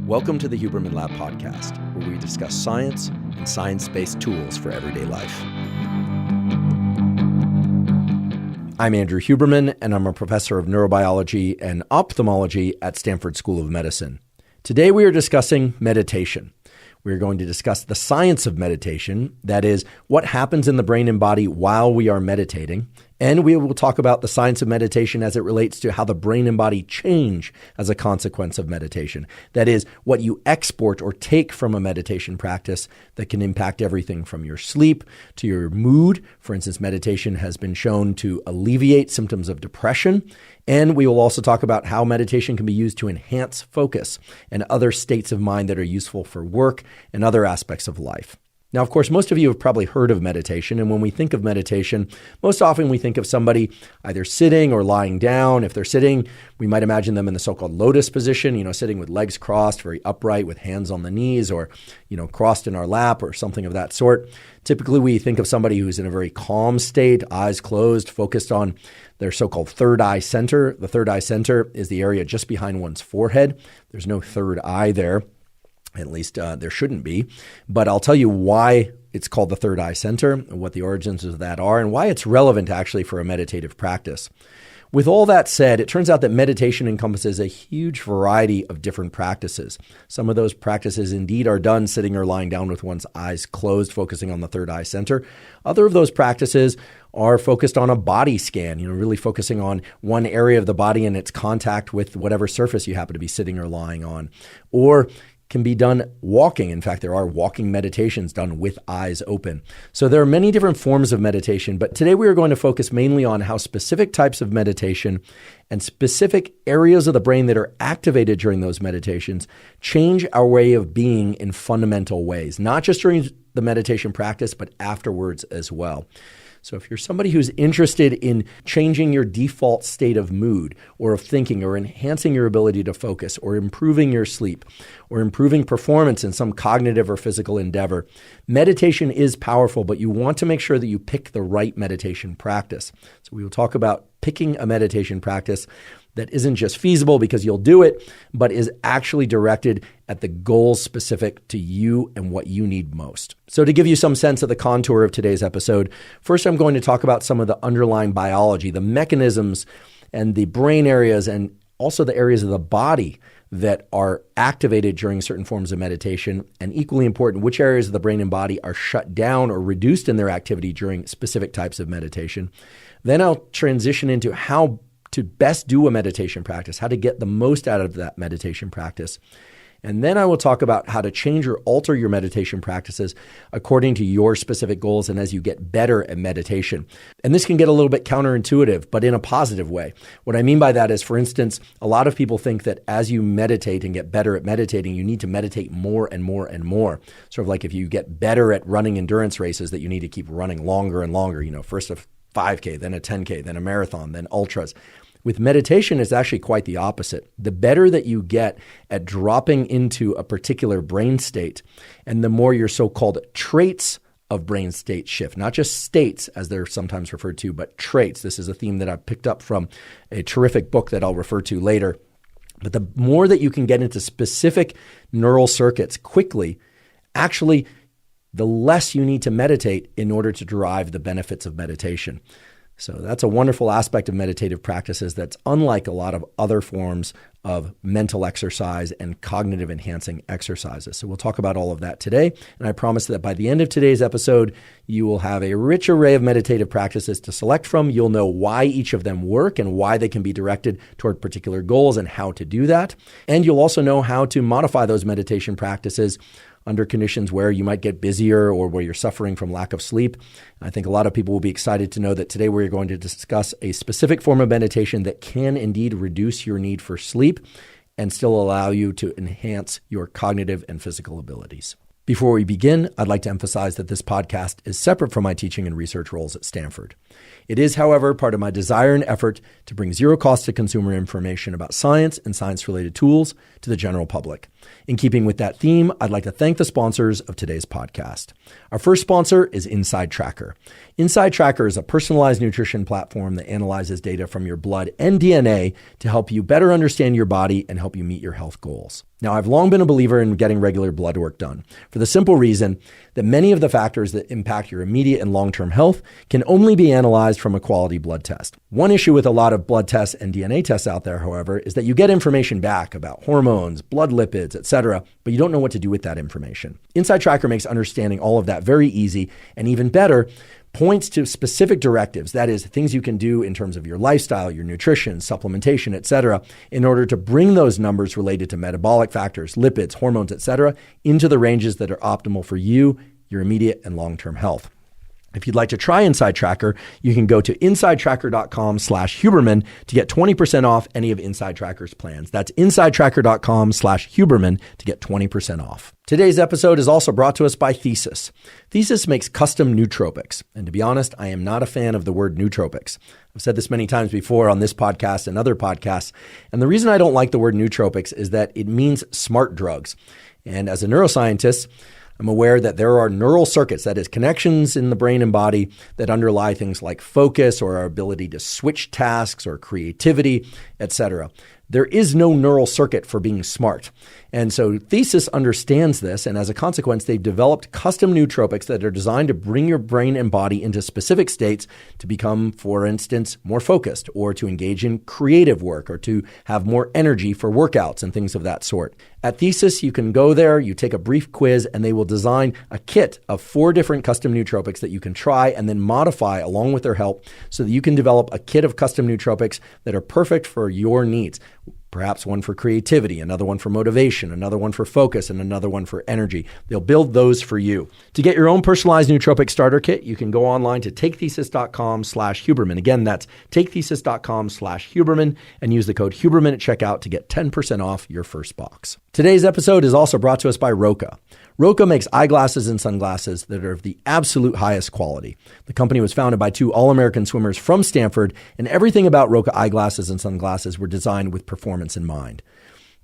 Welcome to the Huberman Lab podcast, where we discuss science and science-based tools for everyday life. I'm Andrew Huberman, and I'm a professor of neurobiology and ophthalmology at Stanford School of Medicine. Today we are discussing meditation. We're going to discuss the science of meditation, that is, what happens in the brain and body while we are meditating. And we will talk about the science of meditation as it relates to how the brain and body change as a consequence of meditation. That is, what you export or take from a meditation practice that can impact everything from your sleep to your mood. For instance, meditation has been shown to alleviate symptoms of depression. And we will also talk about how meditation can be used to enhance focus and other states of mind that are useful for work and other aspects of life. Now, of course, most of you have probably heard of meditation, and when we think of meditation, most often we think of somebody either sitting or lying down. If they're sitting, we might imagine them in the so-called lotus position, sitting with legs crossed, very upright with hands on the knees, or, crossed in our lap or something of that sort. Typically, we think of somebody who's in a very calm state, eyes closed, focused on their so-called third eye center. The third eye center is the area just behind one's forehead. There's no third eye there. At least there shouldn't be. But I'll tell you why it's called the third eye center, and what the origins of that are, and why it's relevant actually for a meditative practice. With all that said, it turns out that meditation encompasses a huge variety of different practices. Some of those practices indeed are done sitting or lying down with one's eyes closed, focusing on the third eye center. Other of those practices are focused on a body scan, really focusing on one area of the body and its contact with whatever surface you happen to be sitting or lying on. Or can be done walking. In fact, there are walking meditations done with eyes open. So there are many different forms of meditation, but today we are going to focus mainly on how specific types of meditation and specific areas of the brain that are activated during those meditations change our way of being in fundamental ways, not just during the meditation practice, but afterwards as well. So if you're somebody who's interested in changing your default state of mood or of thinking, or enhancing your ability to focus, or improving your sleep, or improving performance in some cognitive or physical endeavor, meditation is powerful, but you want to make sure that you pick the right meditation practice. So we will talk about picking a meditation practice that isn't just feasible because you'll do it, but is actually directed at the goals specific to you and what you need most. So to give you some sense of the contour of today's episode, first I'm going to talk about some of the underlying biology, the mechanisms and the brain areas, and also the areas of the body that are activated during certain forms of meditation, and equally important, which areas of the brain and body are shut down or reduced in their activity during specific types of meditation. Then I'll transition into how to best do a meditation practice, how to get the most out of that meditation practice. And then I will talk about how to change or alter your meditation practices according to your specific goals and as you get better at meditation. And this can get a little bit counterintuitive, but in a positive way. What I mean by that is, for instance, a lot of people think that as you meditate and get better at meditating, you need to meditate more and more and more. Sort of like if you get better at running endurance races, that you need to keep running longer and longer, first a 5K, then a 10K, then a marathon, then ultras. With meditation, it's actually quite the opposite. The better that you get at dropping into a particular brain state, and the more your so-called traits of brain state shift, not just states as they're sometimes referred to, but traits. This is a theme that I picked up from a terrific book that I'll refer to later. But the more that you can get into specific neural circuits quickly, actually, the less you need to meditate in order to derive the benefits of meditation. So that's a wonderful aspect of meditative practices that's unlike a lot of other forms of mental exercise and cognitive enhancing exercises. So we'll talk about all of that today. And I promise that by the end of today's episode, you will have a rich array of meditative practices to select from. You'll know why each of them work and why they can be directed toward particular goals and how to do that. And you'll also know how to modify those meditation practices under conditions where you might get busier or where you're suffering from lack of sleep. I think a lot of people will be excited to know that today we're going to discuss a specific form of meditation that can indeed reduce your need for sleep and still allow you to enhance your cognitive and physical abilities. Before we begin, I'd like to emphasize that this podcast is separate from my teaching and research roles at Stanford. It is, however, part of my desire and effort to bring zero cost to consumer information about science and science-related tools to the general public. In keeping with that theme, I'd like to thank the sponsors of today's podcast. Our first sponsor is Inside Tracker. Inside Tracker is a personalized nutrition platform that analyzes data from your blood and DNA to help you better understand your body and help you meet your health goals. Now, I've long been a believer in getting regular blood work done for the simple reason that many of the factors that impact your immediate and long-term health can only be analyzed from a quality blood test. One issue with a lot of blood tests and DNA tests out there, however, is that you get information back about hormones, blood lipids, etc., but you don't know what to do with that information. Inside Tracker makes understanding all of that very easy, and even better, points to specific directives, that is, things you can do in terms of your lifestyle, your nutrition, supplementation, etc., in order to bring those numbers related to metabolic factors, lipids, hormones, etc., into the ranges that are optimal for you, your immediate and long-term health. If you'd like to try Inside Tracker, you can go to insidetracker.com/Huberman to get 20% off any of Inside Tracker's plans. That's insidetracker.com/Huberman to get 20% off. Today's episode is also brought to us by Thesis. Thesis makes custom nootropics. And to be honest, I am not a fan of the word nootropics. I've said this many times before on this podcast and other podcasts. And the reason I don't like the word nootropics is that it means smart drugs. And as a neuroscientist, I'm aware that there are neural circuits, that is, connections in the brain and body that underlie things like focus or our ability to switch tasks or creativity, etc. There is no neural circuit for being smart. And so Thesis understands this, and as a consequence, they've developed custom nootropics that are designed to bring your brain and body into specific states to become, for instance, more focused, or to engage in creative work, or to have more energy for workouts and things of that sort. At Thesis, you can go there, you take a brief quiz, and they will design a kit of 4 different custom nootropics that you can try and then modify along with their help so that you can develop a kit of custom nootropics that are perfect for your needs. Perhaps one for creativity, another one for motivation, another one for focus, and another one for energy. They'll build those for you. To get your own personalized nootropic starter kit, you can go online to takethesis.com/Huberman. Again, that's takethesis.com/Huberman and use the code Huberman at checkout to get 10% off your first box. Today's episode is also brought to us by Roka. Roka makes eyeglasses and sunglasses that are of the absolute highest quality. The company was founded by 2 All-American swimmers from Stanford, and everything about Roka eyeglasses and sunglasses were designed with performance in mind.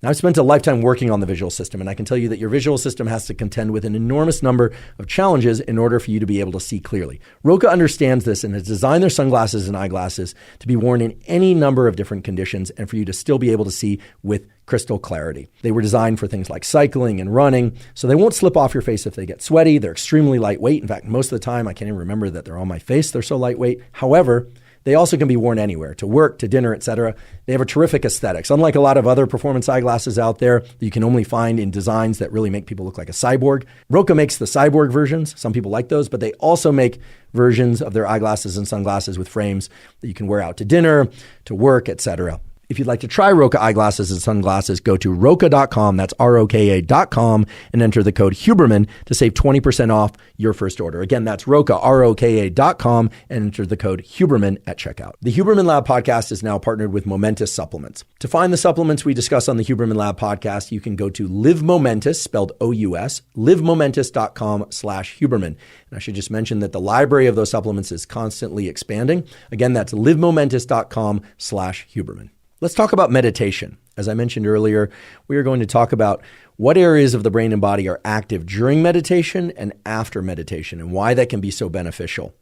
Now, I've spent a lifetime working on the visual system, and I can tell you that your visual system has to contend with an enormous number of challenges in order for you to be able to see clearly. Roka understands this and has designed their sunglasses and eyeglasses to be worn in any number of different conditions and for you to still be able to see with crystal clarity. They were designed for things like cycling and running, so they won't slip off your face if they get sweaty. They're extremely lightweight. In fact, most of the time, I can't even remember that they're on my face. They're so lightweight. However, they also can be worn anywhere, to work, to dinner, etc. They have a terrific aesthetics. Unlike a lot of other performance eyeglasses out there that you can only find in designs that really make people look like a cyborg, Roka makes the cyborg versions. Some people like those, but they also make versions of their eyeglasses and sunglasses with frames that you can wear out to dinner, to work, etc. If you'd like to try Roka eyeglasses and sunglasses, go to roka.com, that's ROKA.com, and enter the code Huberman to save 20% off your first order. Again, that's Roka, ROKA.com, and enter the code Huberman at checkout. The Huberman Lab podcast is now partnered with Momentous Supplements. To find the supplements we discuss on the Huberman Lab podcast, you can go to Live Momentous, spelled O-U-S, livemomentous.com/Huberman. And I should just mention that the library of those supplements is constantly expanding. Again, that's livemomentous.com/Huberman. Let's talk about meditation. As I mentioned earlier, we are going to talk about what areas of the brain and body are active during meditation and after meditation and why that can be so beneficial.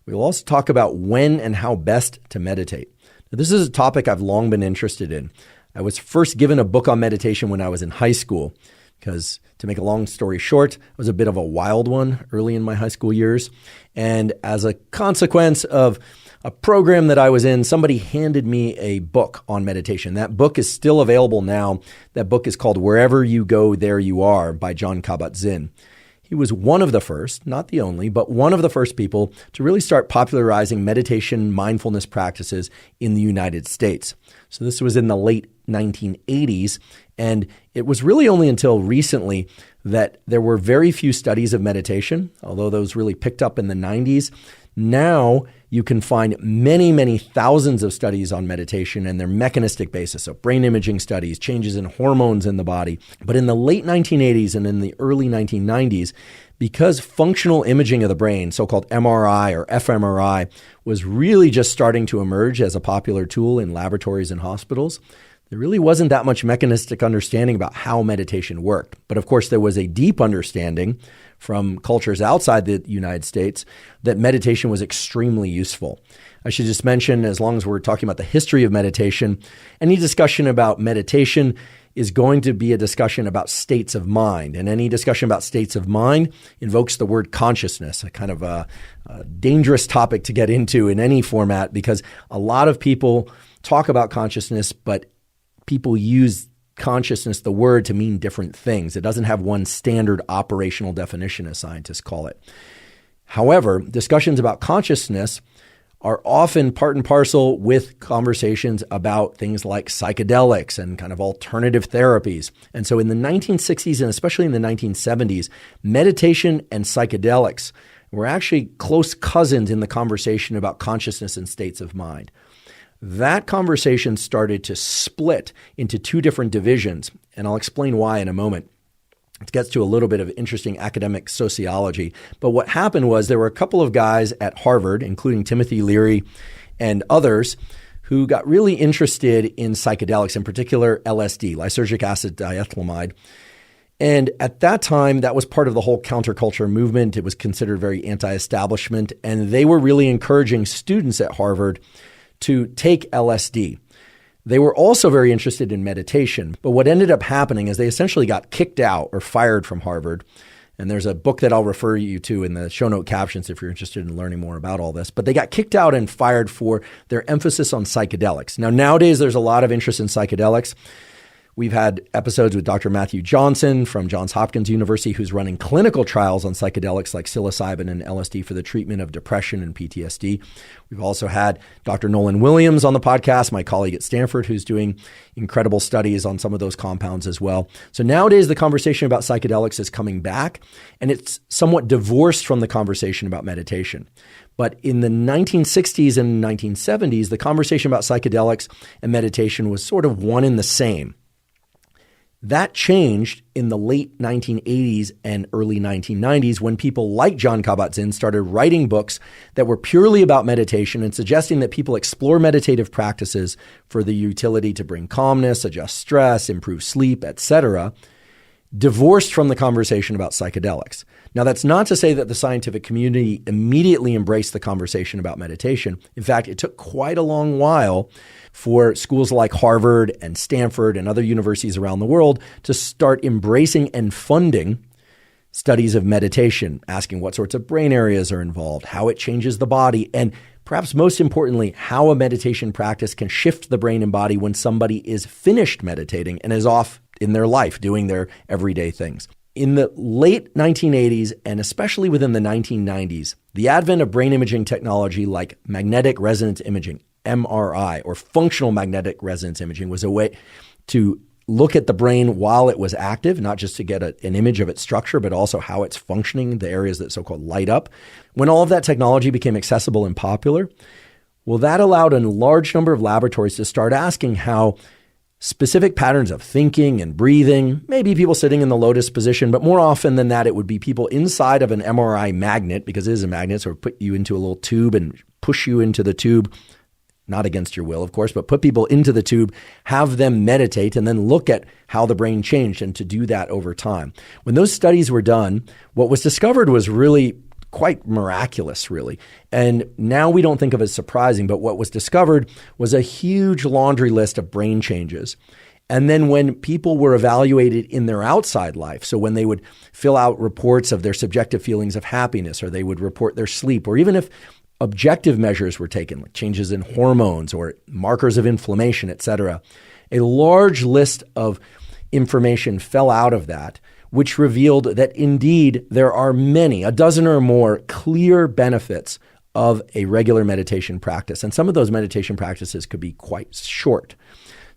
We'll also talk about when and how best to meditate. Now, this is a topic I've long been interested in. I was first given a book on meditation when I was in high school because, to make a long story short, I was a bit of a wild one early in my high school years. And as a consequence of a program that I was in, somebody handed me a book on meditation. That book is still available now. That book is called Wherever You Go, There You Are by Jon Kabat-Zinn. He was one of the first, not the only, but one of the first people to really start popularizing meditation, mindfulness practices in the United States. So this was in the late 1980s, and it was really only until recently that there were very few studies of meditation, although those really picked up in the 90s. Now you can find many, many thousands of studies on meditation and their mechanistic basis. So brain imaging studies, changes in hormones in the body. But in the late 1980s and in the early 1990s, because functional imaging of the brain, so-called MRI or fMRI, was really just starting to emerge as a popular tool in laboratories and hospitals, there really wasn't that much mechanistic understanding about how meditation worked. But of course, there was a deep understanding from cultures outside the United States that meditation was extremely useful. I should just mention, as long as we're talking about the history of meditation, any discussion about meditation is going to be a discussion about states of mind. And any discussion about states of mind invokes the word consciousness, a kind of a dangerous topic to get into in any format, because a lot of people talk about consciousness, but people use consciousness, the word, to mean different things. It doesn't have one standard operational definition, as scientists call it. However, discussions about consciousness are often part and parcel with conversations about things like psychedelics and kind of alternative therapies. And so in the 1960s and especially in the 1970s, meditation and psychedelics were actually close cousins in the conversation about consciousness and states of mind. That conversation started to split into two different divisions, and I'll explain why in a moment. It gets to a little bit of interesting academic sociology. But what happened was there were a couple of guys at Harvard, including Timothy Leary and others, who got really interested in psychedelics, in particular LSD, lysergic acid diethylamide. And at that time, that was part of the whole counterculture movement. It was considered very anti-establishment, and they were really encouraging students at Harvard to take LSD. They were also very interested in meditation, but what ended up happening is they essentially got kicked out or fired from Harvard. And there's a book that I'll refer you to in the show note captions if you're interested in learning more about all this. But they got kicked out and fired for their emphasis on psychedelics. Now, nowadays, there's a lot of interest in psychedelics. We've had episodes with Dr. Matthew Johnson from Johns Hopkins University, who's running clinical trials on psychedelics like psilocybin and LSD for the treatment of depression and PTSD. We've also had Dr. Nolan Williams on the podcast, my colleague at Stanford, who's doing incredible studies on some of those compounds as well. So nowadays, the conversation about psychedelics is coming back, and it's somewhat divorced from the conversation about meditation. But in the 1960s and 1970s, the conversation about psychedelics and meditation was sort of one and the same. That changed in the late 1980s and early 1990s when people like Jon Kabat-Zinn started writing books that were purely about meditation and suggesting that people explore meditative practices for the utility to bring calmness, adjust stress, improve sleep, etc., divorced from the conversation about psychedelics. Now, that's not to say that the scientific community immediately embraced the conversation about meditation. In fact, it took quite a long while for schools like Harvard and Stanford and other universities around the world to start embracing and funding studies of meditation, asking what sorts of brain areas are involved, how it changes the body, and perhaps most importantly, how a meditation practice can shift the brain and body when somebody is finished meditating and is off in their life doing their everyday things. In the late 1980s, and especially within the 1990s, the advent of brain imaging technology like magnetic resonance imaging, MRI, or functional magnetic resonance imaging, was a way to look at the brain while it was active, not just to get an image of its structure, but also how it's functioning, the areas that so-called light up. When all of that technology became accessible and popular, well, that allowed a large number of laboratories to start asking how specific patterns of thinking and breathing, maybe people sitting in the lotus position, but more often than that, it would be people inside of an MRI magnet, because it is a magnet, so it would put you into a little tube and push you into the tube, not against your will, of course, but put people into the tube, have them meditate, and then look at how the brain changed, and to do that over time. When those studies were done, what was discovered was really quite miraculous, really. And now we don't think of it as surprising, but what was discovered was a huge laundry list of brain changes. And then when people were evaluated in their outside life, so when they would fill out reports of their subjective feelings of happiness, or they would report their sleep, or even if objective measures were taken, like changes in hormones or markers of inflammation, etc., a large list of information fell out of that, which revealed that indeed there are many, a dozen or more, clear benefits of a regular meditation practice. And some of those meditation practices could be quite short.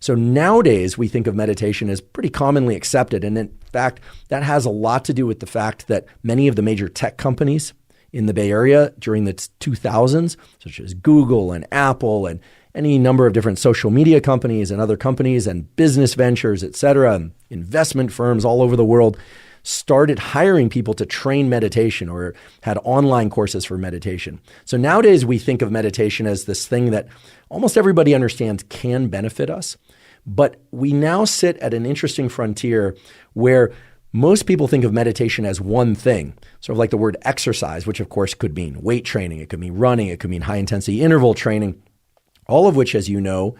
So nowadays, we think of meditation as pretty commonly accepted. And in fact, that has a lot to do with the fact that many of the major tech companies, in the Bay Area during the 2000s, such as Google and Apple and any number of different social media companies and other companies and business ventures, et cetera, and investment firms all over the world started hiring people to train meditation or had online courses for meditation. So nowadays we think of meditation as this thing that almost everybody understands can benefit us. But we now sit at an interesting frontier where most people think of meditation as one thing, sort of like the word exercise, which of course could mean weight training, it could mean running, it could mean high intensity interval training, all of which, as you know,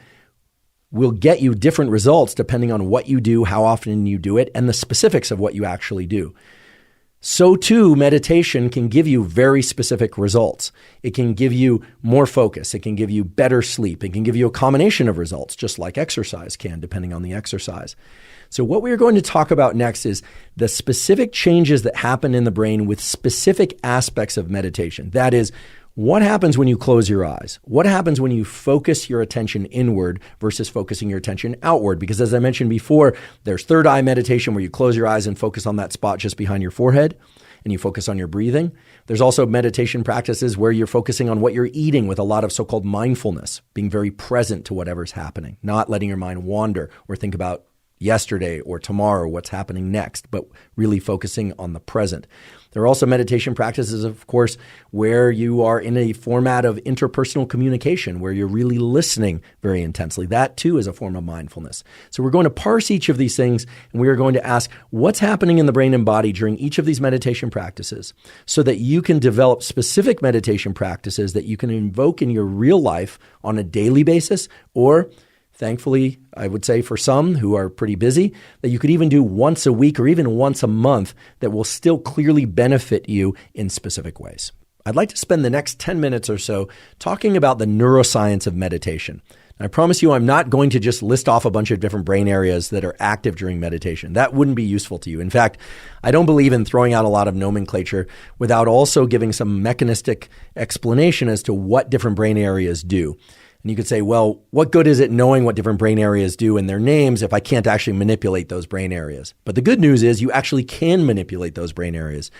will get you different results depending on what you do, how often you do it, and the specifics of what you actually do. So too, meditation can give you very specific results. It can give you more focus. It can give you better sleep. It can give you a combination of results, just like exercise can, depending on the exercise. So what we're going to talk about next is the specific changes that happen in the brain with specific aspects of meditation. That is, what happens when you close your eyes? What happens when you focus your attention inward versus focusing your attention outward? Because as I mentioned before, there's third eye meditation where you close your eyes and focus on that spot just behind your forehead and you focus on your breathing. There's also meditation practices where you're focusing on what you're eating with a lot of so-called mindfulness, being very present to whatever's happening, not letting your mind wander or think about yesterday or tomorrow, what's happening next, but really focusing on the present. There are also meditation practices, of course, where you are in a format of interpersonal communication, where you're really listening very intensely. That too is a form of mindfulness. So we're going to parse each of these things, and we are going to ask what's happening in the brain and body during each of these meditation practices so that you can develop specific meditation practices that you can invoke in your real life on a daily basis, or thankfully, I would say for some who are pretty busy, that you could even do once a week or even once a month that will still clearly benefit you in specific ways. I'd like to spend the next 10 minutes or so talking about the neuroscience of meditation. I promise you I'm not going to just list off a bunch of different brain areas that are active during meditation. That wouldn't be useful to you. In fact, I don't believe in throwing out a lot of nomenclature without also giving some mechanistic explanation as to what different brain areas do. And you could say, well, what good is it knowing what different brain areas do and their names if I can't actually manipulate those brain areas? But the good news is you actually can manipulate those brain areas.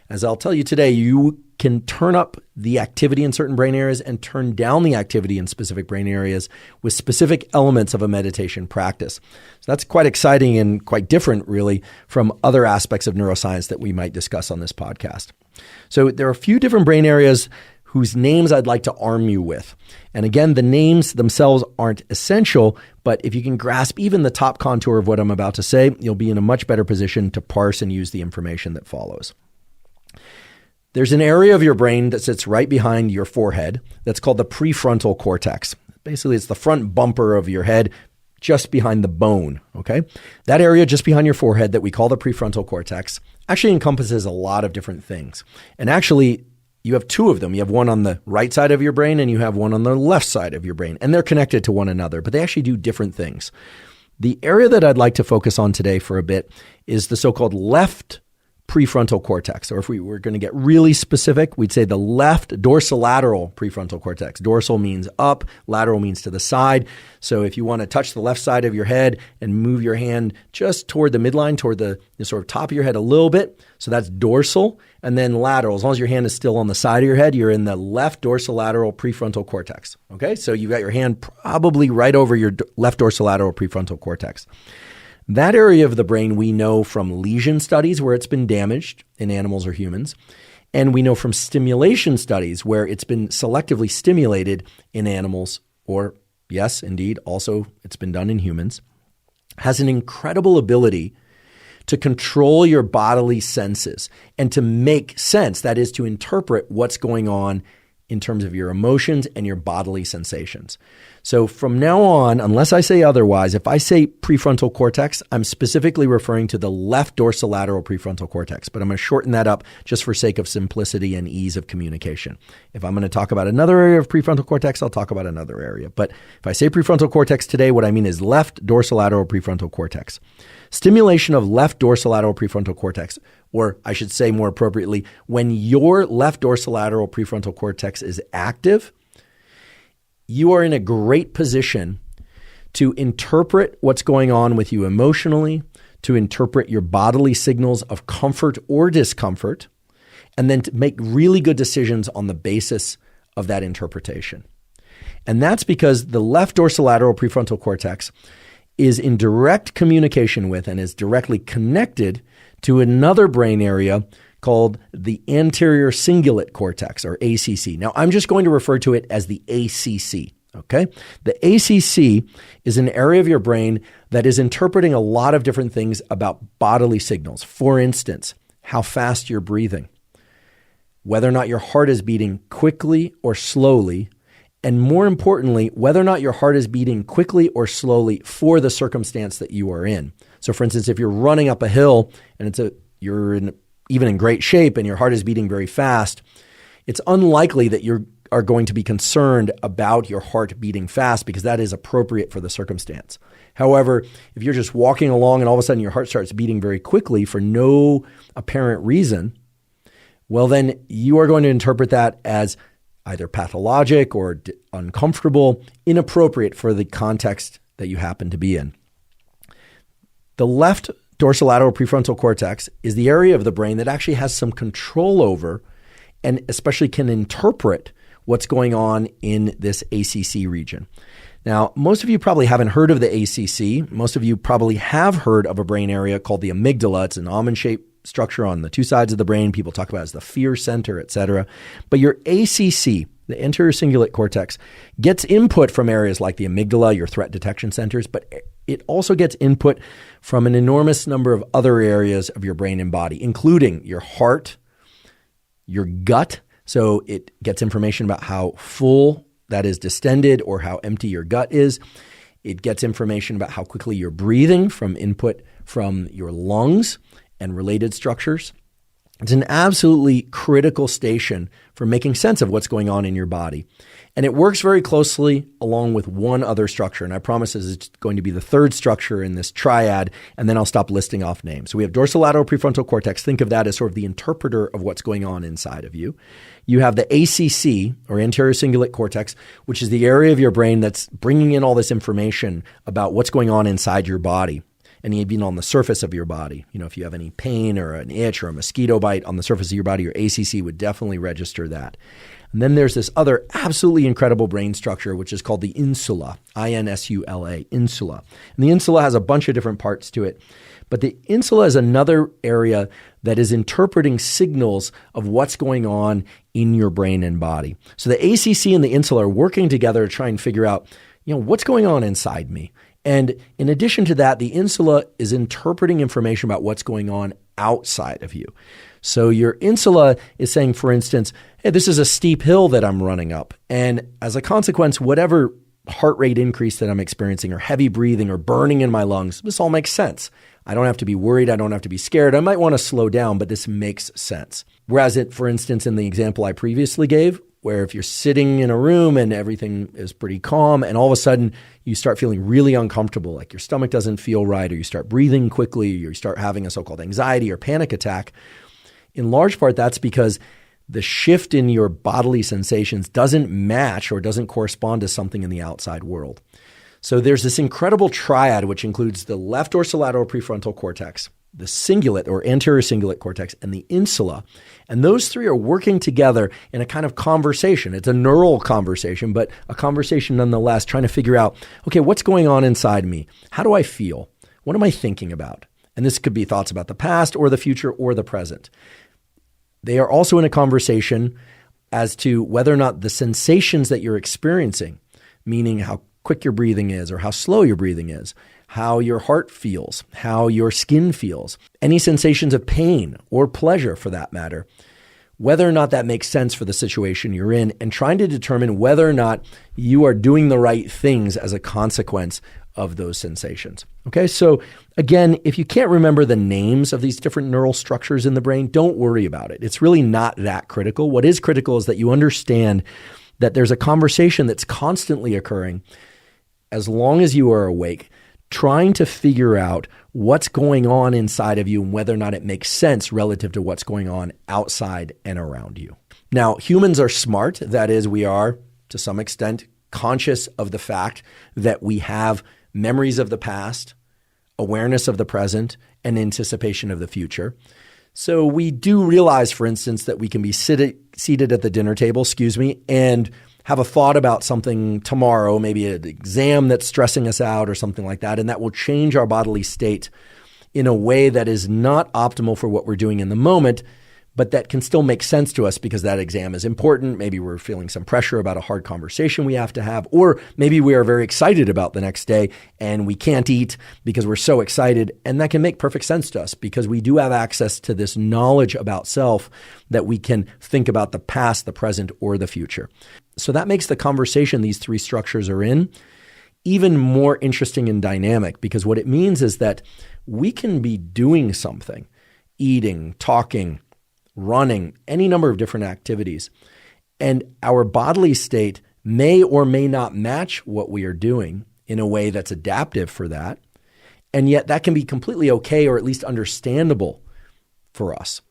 As I'll tell you today, you can turn up the activity in certain brain areas and turn down the activity in specific brain areas with specific elements of a meditation practice. So that's quite exciting and quite different, really, from other aspects of neuroscience that we might discuss on this podcast. So there are a few different brain areas whose names I'd like to arm you with. And again, the names themselves aren't essential, but if you can grasp even the top contour of what I'm about to say, you'll be in a much better position to parse and use the information that follows. There's an area of your brain that sits right behind your forehead that's called the prefrontal cortex. Basically, it's the front bumper of your head, just behind the bone, okay? That area just behind your forehead that we call the prefrontal cortex actually encompasses a lot of different things. And actually, you have two of them. You have one on the right side of your brain and you have one on the left side of your brain. And they're connected to one another, but they actually do different things. The area that I'd like to focus on today for a bit is the so-called left prefrontal cortex. Or if we were going to get really specific, we'd say the left dorsolateral prefrontal cortex. Dorsal means up, lateral means to the side. So if you want to touch the left side of your head and move your hand just toward the midline, toward the sort of top of your head a little bit, so that's dorsal. And then lateral, as long as your hand is still on the side of your head, you're in the left dorsolateral prefrontal cortex. Okay, so you've got your hand probably right over your left dorsolateral prefrontal cortex. That area of the brain we know from lesion studies where it's been damaged in animals or humans, and we know from stimulation studies where it's been selectively stimulated in animals, or yes, indeed, also it's been done in humans, has an incredible ability to control your bodily senses and to make sense, that is to interpret what's going on in terms of your emotions and your bodily sensations. So from now on, unless I say otherwise, if I say prefrontal cortex, I'm specifically referring to the left dorsolateral prefrontal cortex, but I'm going to shorten that up just for sake of simplicity and ease of communication. If I'm going to talk about another area of prefrontal cortex, I'll talk about another area. But if I say prefrontal cortex today, what I mean is left dorsolateral prefrontal cortex. Stimulation of left dorsolateral prefrontal cortex, or I should say more appropriately, when your left dorsolateral prefrontal cortex is active, you are in a great position to interpret what's going on with you emotionally, to interpret your bodily signals of comfort or discomfort, and then to make really good decisions on the basis of that interpretation. And that's because the left dorsolateral prefrontal cortex is in direct communication with and is directly connected to another brain area called the anterior cingulate cortex, or ACC. Now, I'm just going to refer to it as the ACC, okay? The ACC is an area of your brain that is interpreting a lot of different things about bodily signals. For instance, how fast you're breathing, whether or not your heart is beating quickly or slowly, and more importantly, whether or not your heart is beating quickly or slowly for the circumstance that you are in. So for instance, if you're running up a hill and you're even in great shape and your heart is beating very fast, it's unlikely that you are going to be concerned about your heart beating fast because that is appropriate for the circumstance. However, if you're just walking along and all of a sudden your heart starts beating very quickly for no apparent reason, well, then you are going to interpret that as either pathologic or uncomfortable, inappropriate for the context that you happen to be in. The left dorsolateral prefrontal cortex is the area of the brain that actually has some control over and especially can interpret what's going on in this ACC region. Now, most of you probably haven't heard of the ACC. Most of you probably have heard of a brain area called the amygdala. It's an almond-shaped structure on the two sides of the brain. People talk about it as the fear center, etc. But your ACC, the anterior cingulate cortex, gets input from areas like the amygdala, your threat detection centers, but it also gets input from an enormous number of other areas of your brain and body, including your heart, your gut. So it gets information about how full, that is distended, or how empty your gut is. It gets information about how quickly you're breathing from input from your lungs and related structures. It's an absolutely critical station for making sense of what's going on in your body. And it works very closely along with one other structure. And I promise this is going to be the third structure in this triad, and then I'll stop listing off names. So we have dorsolateral prefrontal cortex. Think of that as sort of the interpreter of what's going on inside of you. You have the ACC, or anterior cingulate cortex, which is the area of your brain that's bringing in all this information about what's going on inside your body. And even on the surface of your body. You know, if you have any pain or an itch or a mosquito bite on the surface of your body, your ACC would definitely register that. And then there's this other absolutely incredible brain structure, which is called the insula, I-N-S-U-L-A, insula. And the insula has a bunch of different parts to it. But the insula is another area that is interpreting signals of what's going on in your brain and body. So the ACC and the insula are working together to try and figure out, what's going on inside me? And in addition to that, the insula is interpreting information about what's going on outside of you. So your insula is saying, for instance, hey, this is a steep hill that I'm running up. And as a consequence, whatever heart rate increase that I'm experiencing or heavy breathing or burning in my lungs, this all makes sense. I don't have to be worried. I don't have to be scared. I might want to slow down, but this makes sense. Whereas for instance, in the example I previously gave, where if you're sitting in a room and everything is pretty calm and all of a sudden you start feeling really uncomfortable, like your stomach doesn't feel right, or you start breathing quickly, or you start having a so-called anxiety or panic attack, in large part that's because the shift in your bodily sensations doesn't match or doesn't correspond to something in the outside world. So there's this incredible triad, which includes the left dorsolateral prefrontal cortex, the cingulate or anterior cingulate cortex, and the insula. And those three are working together in a kind of conversation. It's a neural conversation, but a conversation nonetheless, trying to figure out, okay, what's going on inside me? How do I feel? What am I thinking about? And this could be thoughts about the past or the future or the present. They are also in a conversation as to whether or not the sensations that you're experiencing, meaning how quick your breathing is or how slow your breathing is, how your heart feels, how your skin feels, any sensations of pain or pleasure for that matter, whether or not that makes sense for the situation you're in, and trying to determine whether or not you are doing the right things as a consequence of those sensations. Okay, so again, if you can't remember the names of these different neural structures in the brain, don't worry about it. It's really not that critical. What is critical is that you understand that there's a conversation that's constantly occurring as long as you are awake, trying to figure out what's going on inside of you and whether or not it makes sense relative to what's going on outside and around you. Now, humans are smart. That is, we are, to some extent, conscious of the fact that we have memories of the past, awareness of the present, and anticipation of the future. So we do realize, for instance, that we can be seated at the dinner table, and have a thought about something tomorrow, maybe an exam that's stressing us out or something like that, and that will change our bodily state in a way that is not optimal for what we're doing in the moment, but that can still make sense to us because that exam is important. Maybe we're feeling some pressure about a hard conversation we have to have, or maybe we are very excited about the next day and we can't eat because we're so excited. And that can make perfect sense to us because we do have access to this knowledge about self that we can think about the past, the present, or the future. So that makes the conversation these three structures are in even more interesting and dynamic, because what it means is that we can be doing something, eating, talking, running, any number of different activities, and our bodily state may or may not match what we are doing in a way that's adaptive for that, and yet that can be completely okay or at least understandable for us.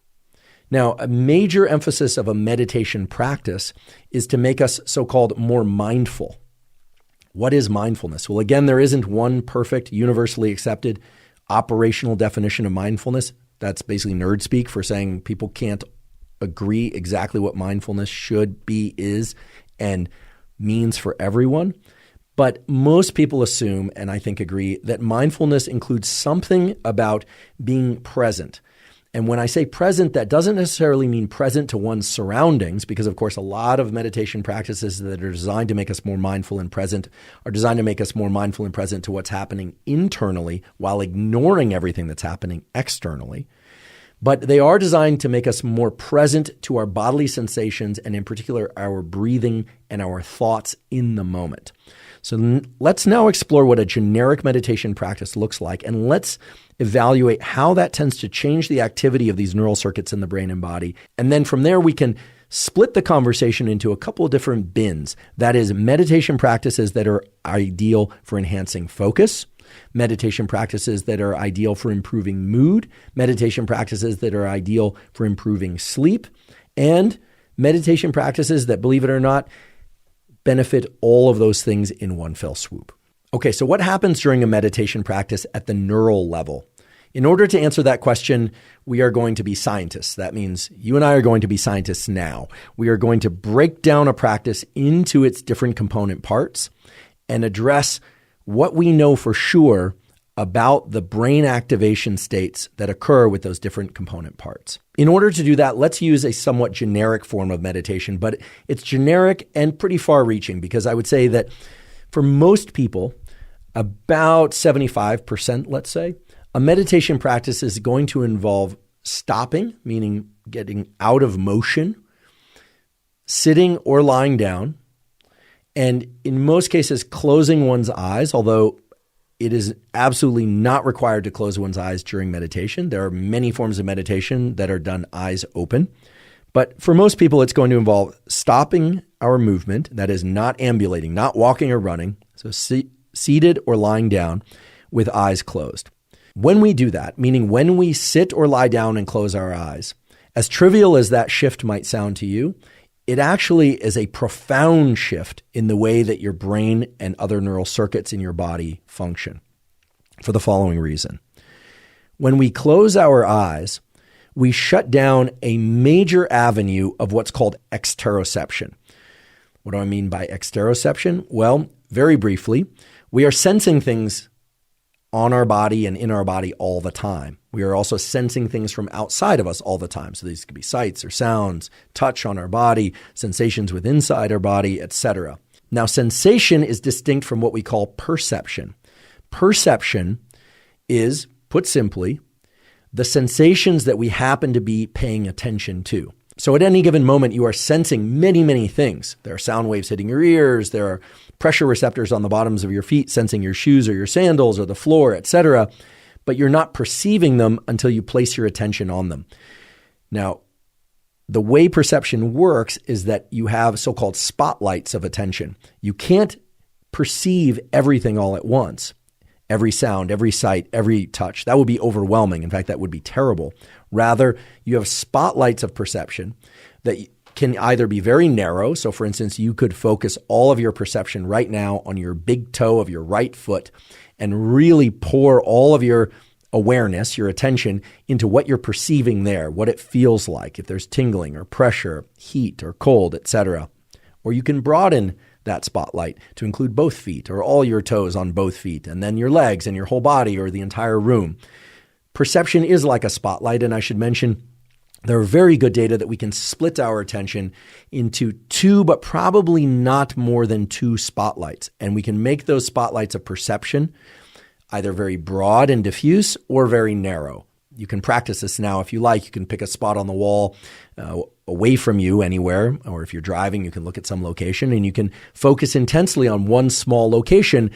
Now, a major emphasis of a meditation practice is to make us so-called more mindful. What is mindfulness? Well, again, there isn't one perfect, universally accepted operational definition of mindfulness. That's basically nerd speak for saying people can't agree exactly what mindfulness should be, is, and means for everyone. But most people assume, and I think agree, that mindfulness includes something about being present. And when I say present, that doesn't necessarily mean present to one's surroundings, because of course a lot of meditation practices that are designed to make us more mindful and present are designed to make us more mindful and present to what's happening internally while ignoring everything that's happening externally. But they are designed to make us more present to our bodily sensations, and in particular our breathing and our thoughts in the moment. So let's now explore what a generic meditation practice looks like, and let's evaluate how that tends to change the activity of these neural circuits in the brain and body. And then from there, we can split the conversation into a couple of different bins. That is, meditation practices that are ideal for enhancing focus, meditation practices that are ideal for improving mood, meditation practices that are ideal for improving sleep, and meditation practices that, believe it or not, benefit all of those things in one fell swoop. Okay, so what happens during a meditation practice at the neural level? In order to answer that question, we are going to be scientists. That means you and I are going to be scientists now. We are going to break down a practice into its different component parts and address what we know for sure about the brain activation states that occur with those different component parts. In order to do that, let's use a somewhat generic form of meditation, but it's generic and pretty far-reaching, because I would say that for most people, about 75%, let's say, a meditation practice is going to involve stopping, meaning getting out of motion, sitting or lying down, and in most cases, closing one's eyes, although it is absolutely not required to close one's eyes during meditation. There are many forms of meditation that are done eyes open. But for most people, it's going to involve stopping our movement, that is not ambulating, not walking or running, so seated or lying down with eyes closed. When we do that, meaning when we sit or lie down and close our eyes, as trivial as that shift might sound to you, it actually is a profound shift in the way that your brain and other neural circuits in your body function, for the following reason. When we close our eyes, we shut down a major avenue of what's called exteroception. What do I mean by exteroception? Well, very briefly, we are sensing things on our body and in our body all the time. We are also sensing things from outside of us all the time. So these could be sights or sounds, touch on our body, sensations with inside our body, etc. Now, sensation is distinct from what we call perception. Perception is, put simply, the sensations that we happen to be paying attention to. So at any given moment, you are sensing many, many things. There are sound waves hitting your ears. There are pressure receptors on the bottoms of your feet sensing your shoes or your sandals or the floor, etc. But you're not perceiving them until you place your attention on them. Now, the way perception works is that you have so-called spotlights of attention. You can't perceive everything all at once. Every sound, every sight, every touch. That would be overwhelming. In fact, that would be terrible. Rather, you have spotlights of perception that can either be very narrow. So for instance, you could focus all of your perception right now on your big toe of your right foot and really pour all of your awareness, your attention, into what you're perceiving there, what it feels like, if there's tingling or pressure, heat or cold, etc. Or you can broaden that spotlight to include both feet or all your toes on both feet, and then your legs and your whole body or the entire room. Perception is like a spotlight, and I should mention there are very good data that we can split our attention into two, but probably not more than two spotlights. And we can make those spotlights of perception either very broad and diffuse or very narrow. You can practice this now if you like. You can pick a spot on the wall away from you anywhere, or if you're driving, you can look at some location and you can focus intensely on one small location.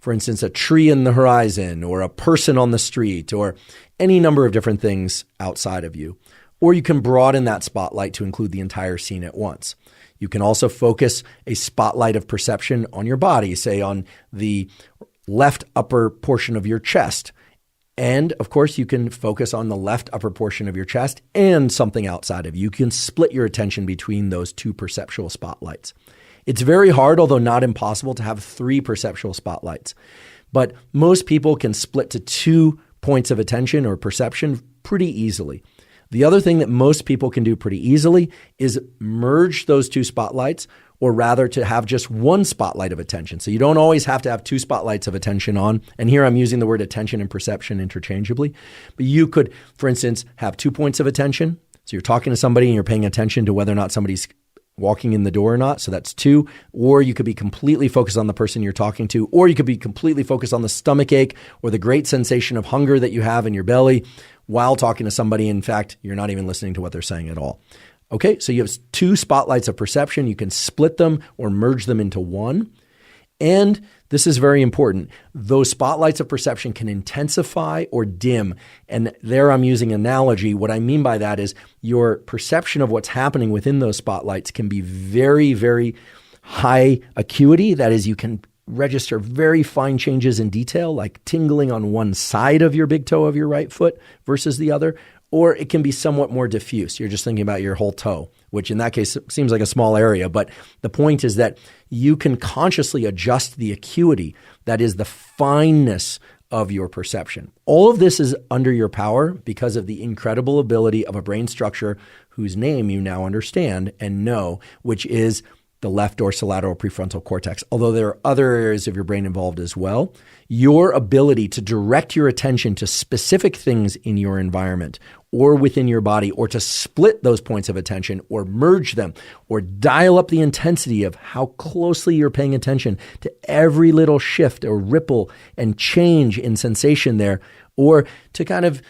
For instance, a tree in the horizon or a person on the street or any number of different things outside of you. Or you can broaden that spotlight to include the entire scene at once. You can also focus a spotlight of perception on your body, say on the left upper portion of your chest. And of course, you can focus on the left upper portion of your chest and something outside of you. You can split your attention between those two perceptual spotlights. It's very hard, although not impossible, to have three perceptual spotlights. But most people can split to 2 points of attention or perception pretty easily. The other thing that most people can do pretty easily is merge those two spotlights, or rather to have just one spotlight of attention. So you don't always have to have two spotlights of attention on. And here I'm using the word attention and perception interchangeably. But you could, for instance, have 2 points of attention. So you're talking to somebody and you're paying attention to whether or not somebody's walking in the door or not. So that's 2. Or you could be completely focused on the person you're talking to. Or you could be completely focused on the stomach ache or the great sensation of hunger that you have in your belly while talking to somebody. In fact, you're not even listening to what they're saying at all. Okay, so you have 2 spotlights of perception. You can split them or merge them into one. And this is very important. Those spotlights of perception can intensify or dim. And there I'm using analogy. What I mean by that is your perception of what's happening within those spotlights can be very, very high acuity. That is, you can register very fine changes in detail, like tingling on one side of your big toe of your right foot versus the other. Or it can be somewhat more diffuse. You're just thinking about your whole toe, which in that case seems like a small area. But the point is that you can consciously adjust the acuity, that is the fineness of your perception. All of this is under your power because of the incredible ability of a brain structure whose name you now understand and know, which is the left dorsolateral prefrontal cortex. Although there are other areas of your brain involved as well, your ability to direct your attention to specific things in your environment or within your body, or to split those points of attention or merge them or dial up the intensity of how closely you're paying attention to every little shift or ripple and change in sensation there, or to kind of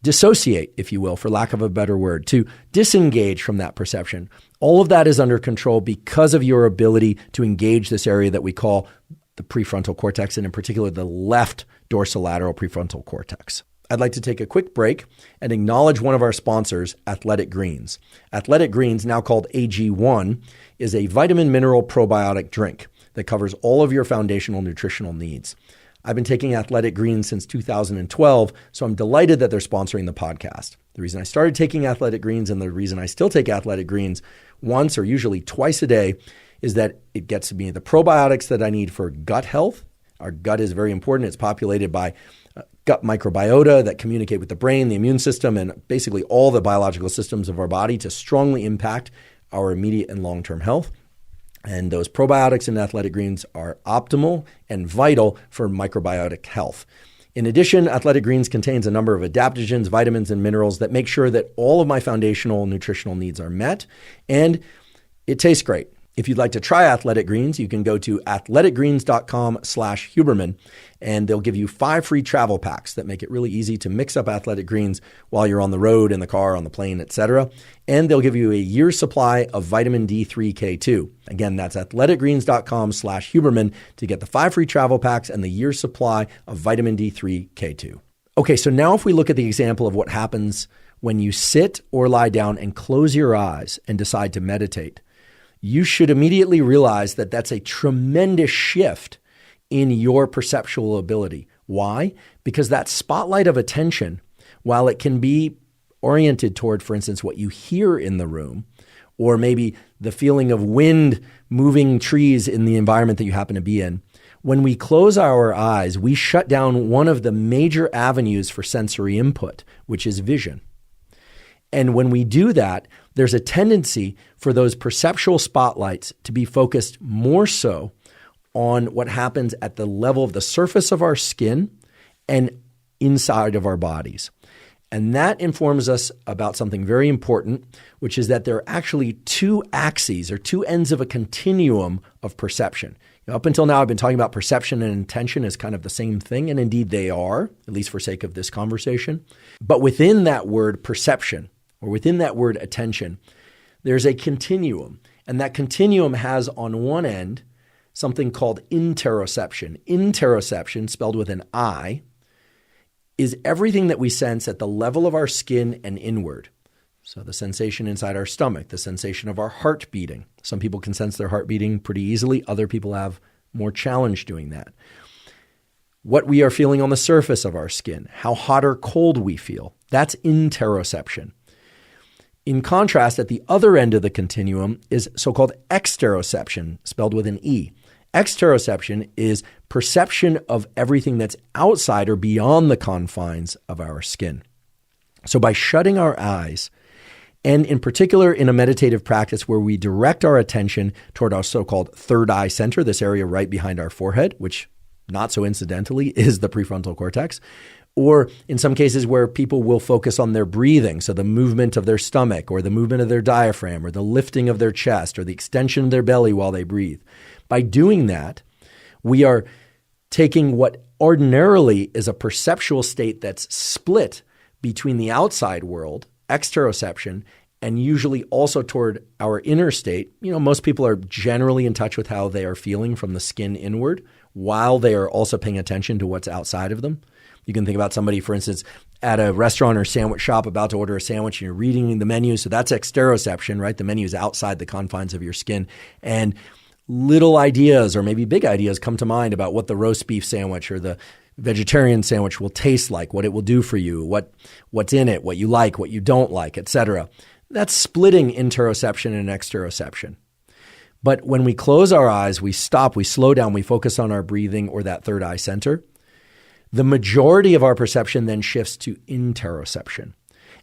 dissociate, if you will, for lack of a better word, to disengage from that perception. All of that is under control because of your ability to engage this area that we call the prefrontal cortex, and in particular, the left dorsolateral prefrontal cortex. I'd like to take a quick break and acknowledge one of our sponsors, Athletic Greens. Athletic Greens, now called AG1, is a vitamin mineral probiotic drink that covers all of your foundational nutritional needs. I've been taking Athletic Greens since 2012, so I'm delighted that they're sponsoring the podcast. The reason I started taking Athletic Greens and the reason I still take Athletic Greens once or usually twice a day is that it gets me the probiotics that I need for gut health. Our gut is very important. It's populated by gut microbiota that communicate with the brain, the immune system, and basically all the biological systems of our body to strongly impact our immediate and long-term health. And those probiotics in Athletic Greens are optimal and vital for microbiotic health. In addition, Athletic Greens contains a number of adaptogens, vitamins, and minerals that make sure that all of my foundational nutritional needs are met, and it tastes great. If you'd like to try Athletic Greens, you can go to athleticgreens.com/Huberman, and they'll give you 5 free travel packs that make it really easy to mix up Athletic Greens while you're on the road, in the car, on the plane, etc. And they'll give you a year's supply of vitamin D3 K2. Again, that's athleticgreens.com/Huberman to get the 5 free travel packs and the year's supply of vitamin D3 K2. Okay, so now if we look at the example of what happens when you sit or lie down and close your eyes and decide to meditate, you should immediately realize that that's a tremendous shift in your perceptual ability. Why? Because that spotlight of attention, while it can be oriented toward, for instance, what you hear in the room, or maybe the feeling of wind moving trees in the environment that you happen to be in, When we close our eyes, we shut down one of the major avenues for sensory input, which is vision. And when we do that, there's a tendency for those perceptual spotlights to be focused more so on what happens at the level of the surface of our skin and inside of our bodies. And that informs us about something very important, which is that there are actually two axes or two ends of a continuum of perception. Up until now, I've been talking about perception and intention as kind of the same thing, and indeed they are, at least for sake of this conversation. But within that word perception, or within that word attention, there's a continuum. And that continuum has on one end something called interoception. Interoception, spelled with an I, is everything that we sense at the level of our skin and inward. So the sensation inside our stomach, the sensation of our heart beating. Some people can sense their heart beating pretty easily. Other people have more challenge doing that. What we are feeling on the surface of our skin, how hot or cold we feel. That's interoception. In contrast, at the other end of the continuum is so-called exteroception, spelled with an E. Exteroception is perception of everything that's outside or beyond the confines of our skin. So by shutting our eyes, and in particular in a meditative practice where we direct our attention toward our so-called third eye center, this area right behind our forehead, which not so incidentally is the prefrontal cortex, or in some cases where people will focus on their breathing, so the movement of their stomach or the movement of their diaphragm or the lifting of their chest or the extension of their belly while they breathe. By doing that, we are taking what ordinarily is a perceptual state that's split between the outside world, exteroception, and usually also toward our inner state. Most people are generally in touch with how they are feeling from the skin inward while they are also paying attention to what's outside of them. You can think about somebody, for instance, at a restaurant or sandwich shop about to order a sandwich and you're reading the menu. So that's exteroception, right? The menu is outside the confines of your skin. And little ideas or maybe big ideas come to mind about what the roast beef sandwich or the vegetarian sandwich will taste like, what it will do for you, what's in it, what you like, what you don't like, etc. That's splitting interoception and exteroception. But when we close our eyes, we stop, we slow down, we focus on our breathing or that third eye center, the majority of our perception then shifts to interoception.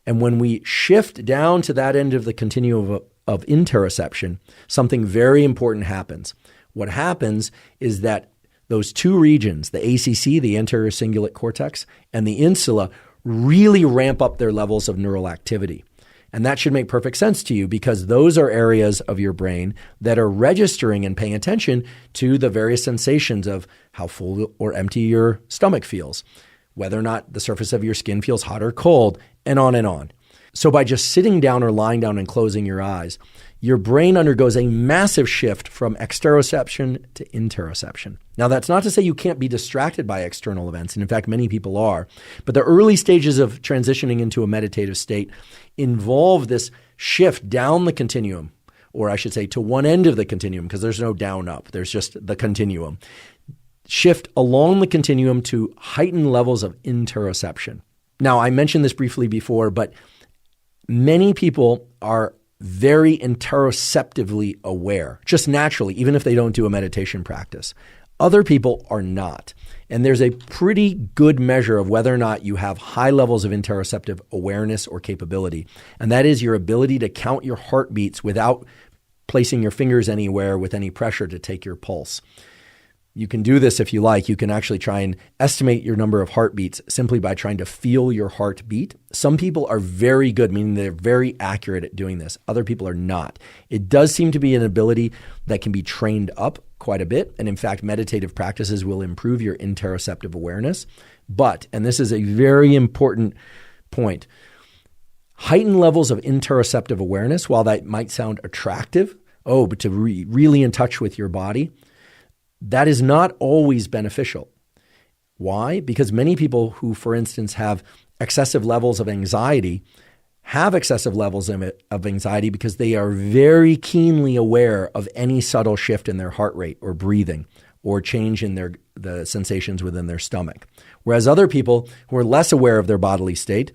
And when we shift down to that end of the continuum of interoception, something very important happens. What happens is that those two regions, the ACC, the anterior cingulate cortex, and the insula, really ramp up their levels of neural activity. And that should make perfect sense to you because those are areas of your brain that are registering and paying attention to the various sensations of how full or empty your stomach feels, whether or not the surface of your skin feels hot or cold, and on and on. So by just sitting down or lying down and closing your eyes, your brain undergoes a massive shift from exteroception to interoception. Now, that's not to say you can't be distracted by external events, and in fact, many people are. But the early stages of transitioning into a meditative state involve this shift down the continuum, or I should say to one end of the continuum, because there's no down up, there's just the continuum. Shift along the continuum to heightened levels of interoception. Now, I mentioned this briefly before, but many people are very interoceptively aware, just naturally, even if they don't do a meditation practice. Other people are not. And there's a pretty good measure of whether or not you have high levels of interoceptive awareness or capability. And that is your ability to count your heartbeats without placing your fingers anywhere with any pressure to take your pulse. You can do this if you like. You can actually try and estimate your number of heartbeats simply by trying to feel your heart beat. Some people are very good, meaning they're very accurate at doing this. Other people are not. It does seem to be an ability that can be trained up quite a bit. And in fact, meditative practices will improve your interoceptive awareness. But, and this is a very important point, heightened levels of interoceptive awareness, while that might sound attractive, but to really in touch with your body, that is not always beneficial. Why? Because many people who, for instance, have excessive levels of anxiety have excessive levels of anxiety because they are very keenly aware of any subtle shift in their heart rate or breathing or change in the sensations within their stomach. Whereas other people who are less aware of their bodily state,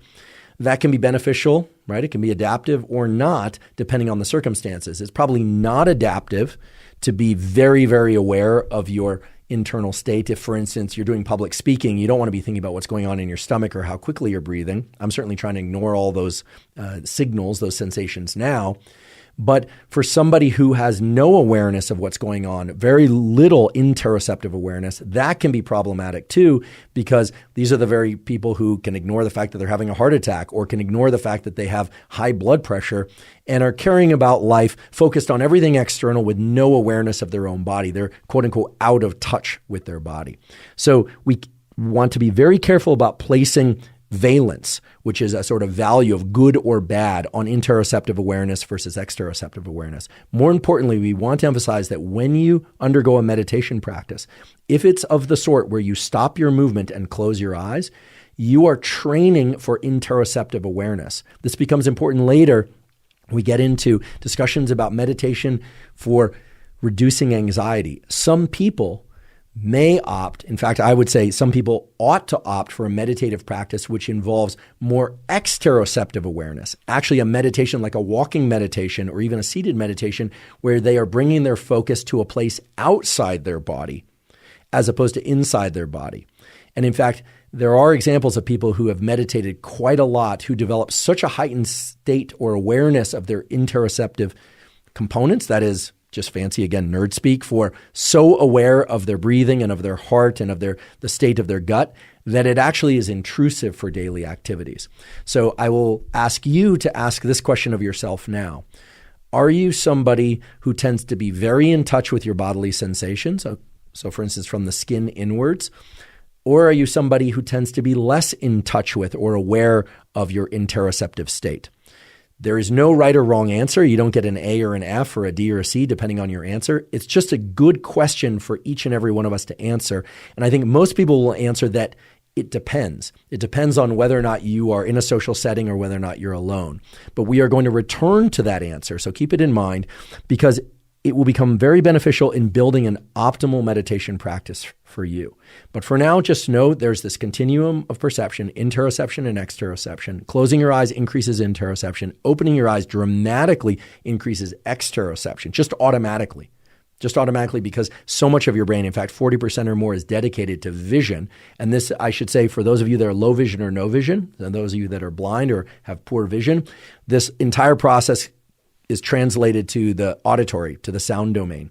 that can be beneficial, right? It can be adaptive or not, depending on the circumstances. It's probably not adaptive to be very, very aware of your internal state. If, for instance, you're doing public speaking, you don't want to be thinking about what's going on in your stomach or how quickly you're breathing. I'm certainly trying to ignore all those signals, those sensations now. But for somebody who has no awareness of what's going on, very little interoceptive awareness, that can be problematic too, because these are the very people who can ignore the fact that they're having a heart attack or can ignore the fact that they have high blood pressure and are caring about life focused on everything external with no awareness of their own body. They're quote unquote out of touch with their body. So we want to be very careful about placing valence, which is a sort of value of good or bad on interoceptive awareness versus exteroceptive awareness. More importantly, we want to emphasize that when you undergo a meditation practice, if it's of the sort where you stop your movement and close your eyes, you are training for interoceptive awareness. This becomes important later. We get into discussions about meditation for reducing anxiety. Some people may opt, in fact, I would say some people ought to opt for a meditative practice which involves more exteroceptive awareness, actually a meditation like a walking meditation or even a seated meditation where they are bringing their focus to a place outside their body as opposed to inside their body. And in fact, there are examples of people who have meditated quite a lot who develop such a heightened state or awareness of their interoceptive components, that is, just fancy, again, nerd speak, for so aware of their breathing and of their heart and of the state of their gut that it actually is intrusive for daily activities. So I will ask you to ask this question of yourself now. Are you somebody who tends to be very in touch with your bodily sensations? So for instance, from the skin inwards, or are you somebody who tends to be less in touch with or aware of your interoceptive state? There is no right or wrong answer. You don't get an A or an F or a D or a C depending on your answer. It's just a good question for each and every one of us to answer. And I think most people will answer that it depends. It depends on whether or not you are in a social setting or whether or not you're alone. But we are going to return to that answer. So keep it in mind because it will become very beneficial in building an optimal meditation practice for you. But for now, just know there's this continuum of perception, interoception and exteroception. Closing your eyes increases interoception. Opening your eyes dramatically increases exteroception, just automatically because so much of your brain, in fact, 40% or more is dedicated to vision. And this, I should say, for those of you that are low vision or no vision, and those of you that are blind or have poor vision, this entire process is translated to the auditory, to the sound domain.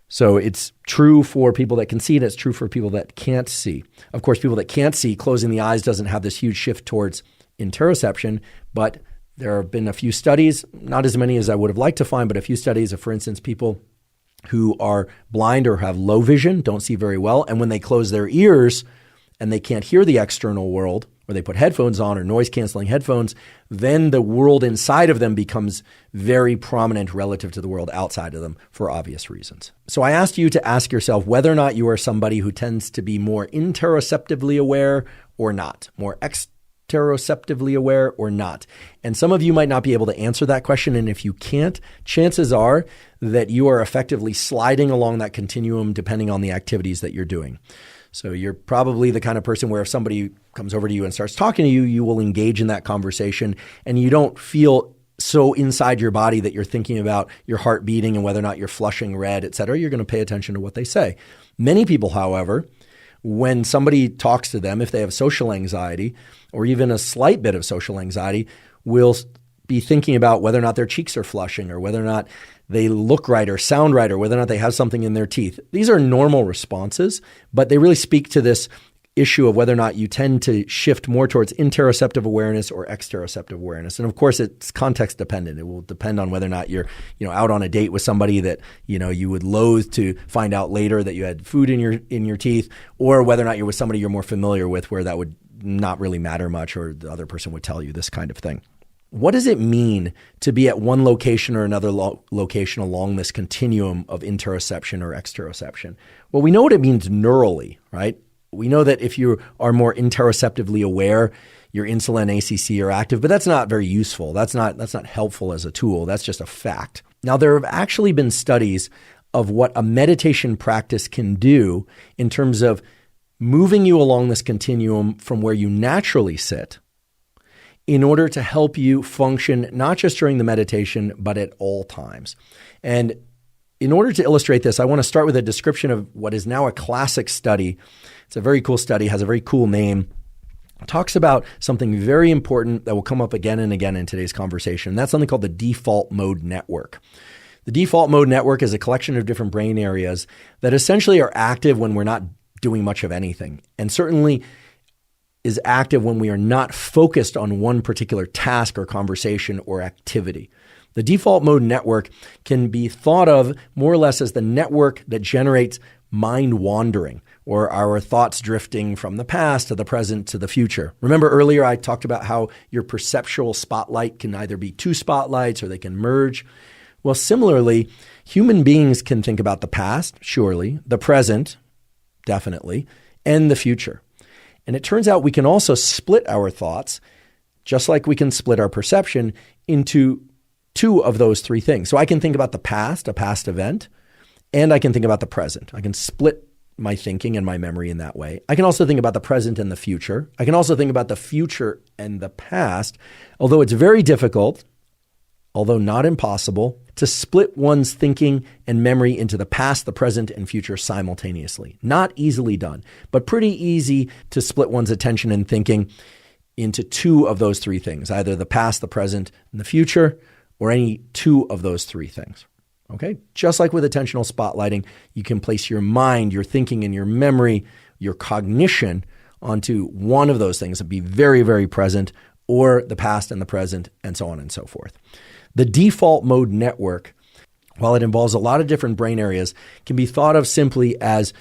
So it's true for people that can see and it's true for people that can't see. Of course, people that can't see, closing the eyes doesn't have this huge shift towards interoception, but there have been a few studies, not as many as I would have liked to find, but a few studies of, for instance, people who are blind or have low vision, don't see very well, and when they close their ears and they can't hear the external world, or they put headphones on or noise-canceling headphones, then the world inside of them becomes very prominent relative to the world outside of them for obvious reasons. So I asked you to ask yourself whether or not you are somebody who tends to be more interoceptively aware or not, more exteroceptively aware or not. And some of you might not be able to answer that question, and if you can't, chances are that you are effectively sliding along that continuum depending on the activities that you're doing. So you're probably the kind of person where if somebody comes over to you and starts talking to you, you will engage in that conversation and you don't feel so inside your body that you're thinking about your heart beating and whether or not you're flushing red, et cetera. You're going to pay attention to what they say. Many people, however, when somebody talks to them, if they have social anxiety or even a slight bit of social anxiety, will be thinking about whether or not their cheeks are flushing or whether or not they look right or sound right or whether or not they have something in their teeth. These are normal responses, but they really speak to this issue of whether or not you tend to shift more towards interoceptive awareness or exteroceptive awareness. And of course, it's context dependent. It will depend on whether or not you're, out on a date with somebody that, you would loathe to find out later that you had food in your teeth, or whether or not you're with somebody you're more familiar with where that would not really matter much, or the other person would tell you this kind of thing. What does it mean to be at one location or another location along this continuum of interoception or exteroception? Well, we know what it means neurally, right? We know that if you are more interoceptively aware, your insulin ACC are active, but that's not very useful. That's not helpful as a tool. That's just a fact. Now, there have actually been studies of what a meditation practice can do in terms of moving you along this continuum from where you naturally sit in order to help you function not just during the meditation, but at all times. And in order to illustrate this, I want to start with a description of what is now a classic study. It's a very cool study, has a very cool name. It talks about something very important that will come up again and again in today's conversation. And that's something called the default mode network. The default mode network is a collection of different brain areas that essentially are active when we're not doing much of anything, and certainly is active when we are not focused on one particular task or conversation or activity. The default mode network can be thought of more or less as the network that generates mind wandering, or our thoughts drifting from the past to the present to the future. Remember earlier I talked about how your perceptual spotlight can either be two spotlights or they can merge. Well, similarly, human beings can think about the past, surely, the present, definitely, and the future. And it turns out we can also split our thoughts, just like we can split our perception, into two of those three things. So I can think about the past, a past event, and I can think about the present. I can split my thinking and my memory in that way. I can also think about the present and the future. I can also think about the future and the past, although it's very difficult, although not impossible, to split one's thinking and memory into the past, the present, and future simultaneously. Not easily done, but pretty easy to split one's attention and thinking into two of those three things, either the past, the present, and the future, or any two of those three things. Okay? Just like with attentional spotlighting, you can place your mind, your thinking, and your memory, your cognition onto one of those things and be very, very present, or the past and the present, and so on and so forth. The default mode network, while it involves a lot of different brain areas, can be thought of simply as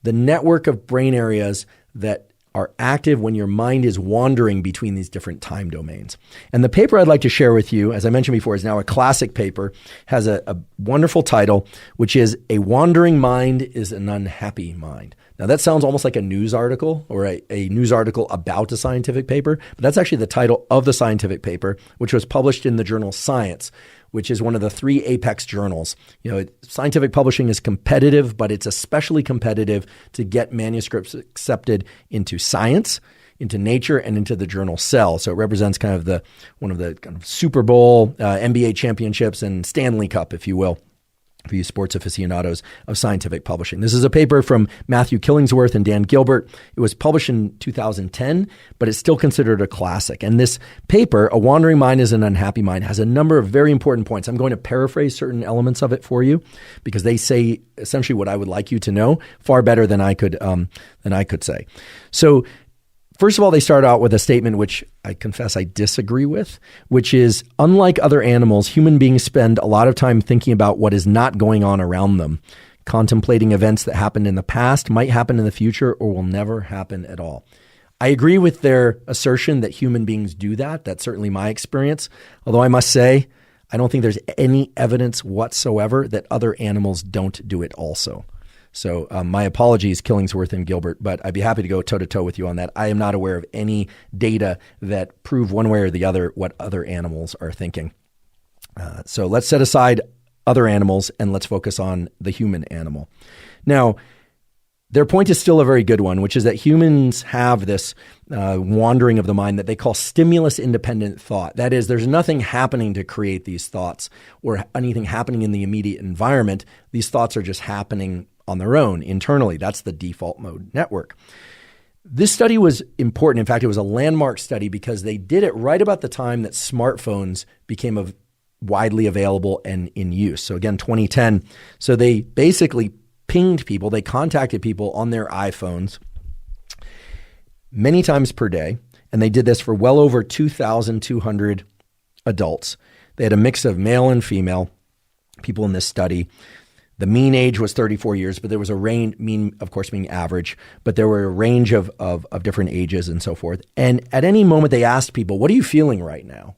the network of brain areas that are active when your mind is wandering between these different time domains. And the paper I'd like to share with you, as I mentioned before, is now a classic paper, has a wonderful title, which is "A Wandering Mind is an Unhappy Mind." Now that sounds almost like a news article or a news article about a scientific paper, but that's actually the title of the scientific paper, which was published in the journal Science, which is one of the three apex journals. Scientific publishing is competitive, but it's especially competitive to get manuscripts accepted into Science, into Nature, and into the journal Cell. So it represents kind of one of the kind of Super Bowl, NBA championships, and Stanley Cup, if you will, for you sports aficionados of scientific publishing. This is a paper from Matthew Killingsworth and Dan Gilbert. It was published in 2010, but it's still considered a classic. And this paper, "A Wandering Mind is an Unhappy Mind," has a number of very important points. I'm going to paraphrase certain elements of it for you because they say essentially what I would like you to know far better than I could say. So first of all, they start out with a statement which I confess I disagree with, which is, unlike other animals, human beings spend a lot of time thinking about what is not going on around them, contemplating events that happened in the past, might happen in the future, or will never happen at all. I agree with their assertion that human beings do that. That's certainly my experience. Although I must say, I don't think there's any evidence whatsoever that other animals don't do it also. So my apologies, Killingsworth and Gilbert, but I'd be happy to go toe-to-toe with you on that. I am not aware of any data that prove one way or the other what other animals are thinking. So let's set aside other animals and let's focus on the human animal. Now, their point is still a very good one, which is that humans have this wandering of the mind that they call stimulus-independent thought. That is, there's nothing happening to create these thoughts or anything happening in the immediate environment. These thoughts are just happening on their own internally. That's the default mode network. This study was important. In fact, it was a landmark study because they did it right about the time that smartphones became widely available and in use. So again, 2010. So they basically pinged people. They contacted people on their iPhones many times per day. And they did this for well over 2,200 adults. They had a mix of male and female people in this study. The mean age was 34 years, but there was a range, mean, of course, being average, but there were a range of different ages and so forth. And at any moment, they asked people, what are you feeling right now?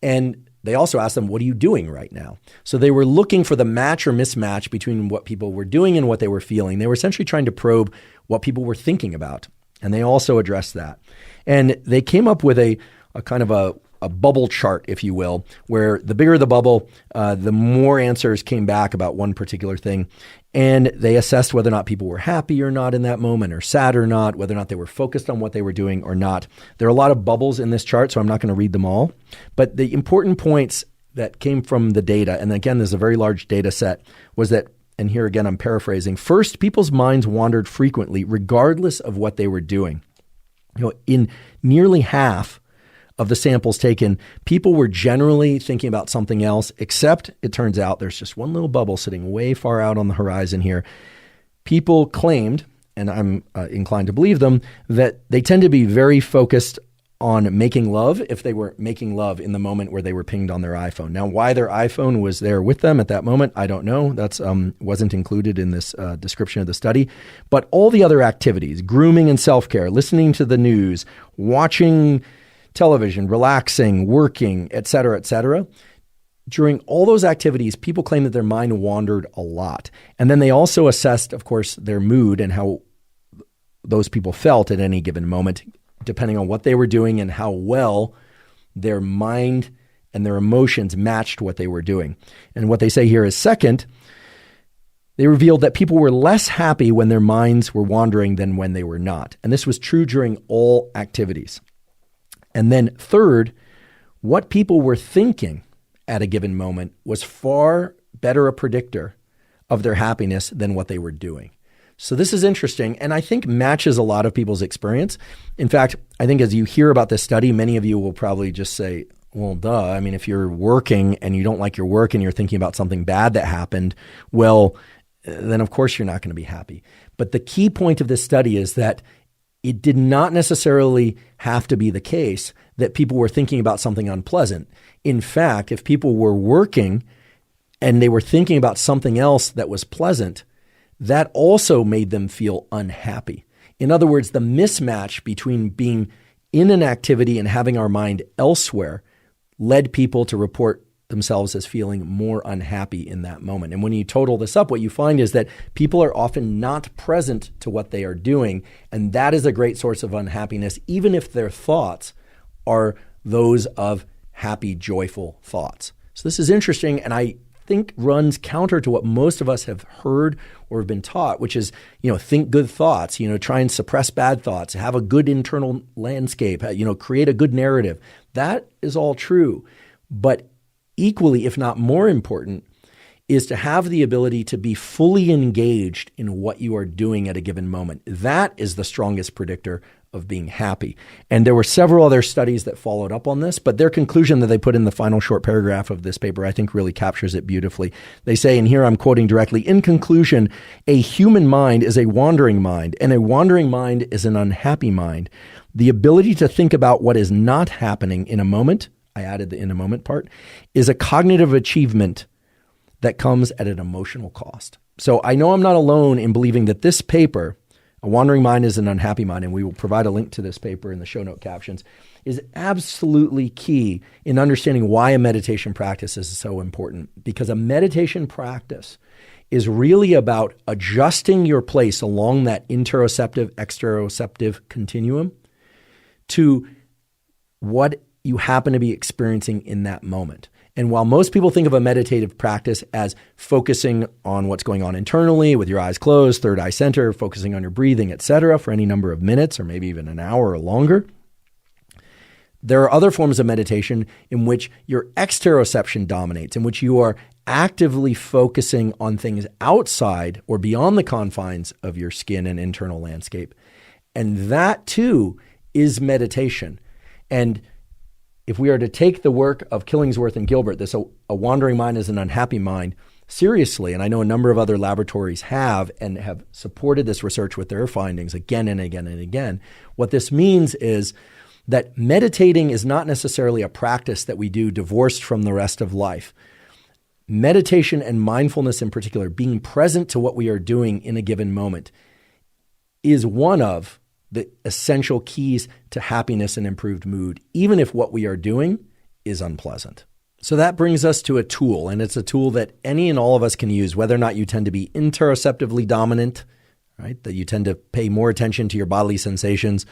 And they also asked them, what are you doing right now? So they were looking for the match or mismatch between what people were doing and what they were feeling. They were essentially trying to probe what people were thinking about. And they also addressed that. And they came up with a kind of a bubble chart, if you will, where the bigger the bubble, the more answers came back about one particular thing. And they assessed whether or not people were happy or not in that moment, or sad or not, whether or not they were focused on what they were doing or not. There are a lot of bubbles in this chart, so I'm not going to read them all. But the important points that came from the data, and again, there's a very large data set, was that, and here again I'm paraphrasing, first, people's minds wandered frequently regardless of what they were doing. In nearly half of the samples taken, people were generally thinking about something else, except it turns out there's just one little bubble sitting way far out on the horizon here. People claimed, and I'm inclined to believe them, that they tend to be very focused on making love if they were making love in the moment where they were pinged on their iPhone. Now, why their iPhone was there with them at that moment, I don't know. That's wasn't included in this description of the study. But all the other activities, grooming and self-care, listening to the news, watching television, relaxing, working, et cetera, during all those activities, people claim that their mind wandered a lot. And then they also assessed, of course, their mood and how those people felt at any given moment, depending on what they were doing and how well their mind and their emotions matched what they were doing. And what they say here is, second, they revealed that people were less happy when their minds were wandering than when they were not. And this was true during all activities. And then third, what people were thinking at a given moment was far better a predictor of their happiness than what they were doing. So this is interesting, and I think matches a lot of people's experience. In fact, I think as you hear about this study, many of you will probably just say, well, duh. I mean, if you're working and you don't like your work and you're thinking about something bad that happened, well, then of course you're not going to be happy. But the key point of this study is that it did not necessarily have to be the case that people were thinking about something unpleasant. In fact, if people were working and they were thinking about something else that was pleasant, that also made them feel unhappy. In other words, the mismatch between being in an activity and having our mind elsewhere led people to report themselves as feeling more unhappy in that moment. And when you total this up, what you find is that people are often not present to what they are doing, and that is a great source of unhappiness, even if their thoughts are those of happy, joyful thoughts. So this is interesting, and I think runs counter to what most of us have heard or have been taught, which is, think good thoughts, try and suppress bad thoughts, have a good internal landscape, create a good narrative. That is all true. But equally, if not more important, is to have the ability to be fully engaged in what you are doing at a given moment. That is the strongest predictor of being happy. And there were several other studies that followed up on this, but their conclusion that they put in the final short paragraph of this paper, I think really captures it beautifully. They say, and here I'm quoting directly, in conclusion, a human mind is a wandering mind, and a wandering mind is an unhappy mind. The ability to think about what is not happening in a moment, I added the in a moment part, is a cognitive achievement that comes at an emotional cost. So I know I'm not alone in believing that this paper, A Wandering Mind is an Unhappy Mind, and we will provide a link to this paper in the show note captions, is absolutely key in understanding why a meditation practice is so important. Because a meditation practice is really about adjusting your place along that interoceptive, exteroceptive continuum to what you happen to be experiencing in that moment. And while most people think of a meditative practice as focusing on what's going on internally with your eyes closed, third eye center, focusing on your breathing, etc., for any number of minutes or maybe even an hour or longer, there are other forms of meditation in which your exteroception dominates, in which you are actively focusing on things outside or beyond the confines of your skin and internal landscape. And that too is meditation. And if we are to take the work of Killingsworth and Gilbert, this A Wandering Mind is an Unhappy Mind, seriously, and I know a number of other laboratories have and have supported this research with their findings again and again and again, what this means is that meditating is not necessarily a practice that we do divorced from the rest of life. Meditation and mindfulness in particular, being present to what we are doing in a given moment, is one of the essential keys to happiness and improved mood, even if what we are doing is unpleasant. So that brings us to a tool, and it's a tool that any and all of us can use, whether or not you tend to be interoceptively dominant, right? That you tend to pay more attention to your bodily sensations,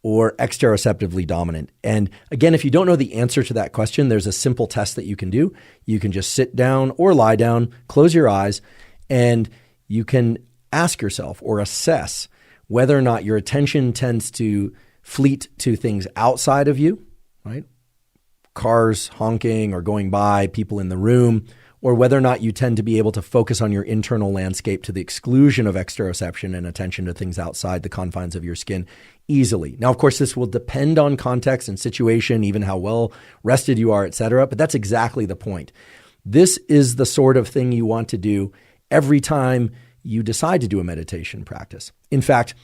or exteroceptively dominant. And again, if you don't know the answer to that question, there's a simple test that you can do. You can just sit down or lie down, close your eyes, and you can ask yourself or assess whether or not your attention tends to fleet to things outside of you, right? cars honking or going by, people in the room, or whether or not you tend to be able to focus on your internal landscape to the exclusion of exteroception and attention to things outside the confines of your skin easily. Now, of course, this will depend on context and situation, even how well rested you are, et cetera, but that's exactly the point. This is the sort of thing you want to do every time you decide to do a meditation practice. In fact,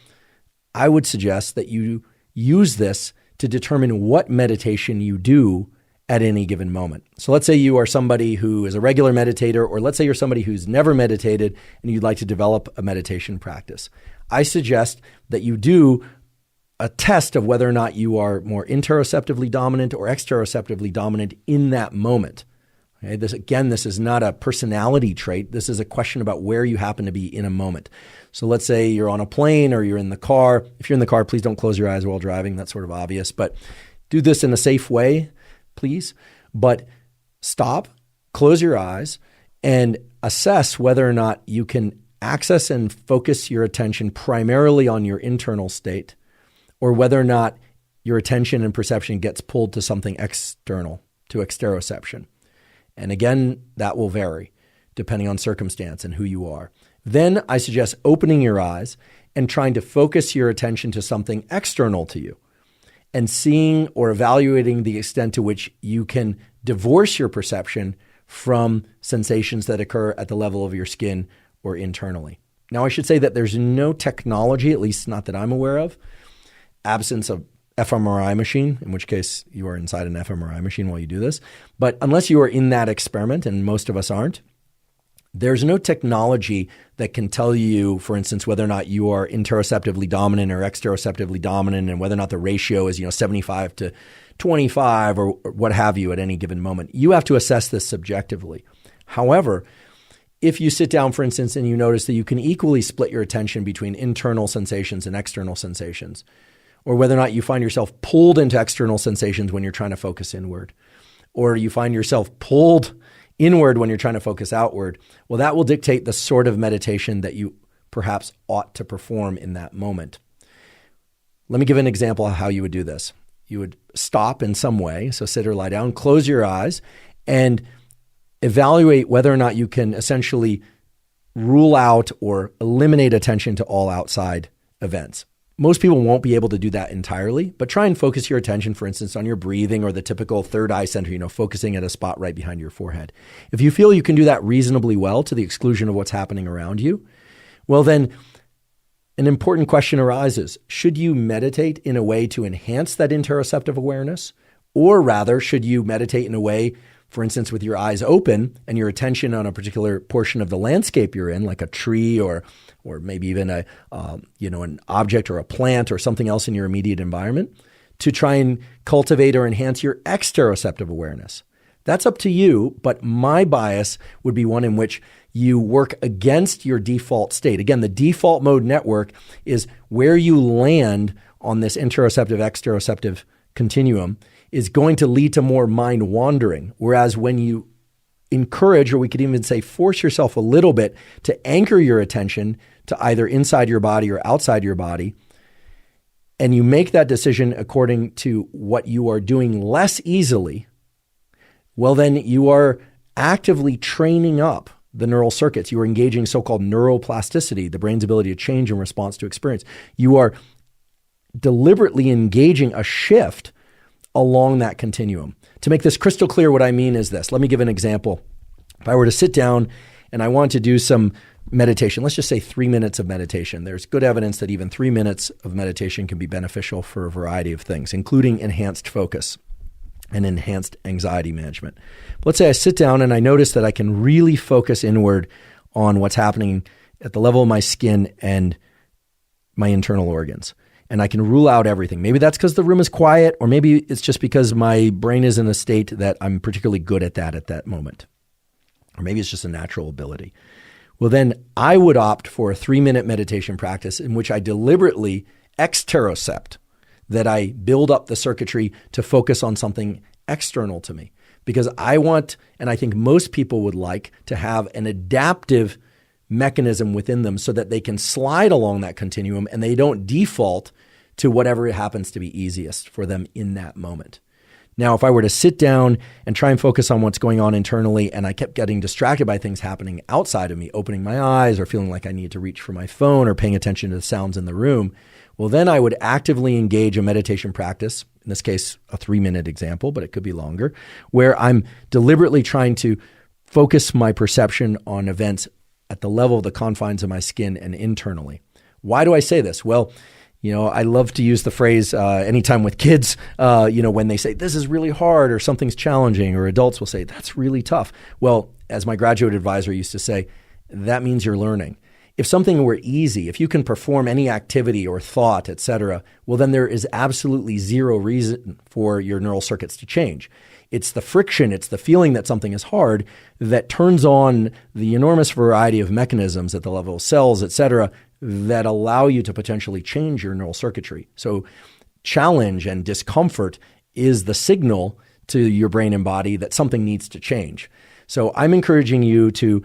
I would suggest that you use this to determine what meditation you do at any given moment. So let's say you are somebody who is a regular meditator, or let's say you're somebody who's never meditated and you'd like to develop a meditation practice. I suggest that you do a test of whether or not you are more interoceptively dominant or exteroceptively dominant in that moment. Okay? This is not a personality trait. This is a question about where you happen to be in a moment. So let's say you're on a plane or you're in the car. If you're in the car, please don't close your eyes while driving. That's sort of obvious, but do this in a safe way, please. But stop, close your eyes, and assess whether or not you can access and focus your attention primarily on your internal state, or whether or not your attention and perception gets pulled to something external, to exteroception. And again, that will vary depending on circumstance and who you are. Then I suggest opening your eyes and trying to focus your attention to something external to you and seeing or evaluating the extent to which you can divorce your perception from sensations that occur at the level of your skin or internally. Now, I should say that there's no technology, at least not that I'm aware of, absence of fMRI machine, in which case you are inside an fMRI machine while you do this. But unless you are in that experiment, and most of us aren't, there's no technology that can tell you, for instance, whether or not you are interoceptively dominant or exteroceptively dominant, and whether or not the ratio is 75 to 25 or what have you at any given moment. You have to assess this subjectively. However, if you sit down, for instance, and you notice that you can equally split your attention between internal sensations and external sensations, or whether or not you find yourself pulled into external sensations when you're trying to focus inward, or you find yourself pulled inward when you're trying to focus outward, well, that will dictate the sort of meditation that you perhaps ought to perform in that moment. Let me give an example of how you would do this. You would stop in some way, so sit or lie down, close your eyes, and evaluate whether or not you can essentially rule out or eliminate attention to all outside events. Most people won't be able to do that entirely, but try and focus your attention, for instance, on your breathing or the typical third eye center, focusing at a spot right behind your forehead. If you feel you can do that reasonably well to the exclusion of what's happening around you, well, then an important question arises. Should you meditate in a way to enhance that interoceptive awareness? Or rather, should you meditate in a way, for instance, with your eyes open and your attention on a particular portion of the landscape you're in, like a tree or maybe even an object or a plant or something else in your immediate environment, to try and cultivate or enhance your exteroceptive awareness? That's up to you, but my bias would be one in which you work against your default state. Again, the default mode network is where you land on this interoceptive-exteroceptive continuum is going to lead to more mind wandering. Whereas when you encourage, or we could even say force yourself a little bit to anchor your attention to either inside your body or outside your body, and you make that decision according to what you are doing less easily, well, then you are actively training up the neural circuits. You are engaging so-called neuroplasticity, the brain's ability to change in response to experience. You are deliberately engaging a shift along that continuum. To make this crystal clear, what I mean is this. Let me give an example. If I were to sit down and I want to do some meditation, let's just say 3 minutes of meditation. There's good evidence that even 3 minutes of meditation can be beneficial for a variety of things, including enhanced focus and enhanced anxiety management. But let's say I sit down and I notice that I can really focus inward on what's happening at the level of my skin and my internal organs. And I can rule out everything. Maybe that's because the room is quiet, or maybe it's just because my brain is in a state that I'm particularly good at that moment. Or maybe it's just a natural ability. Well, then I would opt for a 3-minute meditation practice in which I deliberately exterocept, that I build up the circuitry to focus on something external to me. Because I want, and I think most people would like, to have an adaptive mechanism within them so that they can slide along that continuum and they don't default to whatever happens to be easiest for them in that moment. Now, if I were to sit down and try and focus on what's going on internally, and I kept getting distracted by things happening outside of me, opening my eyes or feeling like I need to reach for my phone or paying attention to the sounds in the room, well, then I would actively engage a meditation practice, in this case, a 3-minute example, but it could be longer, where I'm deliberately trying to focus my perception on events at the level of the confines of my skin and internally. Why do I say this? Well, I love to use the phrase anytime with kids, when they say, this is really hard or something's challenging, or adults will say, that's really tough. Well, as my graduate advisor used to say, that means you're learning. If something were easy, if you can perform any activity or thought, etc., well, then there is absolutely zero reason for your neural circuits to change. It's the friction, it's the feeling that something is hard that turns on the enormous variety of mechanisms at the level of cells, etc., that allow you to potentially change your neural circuitry. So challenge and discomfort is the signal to your brain and body that something needs to change. So I'm encouraging you to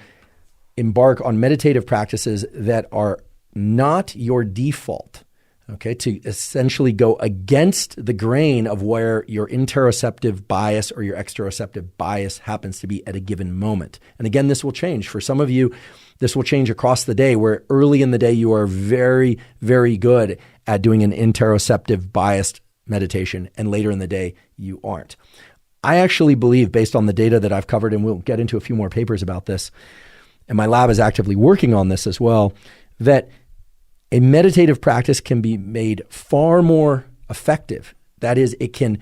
embark on meditative practices that are not your default, okay, to essentially go against the grain of where your interoceptive bias or your exteroceptive bias happens to be at a given moment. And again, this will change. For some of you, this will change across the day, where early in the day you are very, very good at doing an interoceptive biased meditation, and later in the day you aren't. I actually believe, based on the data that I've covered, and we'll get into a few more papers about this, and my lab is actively working on this as well, that a meditative practice can be made far more effective. That is, it can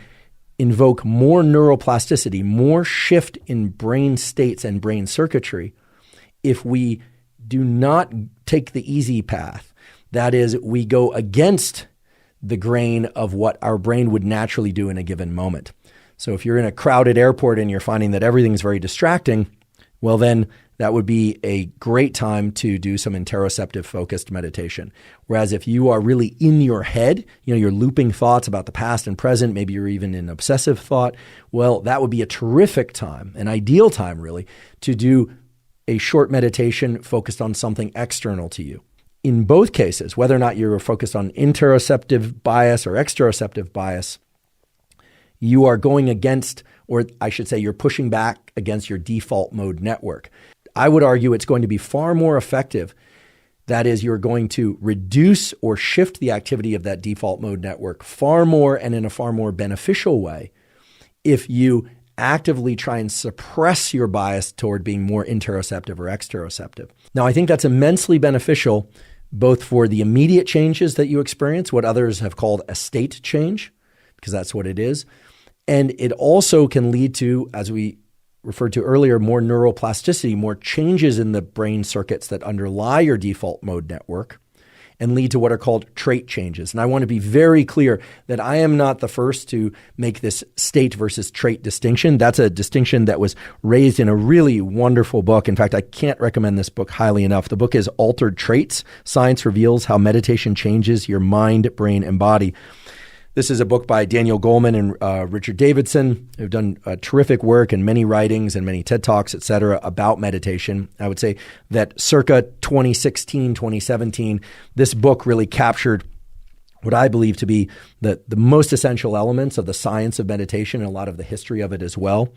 invoke more neuroplasticity, more shift in brain states and brain circuitry if we do not take the easy path. That is, we go against the grain of what our brain would naturally do in a given moment. So if you're in a crowded airport and you're finding that everything's very distracting, well, then that would be a great time to do some interoceptive focused meditation. Whereas if you are really in your head, you're looping thoughts about the past and present, maybe you're even in obsessive thought, well, that would be a terrific time, an ideal time really, to do a short meditation focused on something external to you. In both cases, whether or not you're focused on interoceptive bias or exteroceptive bias, you are going against, or I should say, you're pushing back against your default mode network. I would argue it's going to be far more effective. That is, you're going to reduce or shift the activity of that default mode network far more and in a far more beneficial way if you actively try and suppress your bias toward being more interoceptive or exteroceptive. Now, I think that's immensely beneficial both for the immediate changes that you experience, what others have called a state change, because that's what it is. And it also can lead to, as we referred to earlier, more neuroplasticity, more changes in the brain circuits that underlie your default mode network, and lead to what are called trait changes. And I want to be very clear that I am not the first to make this state versus trait distinction. That's a distinction that was raised in a really wonderful book. In fact, I can't recommend this book highly enough. The book is Altered Traits: Science Reveals How Meditation Changes Your Mind, Brain, and Body. This is a book by Daniel Goleman and Richard Davidson, who've done terrific work and many writings and many TED Talks, et cetera, about meditation. I would say that circa 2016, 2017, this book really captured what I believe to be the most essential elements of the science of meditation and a lot of the history of it as well.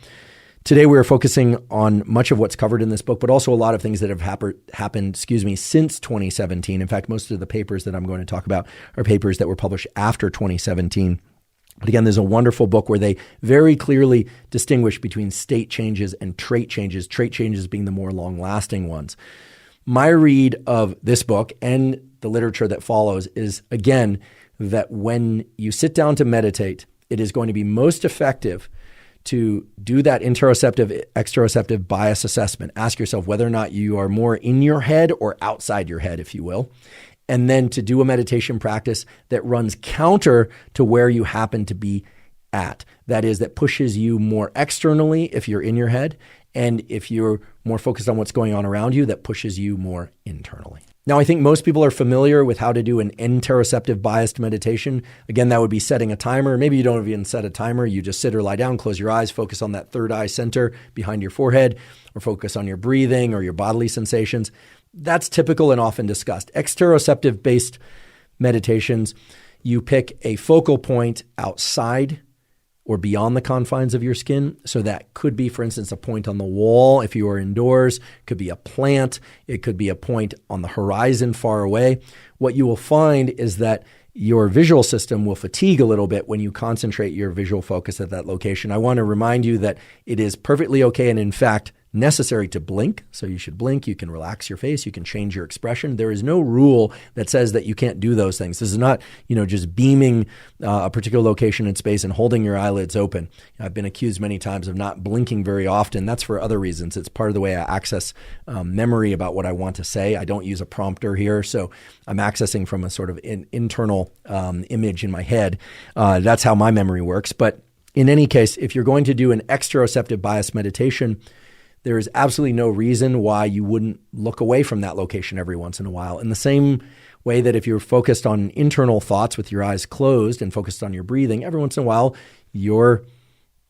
Today, we are focusing on much of what's covered in this book, but also a lot of things that have happened since 2017. In fact, most of the papers that I'm going to talk about are papers that were published after 2017. But again, there's a wonderful book where they very clearly distinguish between state changes and trait changes being the more long-lasting ones. My read of this book and the literature that follows is, again, that when you sit down to meditate, it is going to be most effective to do that interoceptive, exteroceptive bias assessment. Ask yourself whether or not you are more in your head or outside your head, if you will. And then to do a meditation practice that runs counter to where you happen to be at. That is, that pushes you more externally if you're in your head, and if you're more focused on what's going on around you, that pushes you more internally. Now, I think most people are familiar with how to do an interoceptive biased meditation. Again, that would be setting a timer. Maybe you don't even set a timer. You just sit or lie down, close your eyes, focus on that third eye center behind your forehead, or focus on your breathing or your bodily sensations. That's typical and often discussed. Exteroceptive-based meditations, you pick a focal point outside or beyond the confines of your skin. So that could be, for instance, a point on the wall if you are indoors. It could be a plant. It could be a point on the horizon far away. What you will find is that your visual system will fatigue a little bit when you concentrate your visual focus at that location. I want to remind you that it is perfectly okay and, in fact, necessary to blink. So you should blink. You can relax your face. You can change your expression. There is no rule that says that you can't do those things. This is not, just beaming a particular location in space and holding your eyelids open. I've been accused many times of not blinking very often. That's for other reasons. It's part of the way I access memory about what I want to say. I don't use a prompter here, so I'm accessing from a sort of internal image in my head. That's how my memory works. But in any case, if you're going to do an exteroceptive bias meditation, there is absolutely no reason why you wouldn't look away from that location every once in a while. In the same way that if you're focused on internal thoughts with your eyes closed and focused on your breathing, every once in a while, your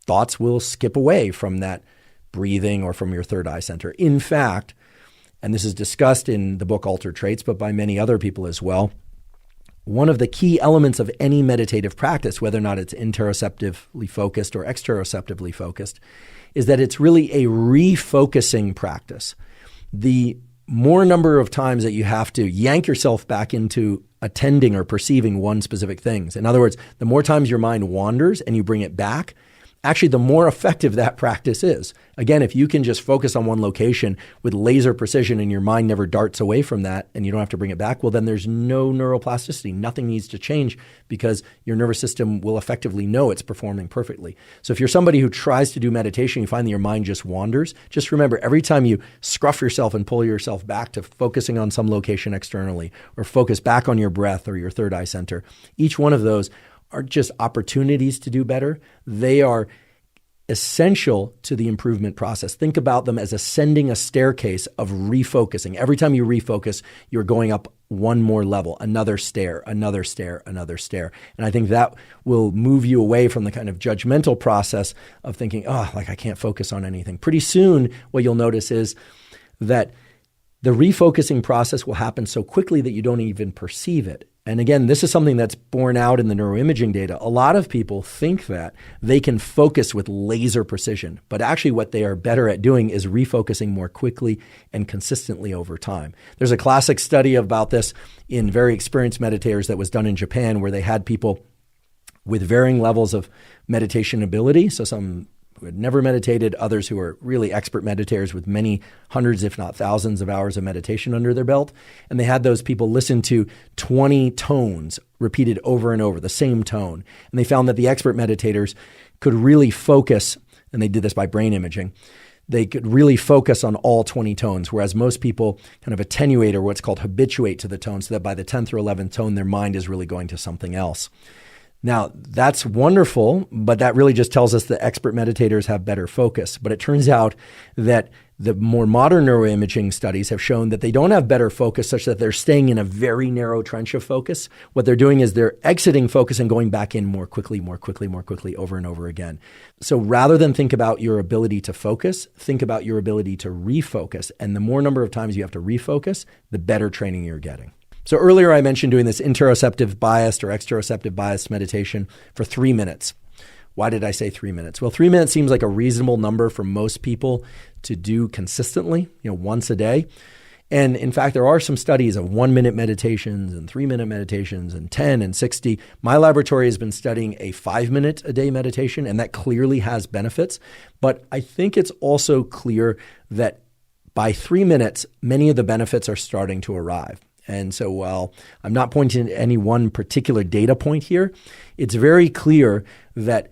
thoughts will skip away from that breathing or from your third eye center. In fact, and this is discussed in the book Altered Traits, but by many other people as well, one of the key elements of any meditative practice, whether or not it's interoceptively focused or exteroceptively focused, is that it's really a refocusing practice. The more number of times that you have to yank yourself back into attending or perceiving one specific thing. In other words, the more times your mind wanders and you bring it back, actually the more effective that practice is. Again, if you can just focus on one location with laser precision and your mind never darts away from that and you don't have to bring it back, well, then there's no neuroplasticity. Nothing needs to change because your nervous system will effectively know it's performing perfectly. So if you're somebody who tries to do meditation, you find that your mind just wanders, just remember every time you scruff yourself and pull yourself back to focusing on some location externally or focus back on your breath or your third eye center, each one of those aren't just opportunities to do better. They are essential to the improvement process. Think about them as ascending a staircase of refocusing. Every time you refocus, you're going up one more level, another stair, another stair, another stair. And I think that will move you away from the kind of judgmental process of thinking, I can't focus on anything. Pretty soon, what you'll notice is that the refocusing process will happen so quickly that you don't even perceive it. And again, this is something that's borne out in the neuroimaging data. A lot of people think that they can focus with laser precision, but actually what they are better at doing is refocusing more quickly and consistently over time. There's a classic study about this in very experienced meditators that was done in Japan where they had people with varying levels of meditation ability. So some who had never meditated, others who are really expert meditators with many hundreds, if not thousands of hours of meditation under their belt. And they had those people listen to 20 tones repeated over and over, the same tone. And they found that the expert meditators could really focus, and they did this by brain imaging, they could really focus on all 20 tones, whereas most people kind of attenuate or what's called habituate to the tone so that by the 10th or 11th tone, their mind is really going to something else. Now, that's wonderful, but that really just tells us that expert meditators have better focus. But it turns out that the more modern neuroimaging studies have shown that they don't have better focus such that they're staying in a very narrow trench of focus. What they're doing is they're exiting focus and going back in more quickly, over and over again. So rather than think about your ability to focus, think about your ability to refocus. And the more number of times you have to refocus, the better training you're getting. So earlier I mentioned doing this interoceptive biased or exteroceptive biased meditation for 3 minutes. Why did I say 3 minutes? Well, 3 minutes seems like a reasonable number for most people to do consistently, once a day. And in fact, there are some studies of 1 minute meditations and 3 minute meditations and 10 and 60. My laboratory has been studying a 5 minute a day meditation, and that clearly has benefits. But I think it's also clear that by 3 minutes, many of the benefits are starting to arrive. And so while I'm not pointing to any one particular data point here, it's very clear that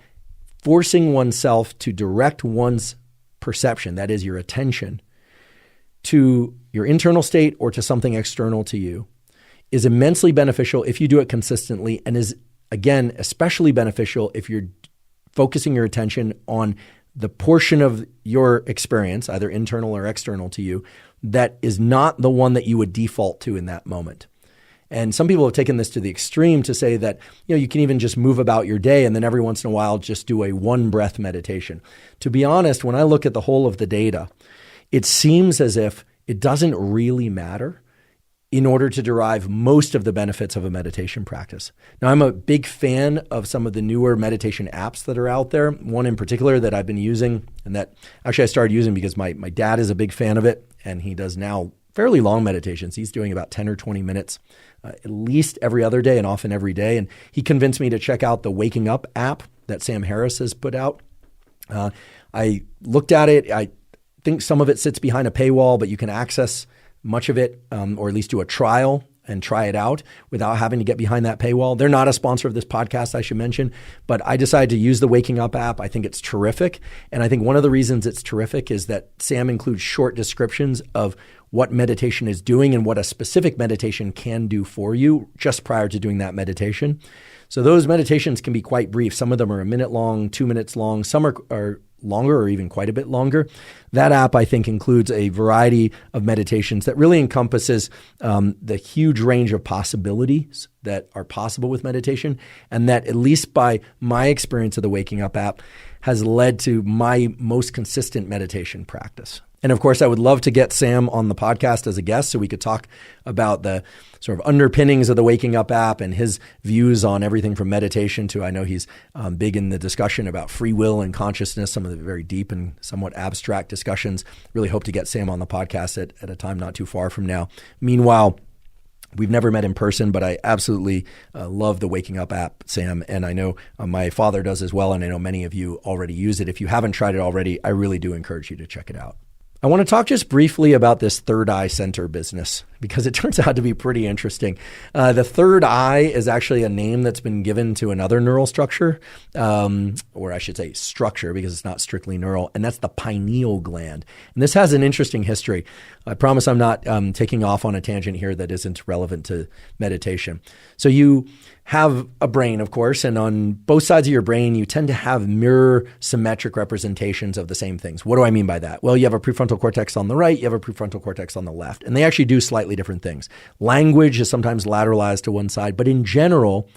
forcing oneself to direct one's perception, that is your attention, to your internal state or to something external to you is immensely beneficial if you do it consistently, and is, again, especially beneficial if you're focusing your attention on the portion of your experience, either internal or external to you, that is not the one that you would default to in that moment. And some people have taken this to the extreme to say that, you can even just move about your day and then every once in a while just do a one breath meditation. To be honest, when I look at the whole of the data, it seems as if it doesn't really matter in order to derive most of the benefits of a meditation practice. Now, I'm a big fan of some of the newer meditation apps that are out there. One in particular that I've been using, and that actually I started using because my dad is a big fan of it, and he does now fairly long meditations. He's doing about 10 or 20 minutes at least every other day and often every day. And he convinced me to check out the Waking Up app that Sam Harris has put out. I looked at it. I think some of it sits behind a paywall, but you can access much of it, or at least do a trial and try it out without having to get behind that paywall. They're not a sponsor of this podcast, I should mention, but I decided to use the Waking Up app. I think it's terrific. And I think one of the reasons it's terrific is that Sam includes short descriptions of what meditation is doing and what a specific meditation can do for you just prior to doing that meditation. So those meditations can be quite brief. Some of them are a minute long, 2 minutes long. Some are longer or even quite a bit longer. That app, I think, includes a variety of meditations that really encompasses the huge range of possibilities that are possible with meditation, and that, at least by my experience of the Waking Up app, has led to my most consistent meditation practice. And of course, I would love to get Sam on the podcast as a guest so we could talk about the sort of underpinnings of the Waking Up app and his views on everything from meditation to, I know he's big in the discussion about free will and consciousness, some of the very deep and somewhat abstract discussions. Really hope to get Sam on the podcast at a time not too far from now. Meanwhile, we've never met in person, but I absolutely love the Waking Up app, Sam, and I know my father does as well, and I know many of you already use it. If you haven't tried it already, I really do encourage you to check it out. I want to talk just briefly about this third eye center business because it turns out to be pretty interesting. The third eye is actually a name that's been given to another neural structure, or I should say structure because it's not strictly neural, and that's the pineal gland. And this has an interesting history. I promise I'm not taking off on a tangent here that isn't relevant to meditation. So you have a brain, of course, and on both sides of your brain, you tend to have mirror symmetric representations of the same things. What do I mean by that? Well, you have a prefrontal cortex on the right, you have a prefrontal cortex on the left, and they actually do slightly different things. Language is sometimes lateralized to one side, but in general,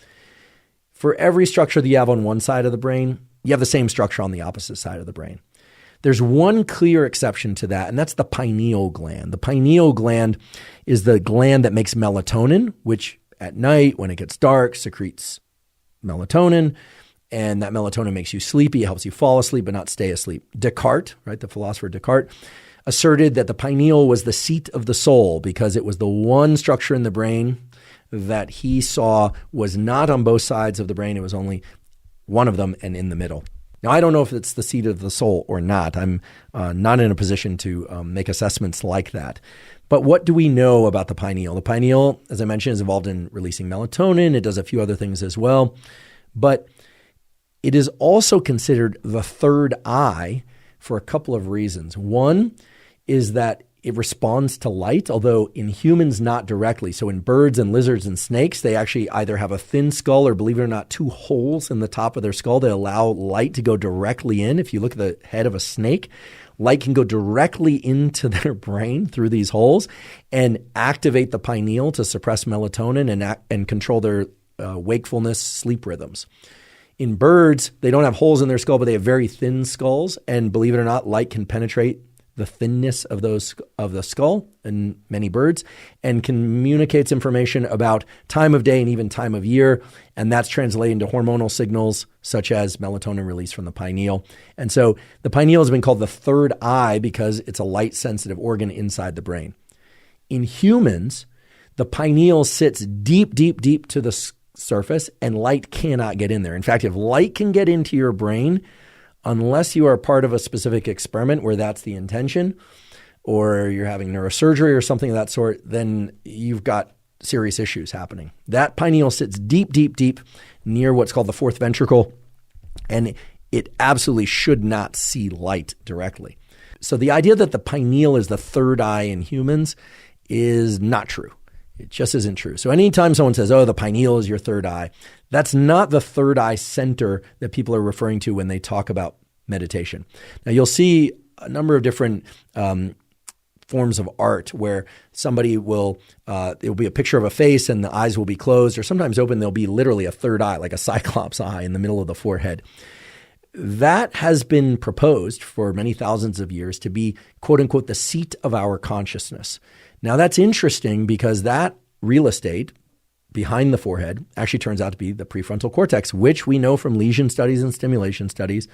for every structure that you have on one side of the brain, you have the same structure on the opposite side of the brain. There's one clear exception to that, and that's the pineal gland. The pineal gland is the gland that makes melatonin, which at night, when it gets dark, secretes melatonin, and that melatonin makes you sleepy. It helps you fall asleep but not stay asleep. Descartes, right, the philosopher Descartes, asserted that the pineal was the seat of the soul because it was the one structure in the brain that he saw was not on both sides of the brain. It was only one of them and in the middle. Now, I don't know if it's the seat of the soul or not. I'm not in a position to make assessments like that. But what do we know about the pineal? The pineal, as I mentioned, is involved in releasing melatonin. It does a few other things as well. But it is also considered the third eye for a couple of reasons. One is that it responds to light, although in humans, not directly. So in birds and lizards and snakes, they actually either have a thin skull or, believe it or not, two holes in the top of their skull that allow light to go directly in. If you look at the head of a snake, light can go directly into their brain through these holes and activate the pineal to suppress melatonin and control their wakefulness, sleep rhythms. In birds, they don't have holes in their skull, but they have very thin skulls. And believe it or not, light can penetrate the thinness of the skull in many birds and communicates information about time of day and even time of year. And that's translated into hormonal signals such as melatonin release from the pineal. And so the pineal has been called the third eye because it's a light sensitive organ inside the brain. In humans, the pineal sits deep, deep, deep to the surface and light cannot get in there. In fact, if light can get into your brain, unless you are part of a specific experiment where that's the intention, or you're having neurosurgery or something of that sort, then you've got serious issues happening. That pineal sits deep, deep, deep near what's called the fourth ventricle, and it absolutely should not see light directly. So the idea that the pineal is the third eye in humans is not true. It just isn't true. So anytime someone says, oh, the pineal is your third eye, that's not the third eye center that people are referring to when they talk about meditation. Now, you'll see a number of different forms of art where somebody will, it'll be a picture of a face and the eyes will be closed, or sometimes open. There'll be literally a third eye, like a cyclops eye in the middle of the forehead. that has been proposed for many thousands of years to be, quote unquote, the seat of our consciousness. Now that's interesting because that real estate behind the forehead actually turns out to be the prefrontal cortex, which we know from lesion studies and stimulation studies.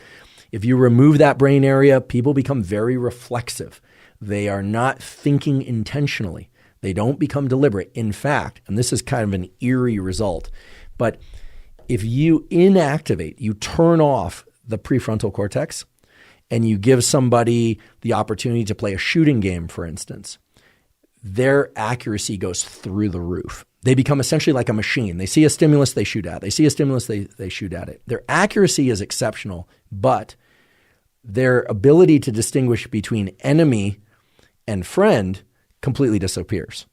If you remove that brain area, people become very reflexive. They are not thinking intentionally. They don't become deliberate. In fact, and this is kind of an eerie result, but if you inactivate, you turn off the prefrontal cortex and you give somebody the opportunity to play a shooting game, for instance, their accuracy goes through the roof. They become essentially like a machine. They see a stimulus, they shoot at it. They see a stimulus, they shoot at it. Their accuracy is exceptional, but their ability to distinguish between enemy and friend completely disappears.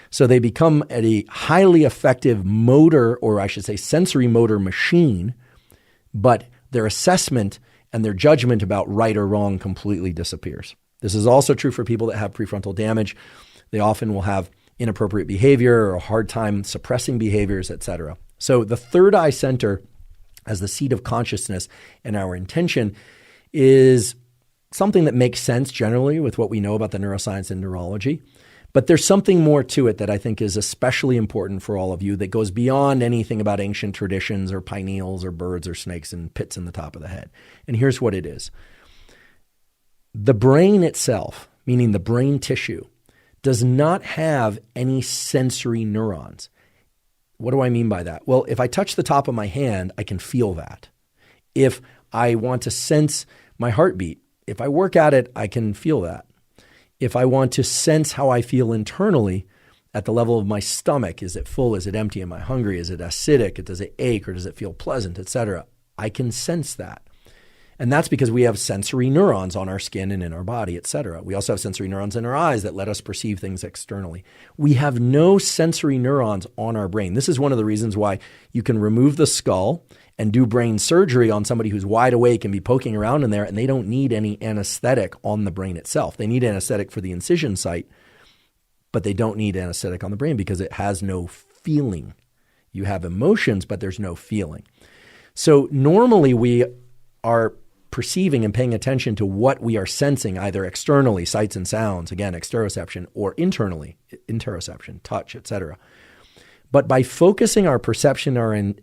So they become a highly effective motor, or I should say sensory motor machine, but their assessment and their judgment about right or wrong completely disappears. This is also true for people that have prefrontal damage. They often will have inappropriate behavior or a hard time suppressing behaviors, etc. So the third eye center as the seat of consciousness and our intention is something that makes sense generally with what we know about the neuroscience and neurology. But there's something more to it that I think is especially important for all of you that goes beyond anything about ancient traditions or pineals or birds or snakes and pits in the top of the head. And here's what it is. The brain itself, meaning the brain tissue, does not have any sensory neurons. What do I mean by that? Well, if I touch the top of my hand, I can feel that. If I want to sense my heartbeat, if I work at it, I can feel that. If I want to sense how I feel internally at the level of my stomach, is it full, is it empty, am I hungry, is it acidic, does it ache, or does it feel pleasant, etc., I can sense that. And that's because we have sensory neurons on our skin and in our body, etc. We also have sensory neurons in our eyes that let us perceive things externally. We have no sensory neurons on our brain. This is one of the reasons why you can remove the skull and do brain surgery on somebody who's wide awake and be poking around in there, and they don't need any anesthetic on the brain itself. They need anesthetic for the incision site, but they don't need anesthetic on the brain because it has no feeling. You have emotions, but there's no feeling. So normally we are perceiving and paying attention to what we are sensing, either externally, sights and sounds, again, exteroception, or internally, interoception, touch, etc. But by focusing our perception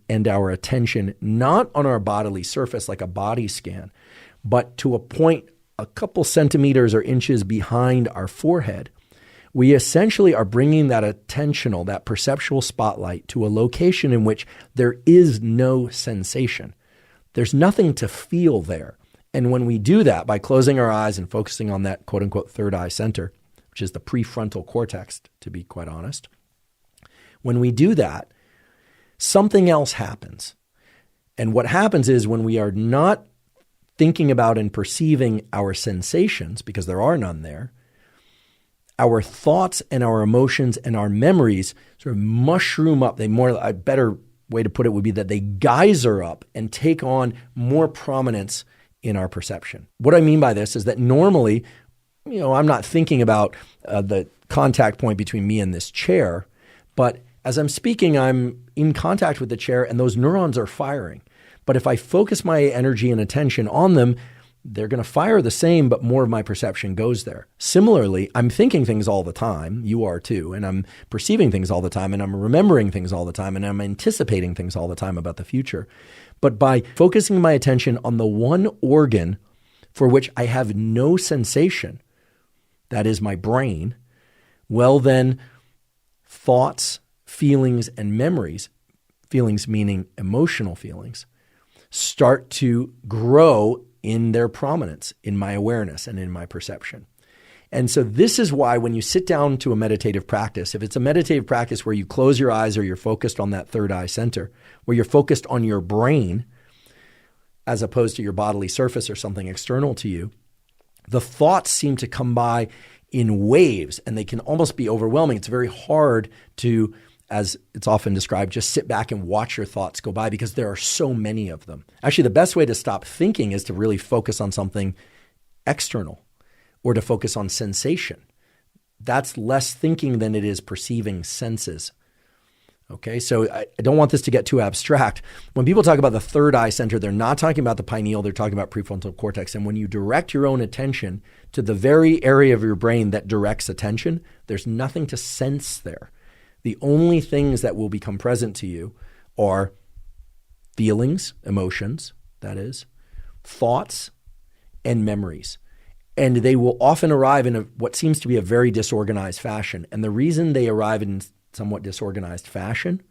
and our attention not on our bodily surface like a body scan, but to a point a couple centimeters or inches behind our forehead, we essentially are bringing that attentional, that perceptual spotlight to a location in which there is no sensation. There's nothing to feel there. And when we do that by closing our eyes and focusing on that quote unquote third eye center, which is the prefrontal cortex, to be quite honest, when we do that, something else happens. And what happens is when we are not thinking about and perceiving our sensations, because there are none there, our thoughts and our emotions and our memories sort of mushroom up. A better way to put it would be that they geyser up and take on more prominence in our perception. What I mean by this is that normally, I'm not thinking about the contact point between me and this chair, but as I'm speaking, I'm in contact with the chair and those neurons are firing. But if I focus my energy and attention on them, they're going to fire the same, but more of my perception goes there. Similarly, I'm thinking things all the time, you are too, and I'm perceiving things all the time, and I'm remembering things all the time, and I'm anticipating things all the time about the future. But by focusing my attention on the one organ for which I have no sensation, that is my brain, well then, thoughts, feelings, and memories, feelings meaning emotional feelings, start to grow in their prominence, in my awareness and in my perception. And so this is why when you sit down to a meditative practice, if it's a meditative practice where you close your eyes or you're focused on that third eye center, where you're focused on your brain as opposed to your bodily surface or something external to you, the thoughts seem to come by in waves and they can almost be overwhelming. It's very hard to, as it's often described, just sit back and watch your thoughts go by because there are so many of them. Actually, the best way to stop thinking is to really focus on something external or to focus on sensation. That's less thinking than it is perceiving senses. Okay, so I don't want this to get too abstract. When people talk about the third eye center, they're not talking about the pineal, they're talking about prefrontal cortex. And when you direct your own attention to the very area of your brain that directs attention, there's nothing to sense there. The only things that will become present to you are feelings, emotions, that is, thoughts, and memories. And they will often arrive in what seems to be a very disorganized fashion. And the reason they arrive in somewhat disorganized fashion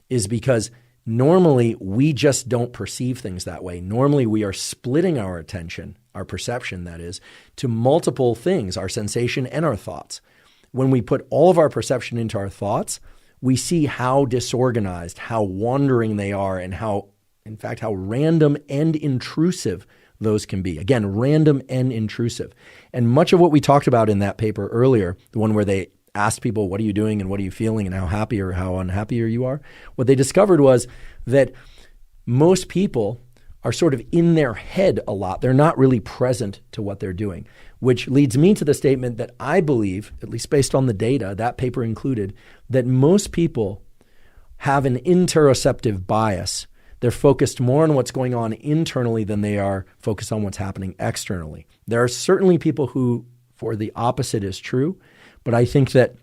is because normally we just don't perceive things that way. Normally we are splitting our attention, our perception that is, to multiple things, our sensation and our thoughts. When we put all of our perception into our thoughts, we see how disorganized, how wandering they are, and how, in fact, how random and intrusive those can be. Again, random and intrusive. And much of what we talked about in that paper earlier, the one where they asked people, what are you doing and what are you feeling and how happy or how unhappy you are? What they discovered was that most people are sort of in their head a lot. They're not really present to what they're doing, which leads me to the statement that I believe, at least based on the data, that paper included, that most people have an interoceptive bias. They're focused more on what's going on internally than they are focused on what's happening externally. There are certainly people who, for the opposite is true, but I think that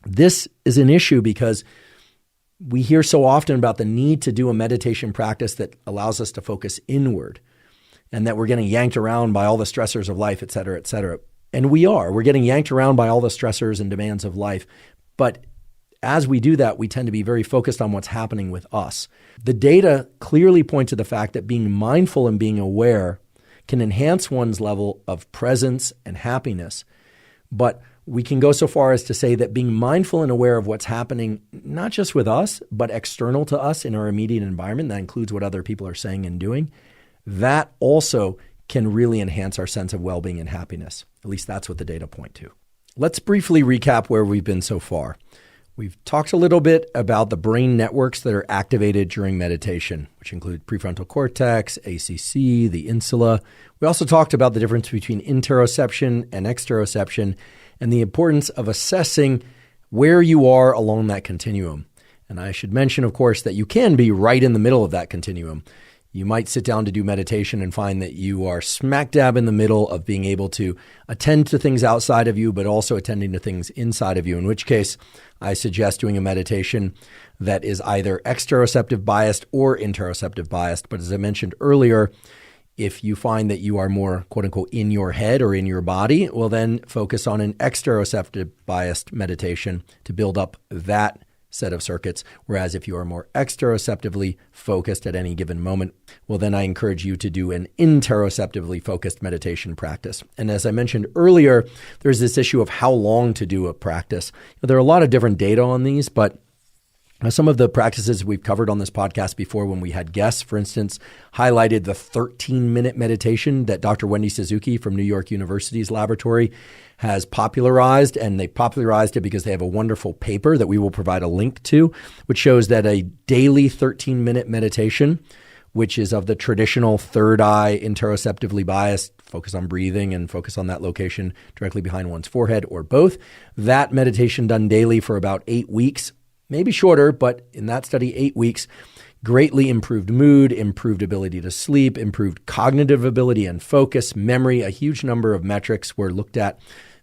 this is an issue because we hear so often about the need to do a meditation practice that allows us to focus inward and that we're getting yanked around by all the stressors of life, et cetera, et cetera. And we're getting yanked around by all the stressors and demands of life. But as we do that, we tend to be very focused on what's happening with us. The data clearly point to the fact that being mindful and being aware can enhance one's level of presence and happiness. But we can go so far as to say that being mindful and aware of what's happening, not just with us, but external to us in our immediate environment, that includes what other people are saying and doing, that also can really enhance our sense of well-being and happiness. At least that's what the data point to. Let's briefly recap where we've been so far. We've talked a little bit about the brain networks that are activated during meditation, which include prefrontal cortex, ACC, the insula. We also talked about the difference between interoception and exteroception and the importance of assessing where you are along that continuum. And I should mention, of course, that you can be right in the middle of that continuum. You might sit down to do meditation and find that you are smack dab in the middle of being able to attend to things outside of you, but also attending to things inside of you, in which case I suggest doing a meditation that is either exteroceptive biased or interoceptive biased. But as I mentioned earlier, if you find that you are more, quote unquote, in your head or in your body, well, then focus on an exteroceptive biased meditation to build up that set of circuits. Whereas if you are more exteroceptively focused at any given moment, well, then I encourage you to do an interoceptively focused meditation practice. And as I mentioned earlier, there's this issue of how long to do a practice. There are a lot of different data on these, but some of the practices we've covered on this podcast before when we had guests, for instance, highlighted the 13-minute meditation that Dr. Wendy Suzuki from New York University's laboratory has popularized, and they popularized it because they have a wonderful paper that we will provide a link to, which shows that a daily 13-minute meditation, which is of the traditional third eye, interoceptively biased, focus on breathing and focus on that location directly behind one's forehead or both, that meditation done daily for about 8 weeks, maybe shorter, but in that study, 8 weeks, greatly improved mood, improved ability to sleep, improved cognitive ability and focus, memory. A huge number of metrics were looked at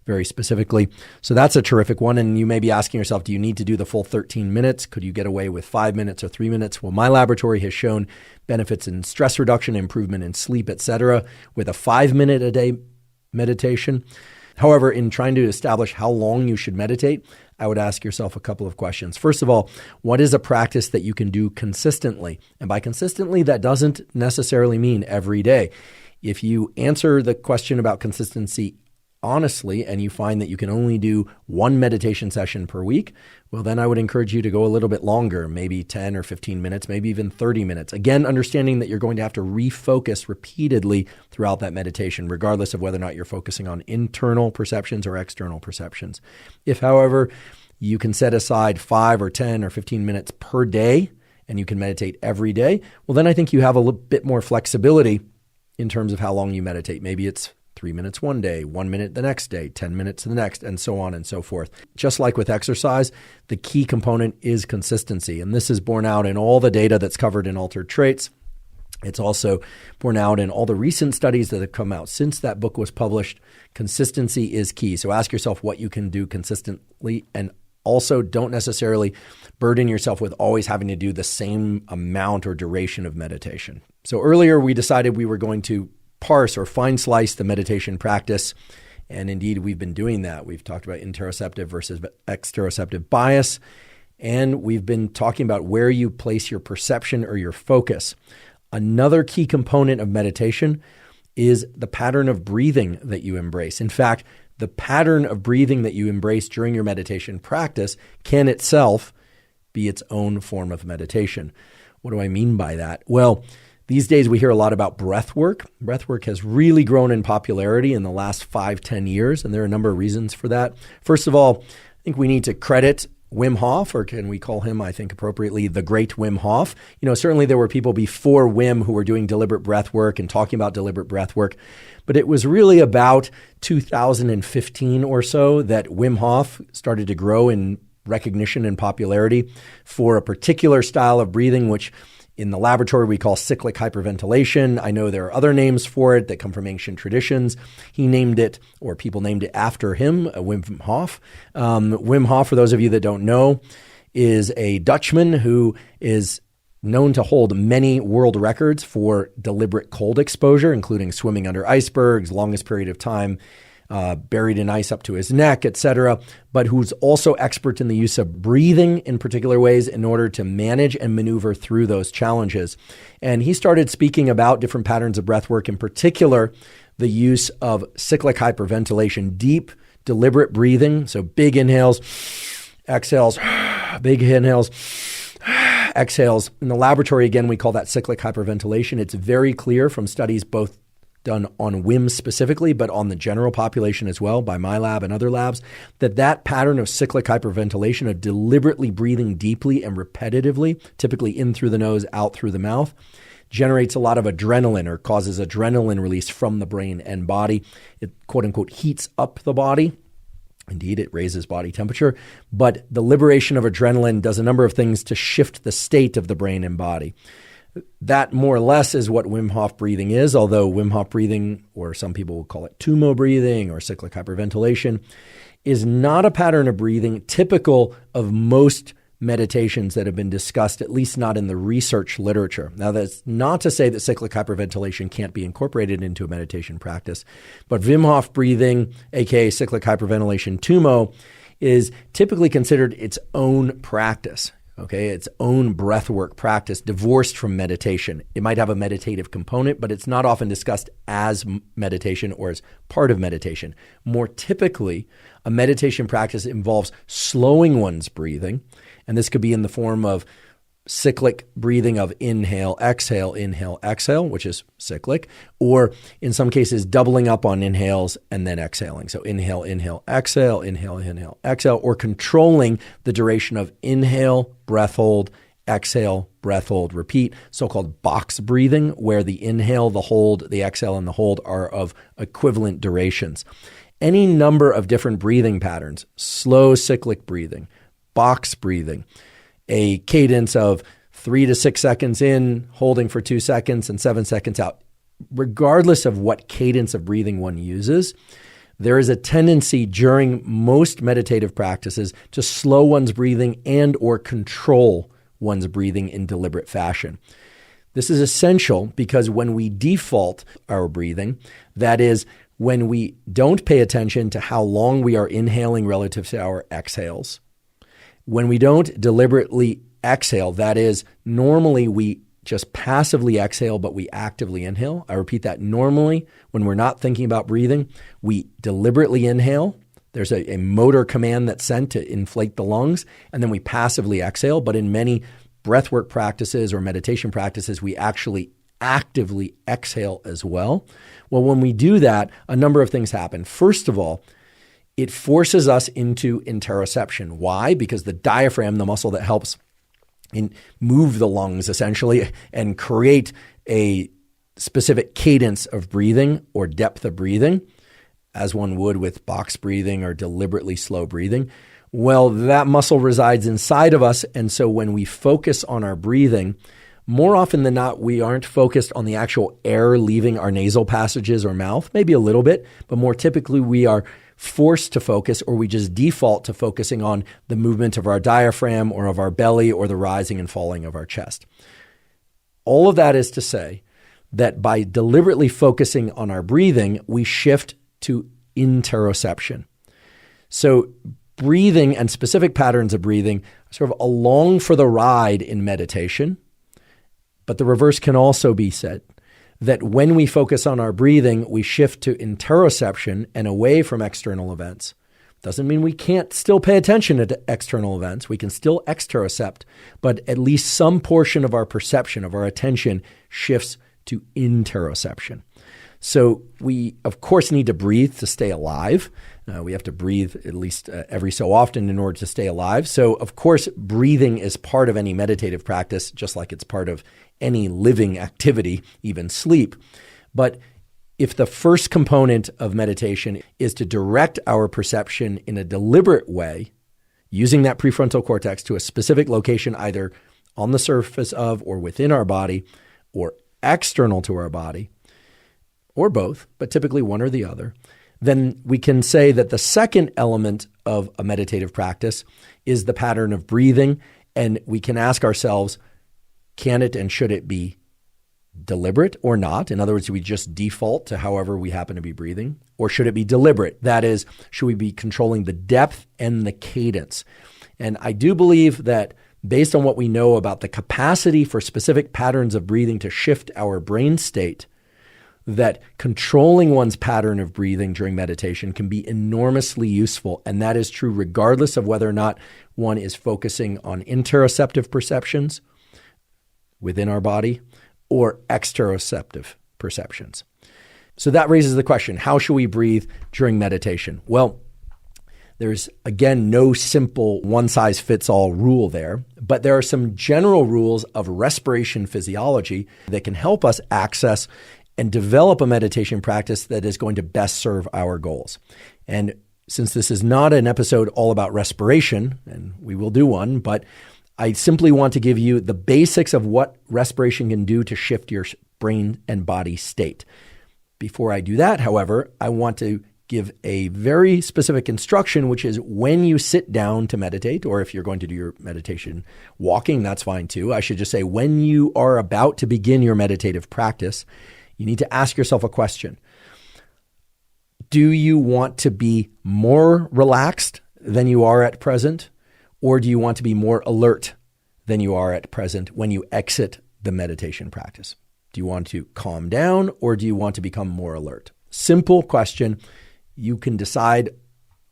very specifically. So that's a terrific one. And you may be asking yourself, do you need to do the full 13 minutes? Could you get away with 5 minutes or 3 minutes? Well, my laboratory has shown benefits in stress reduction, improvement in sleep, etc., with a 5-minute a day meditation. However, in trying to establish how long you should meditate, I would ask yourself a couple of questions. First of all, what is a practice that you can do consistently? And by consistently, that doesn't necessarily mean every day. If you answer the question about consistency honestly, and you find that you can only do one meditation session per week, well, then I would encourage you to go a little bit longer, maybe 10 or 15 minutes, maybe even 30 minutes. Again, understanding that you're going to have to refocus repeatedly throughout that meditation, regardless of whether or not you're focusing on internal perceptions or external perceptions. If, however, you can set aside 5 or 10 or 15 minutes per day, and you can meditate every day, well, then I think you have a little bit more flexibility in terms of how long you meditate. Maybe it's 3 minutes one day, 1 minute the next day, 10 minutes the next, and so on and so forth. Just like with exercise, the key component is consistency. And this is borne out in all the data that's covered in Altered Traits. It's also borne out in all the recent studies that have come out since that book was published. Consistency is key. So ask yourself what you can do consistently, and also don't necessarily burden yourself with always having to do the same amount or duration of meditation. So earlier we decided we were going to parse or fine slice the meditation practice. And indeed, we've been doing that. We've talked about interoceptive versus exteroceptive bias. And we've been talking about where you place your perception or your focus. Another key component of meditation is the pattern of breathing that you embrace. In fact, the pattern of breathing that you embrace during your meditation practice can itself be its own form of meditation. What do I mean by that? Well, these days we hear a lot about breathwork. Breathwork has really grown in popularity in the last 5-10 years, and there are a number of reasons for that. First of all, I think we need to credit Wim Hof, or can we call him, I think appropriately, the great Wim Hof. Certainly there were people before Wim who were doing deliberate breath work and talking about deliberate breath work, but it was really about 2015 or so that Wim Hof started to grow in recognition and popularity for a particular style of breathing, which in the laboratory we call cyclic hyperventilation. I know there are other names for it that come from ancient traditions. He named it, or people named it after him, Wim Hof. Wim Hof, for those of you that don't know, is a Dutchman who is known to hold many world records for deliberate cold exposure, including swimming under icebergs, longest period of time buried in ice up to his neck, etc., but who's also expert in the use of breathing in particular ways in order to manage and maneuver through those challenges. And he started speaking about different patterns of breath work, in particular, the use of cyclic hyperventilation, deep, deliberate breathing. So big inhales, exhales, big inhales, exhales. In the laboratory, again, we call that cyclic hyperventilation. It's very clear from studies both done on Wim specifically, but on the general population as well by my lab and other labs, that pattern of cyclic hyperventilation, of deliberately breathing deeply and repetitively, typically in through the nose, out through the mouth, generates a lot of adrenaline, or causes adrenaline release from the brain and body. It, quote unquote, heats up the body. Indeed, it raises body temperature, but the liberation of adrenaline does a number of things to shift the state of the brain and body. That more or less is what Wim Hof breathing is, although Wim Hof breathing, or some people will call it tumo breathing or cyclic hyperventilation, is not a pattern of breathing typical of most meditations that have been discussed, at least not in the research literature. Now, that's not to say that cyclic hyperventilation can't be incorporated into a meditation practice, but Wim Hof breathing, aka cyclic hyperventilation tumo, is typically considered its own practice. Okay, its own breathwork practice, divorced from meditation. It might have a meditative component, but it's not often discussed as meditation or as part of meditation. More typically, a meditation practice involves slowing one's breathing, and this could be in the form of cyclic breathing of inhale, exhale, which is cyclic, or in some cases doubling up on inhales and then exhaling. So inhale, exhale, exhale, or controlling the duration of inhale, breath hold, exhale, breath hold, repeat, so-called box breathing, where the inhale, the hold, the exhale, and the hold are of equivalent durations. Any number of different breathing patterns, slow cyclic breathing, box breathing, a cadence of 3 to 6 seconds in, holding for 2 seconds, and 7 seconds out. Regardless of what cadence of breathing one uses, there is a tendency during most meditative practices to slow one's breathing and or control one's breathing in deliberate fashion. This is essential because when we default our breathing, that is, when we don't pay attention to how long we are inhaling relative to our exhales, when we don't deliberately exhale, that is, normally we just passively exhale, but we actively inhale. I repeat that. Normally, when we're not thinking about breathing, we deliberately inhale. There's a motor command that's sent to inflate the lungs, and then we passively exhale. But in many breathwork practices or meditation practices, we actually actively exhale as well. Well, when we do that, a number of things happen. First of all, it forces us into interoception. Why? Because the diaphragm, the muscle that helps move the lungs essentially and create a specific cadence of breathing or depth of breathing, as one would with box breathing or deliberately slow breathing. Well, that muscle resides inside of us. And so when we focus on our breathing, more often than not, we aren't focused on the actual air leaving our nasal passages or mouth, maybe a little bit, but more typically we are forced to focus, or we just default to focusing on the movement of our diaphragm or of our belly or the rising and falling of our chest. All of that is to say that by deliberately focusing on our breathing, we shift to interoception. So breathing and specific patterns of breathing are sort of along for the ride in meditation, but the reverse can also be said, that when we focus on our breathing, we shift to interoception and away from external events. Doesn't mean we can't still pay attention to external events. We can still exterocept, but at least some portion of our perception, of our attention, shifts to interoception. So we, of course, need to breathe to stay alive. We have to breathe at least every so often in order to stay alive. So, of course, breathing is part of any meditative practice, just like it's part of any living activity, even sleep. But if the first component of meditation is to direct our perception in a deliberate way, using that prefrontal cortex to a specific location, either on the surface of or within our body or external to our body, or both, but typically one or the other, then we can say that the second element of a meditative practice is the pattern of breathing. And we can ask ourselves, can it and should it be deliberate or not? In other words, do we just default to however we happen to be breathing? Or should it be deliberate? That is, should we be controlling the depth and the cadence? And I do believe that based on what we know about the capacity for specific patterns of breathing to shift our brain state, that controlling one's pattern of breathing during meditation can be enormously useful. And that is true regardless of whether or not one is focusing on interoceptive perceptions within our body or exteroceptive perceptions. So that raises the question, how should we breathe during meditation? Well, there's, again, no simple one-size-fits-all rule there, but there are some general rules of respiration physiology that can help us access and develop a meditation practice that is going to best serve our goals. And since this is not an episode all about respiration, and we will do one, but I simply want to give you the basics of what respiration can do to shift your brain and body state. Before I do that, however, I want to give a very specific instruction, which is when you sit down to meditate, or if you're going to do your meditation walking, that's fine too. I should just say when you are about to begin your meditative practice, you need to ask yourself a question. Do you want to be more relaxed than you are at present? Or do you want to be more alert than you are at present when you exit the meditation practice? Do you want to calm down or do you want to become more alert? Simple question. You can decide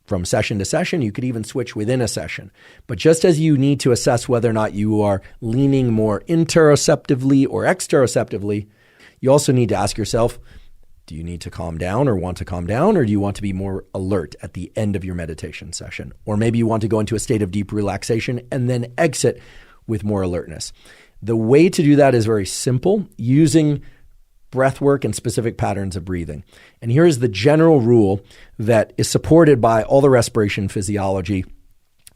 from session to session. You could even switch within a session. But just as you need to assess whether or not you are leaning more interoceptively or exteroceptively, you also need to ask yourself, do you need to calm down or want to calm down, or do you want to be more alert at the end of your meditation session? Or maybe you want to go into a state of deep relaxation and then exit with more alertness. The way to do that is very simple, using breathwork and specific patterns of breathing. And here is the general rule that is supported by all the respiration physiology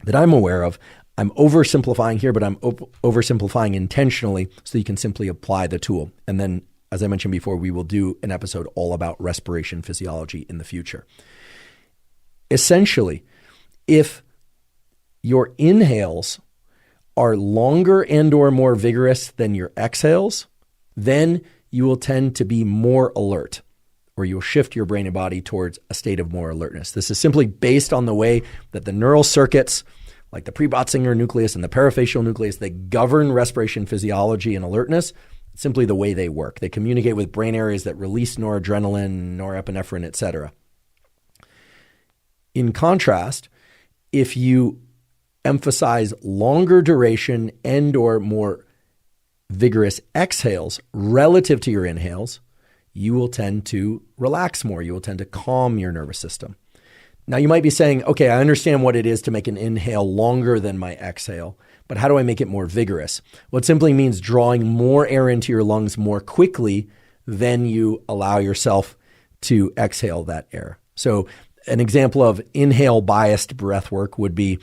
that I'm aware of. I'm oversimplifying here, but I'm oversimplifying intentionally so you can simply apply the tool. And then, as I mentioned before, we will do an episode all about respiration physiology in the future. Essentially, if your inhales are longer and or more vigorous than your exhales, then you will tend to be more alert, or you'll shift your brain and body towards a state of more alertness. This is simply based on the way that the neural circuits, like the pre-Botzinger nucleus and the parafacial nucleus, that govern respiration physiology and alertness, simply the way they work. They communicate with brain areas that release noradrenaline, norepinephrine, etc. In contrast, if you emphasize longer duration and or more vigorous exhales relative to your inhales, you will tend to relax more. You will tend to calm your nervous system. Now, you might be saying, okay, I understand what it is to make an inhale longer than my exhale, but how do I make it more vigorous? Well, it simply means drawing more air into your lungs more quickly then you allow yourself to exhale that air. So an example of inhale biased breath work would be,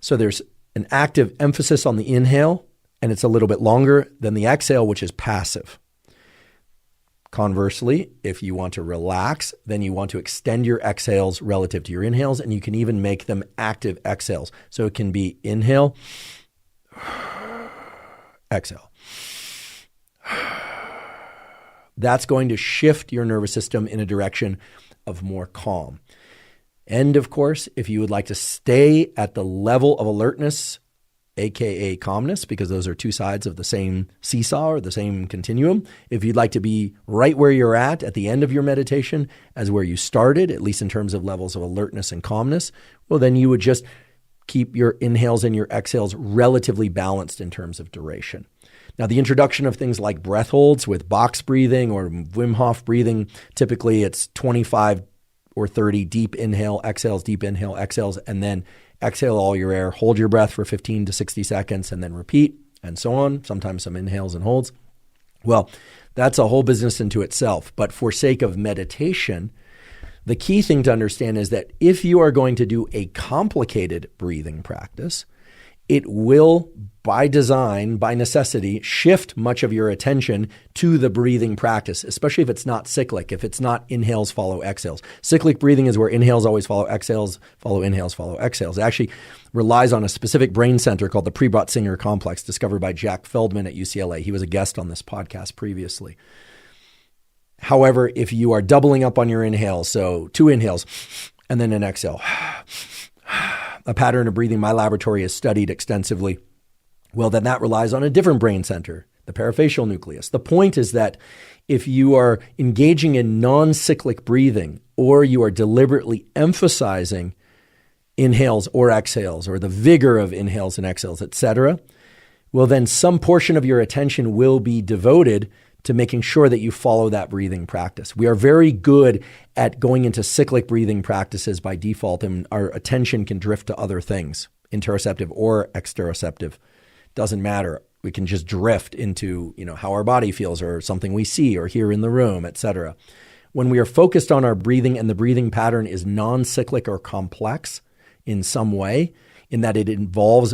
so there's an active emphasis on the inhale, and it's a little bit longer than the exhale, which is passive. Conversely, if you want to relax, then you want to extend your exhales relative to your inhales, and you can even make them active exhales. So it can be inhale, exhale. That's going to shift your nervous system in a direction of more calm. And of course, if you would like to stay at the level of alertness, aka calmness, because those are two sides of the same seesaw or the same continuum. If you'd like to be right where you're at the end of your meditation as where you started, at least in terms of levels of alertness and calmness, well, then you would just keep your inhales and your exhales relatively balanced in terms of duration. Now, the introduction of things like breath holds with box breathing or Wim Hof breathing, typically it's 25 or 30 deep inhale, exhales, deep inhale, exhales, and then exhale all your air, hold your breath for 15 to 60 seconds, and then repeat, and so on. Sometimes some inhales and holds. Well, that's a whole business into itself. But for sake of meditation, the key thing to understand is that if you are going to do a complicated breathing practice, it will, by design, by necessity, shift much of your attention to the breathing practice, especially if it's not cyclic, if it's not inhales follow exhales. Cyclic breathing is where inhales always follow inhales, follow exhales. It actually relies on a specific brain center called the Prebot-Singer complex, discovered by Jack Feldman at UCLA. He was a guest on this podcast previously. However, if you are doubling up on your inhales, so 2 inhales and then an exhale, a pattern of breathing my laboratory has studied extensively, well, then that relies on a different brain center, the parafacial nucleus. The point is that if you are engaging in non-cyclic breathing, or you are deliberately emphasizing inhales or exhales, or the vigor of inhales and exhales, etc., well, then some portion of your attention will be devoted to making sure that you follow that breathing practice. We are very good at going into cyclic breathing practices by default, and our attention can drift to other things, interoceptive or exteroceptive. Doesn't matter. We can just drift into, how our body feels or something we see or hear in the room, etc. When we are focused on our breathing and the breathing pattern is non-cyclic or complex in some way, in that it involves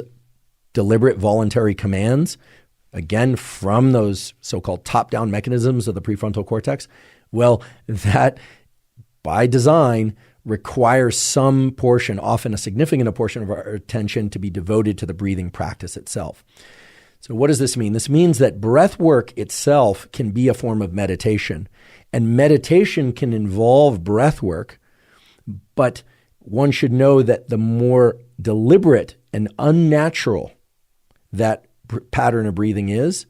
deliberate voluntary commands, again, from those so-called top-down mechanisms of the prefrontal cortex, well, that by design requires some portion, often a significant portion of our attention, to be devoted to the breathing practice itself. So what does this mean? This means that breath work itself can be a form of meditation, and meditation can involve breath work, but one should know that the more deliberate and unnatural that pattern of breathing is,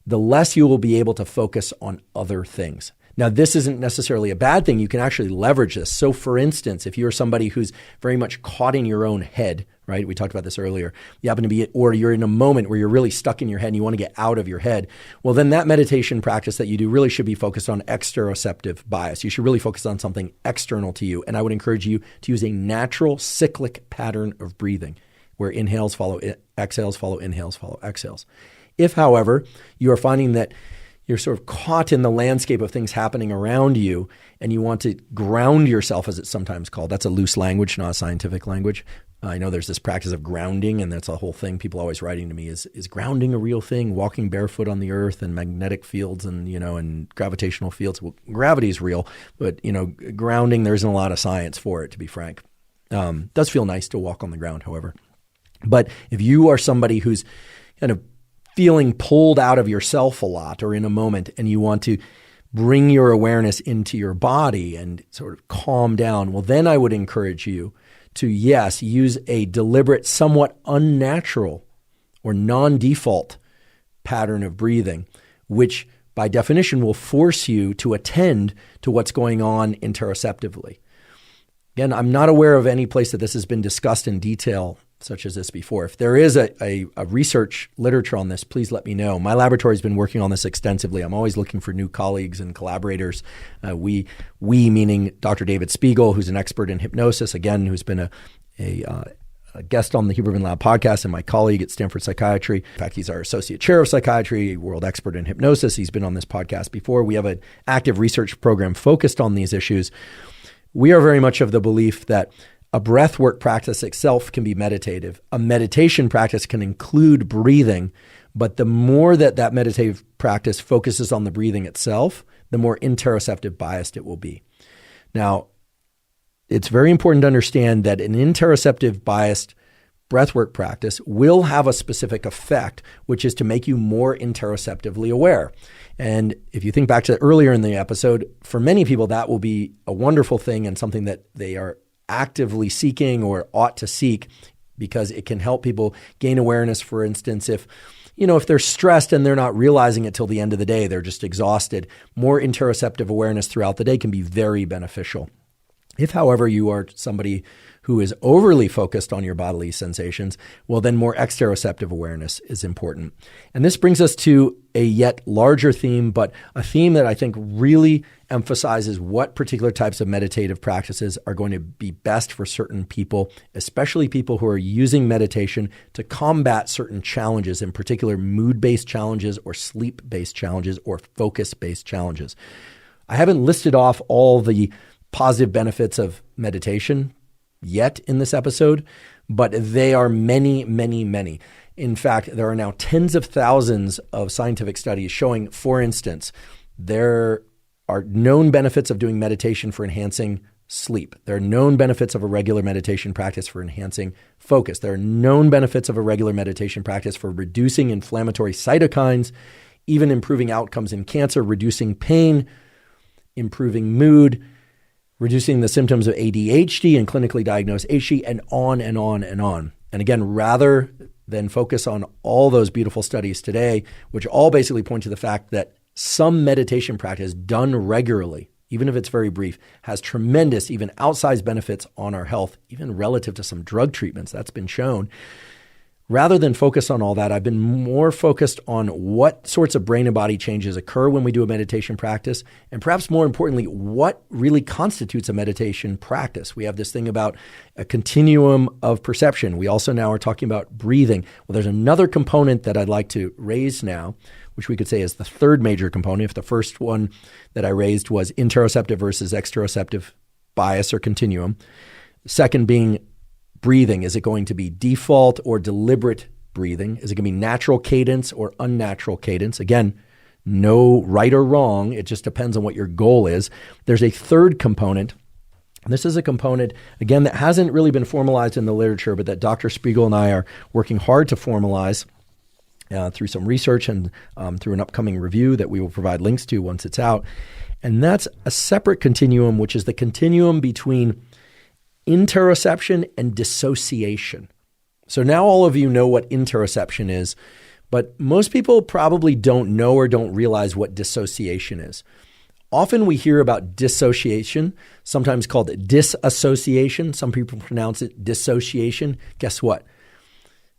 the less you will be able to focus on other things. Now, this isn't necessarily a bad thing. You can actually leverage this. So for instance, if you're somebody who's very much caught in your own head, right? We talked about this earlier. You happen to be, or you're in a moment where you're really stuck in your head and you want to get out of your head. Well, then that meditation practice that you do really should be focused on exteroceptive bias. You should really focus on something external to you. And I would encourage you to use a natural cyclic pattern of breathing, where inhales follow exhales, follow inhales, follow exhales. If, however, you are finding that you're sort of caught in the landscape of things happening around you and you want to ground yourself, as it's sometimes called, that's a loose language, not a scientific language. I know there's this practice of grounding, and that's a whole thing. People always writing to me, is grounding a real thing? Walking barefoot on the earth and magnetic fields and, and gravitational fields. Well, gravity is real, but, grounding, there isn't a lot of science for it, to be frank. Does feel nice to walk on the ground, however. But if you are somebody who's kind of feeling pulled out of yourself a lot or in a moment, and you want to bring your awareness into your body and sort of calm down, well, then I would encourage you to, yes, use a deliberate, somewhat unnatural or non-default pattern of breathing, which by definition will force you to attend to what's going on interoceptively. Again, I'm not aware of any place that this has been discussed in detail such as this before. If there is a research literature on this, please let me know. My laboratory has been working on this extensively. I'm always looking for new colleagues and collaborators. We meaning Dr. David Spiegel, who's an expert in hypnosis, again, who's been a a guest on the Huberman Lab podcast and my colleague at Stanford Psychiatry. In fact, he's our associate chair of psychiatry, world expert in hypnosis. He's been on this podcast before. We have an active research program focused on these issues. We are very much of the belief that a breathwork practice itself can be meditative. A meditation practice can include breathing, but the more that meditative practice focuses on the breathing itself, the more interoceptive biased it will be. Now, it's very important to understand that an interoceptive biased breathwork practice will have a specific effect, which is to make you more interoceptively aware. And if you think back to earlier in the episode, for many people, that will be a wonderful thing and something that they are actively seeking or ought to seek, because it can help people gain awareness. For instance, if they're stressed and they're not realizing it till the end of the day, they're just exhausted, more interoceptive awareness throughout the day can be very beneficial. If, however, you are somebody who is overly focused on your bodily sensations, well, then more exteroceptive awareness is important. And this brings us to a yet larger theme, but a theme that I think really emphasizes what particular types of meditative practices are going to be best for certain people, especially people who are using meditation to combat certain challenges, in particular mood-based challenges or sleep-based challenges or focus-based challenges. I haven't listed off all the positive benefits of meditation yet in this episode, but they are many, many, many. In fact, there are now tens of thousands of scientific studies showing, for instance, there are known benefits of doing meditation for enhancing sleep. There are known benefits of a regular meditation practice for enhancing focus. There are known benefits of a regular meditation practice for reducing inflammatory cytokines, even improving outcomes in cancer, reducing pain, improving mood, reducing the symptoms of ADHD and clinically diagnosed HD, and on and on and on. And again, rather than focus on all those beautiful studies today, which all basically point to the fact that some meditation practice done regularly, even if it's very brief, has tremendous, even outsized benefits on our health, even relative to some drug treatments. That's been shown. Rather than focus on all that, I've been more focused on what sorts of brain and body changes occur when we do a meditation practice, and perhaps more importantly, what really constitutes a meditation practice. We have this thing about a continuum of perception. We also now are talking about breathing. Well, there's another component that I'd like to raise now, which we could say is the third major component. If the first one that I raised was interoceptive versus exteroceptive bias or continuum, the second being breathing. Is it going to be default or deliberate breathing? Is it going to be natural cadence or unnatural cadence? Again, no right or wrong. It just depends on what your goal is. There's a third component. And this is a component, again, that hasn't really been formalized in the literature, but that Dr. Spiegel and I are working hard to formalize through some research and through an upcoming review that we will provide links to once it's out. And that's a separate continuum, which is the continuum between interoception and dissociation. So now all of you know what interoception is, but most people probably don't know or don't realize what dissociation is. Often we hear about dissociation, sometimes called dissociation. Some people pronounce it dissociation. Guess what?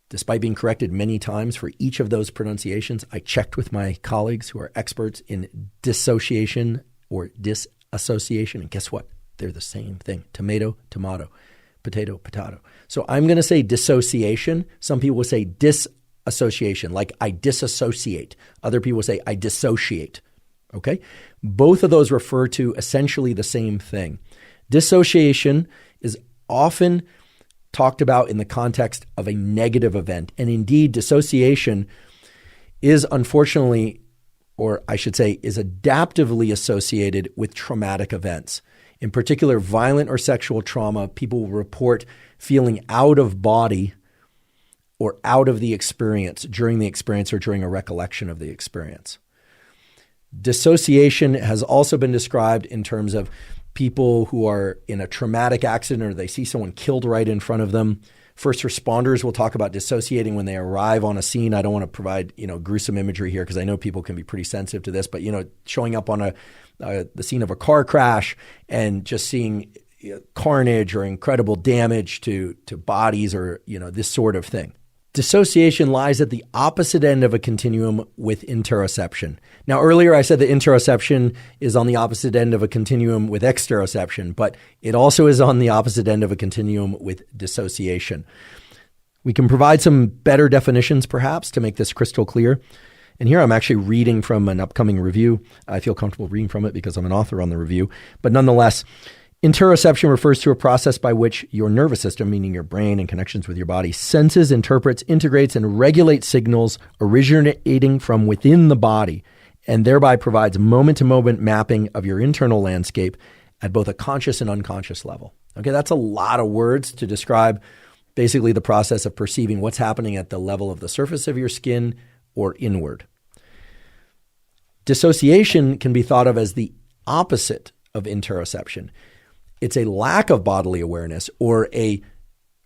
Despite being corrected many times for each of those pronunciations, I checked with my colleagues who are experts in dissociation or dissociation, and guess what? They're the same thing. Tomato, tomato, potato, potato. So I'm going to say dissociation. Some people will say disassociation, like I disassociate. Other people say I dissociate. Okay? Both of those refer to essentially the same thing. Dissociation is often talked about in the context of a negative event. And indeed, dissociation is unfortunately, or I should say, is adaptively associated with traumatic events. In particular, violent or sexual trauma, people will report feeling out of body or out of the experience during the experience or during a recollection of the experience. Dissociation has also been described in terms of people who are in a traumatic accident or they see someone killed right in front of them. First responders will talk about dissociating when they arrive on a scene. I don't want to provide, gruesome imagery here because I know people can be pretty sensitive to this, but, showing up on the scene of a car crash and just seeing carnage or incredible damage to bodies or, this sort of thing. Dissociation lies at the opposite end of a continuum with interoception. Now, earlier I said that interoception is on the opposite end of a continuum with exteroception, but it also is on the opposite end of a continuum with dissociation. We can provide some better definitions, perhaps, to make this crystal clear. And here I'm actually reading from an upcoming review. I feel comfortable reading from it because I'm an author on the review. But nonetheless, interoception refers to a process by which your nervous system, meaning your brain and connections with your body, senses, interprets, integrates, and regulates signals originating from within the body, and thereby provides moment-to-moment mapping of your internal landscape at both a conscious and unconscious level. Okay, that's a lot of words to describe basically the process of perceiving what's happening at the level of the surface of your skin or inward. Dissociation can be thought of as the opposite of interoception. It's a lack of bodily awareness or a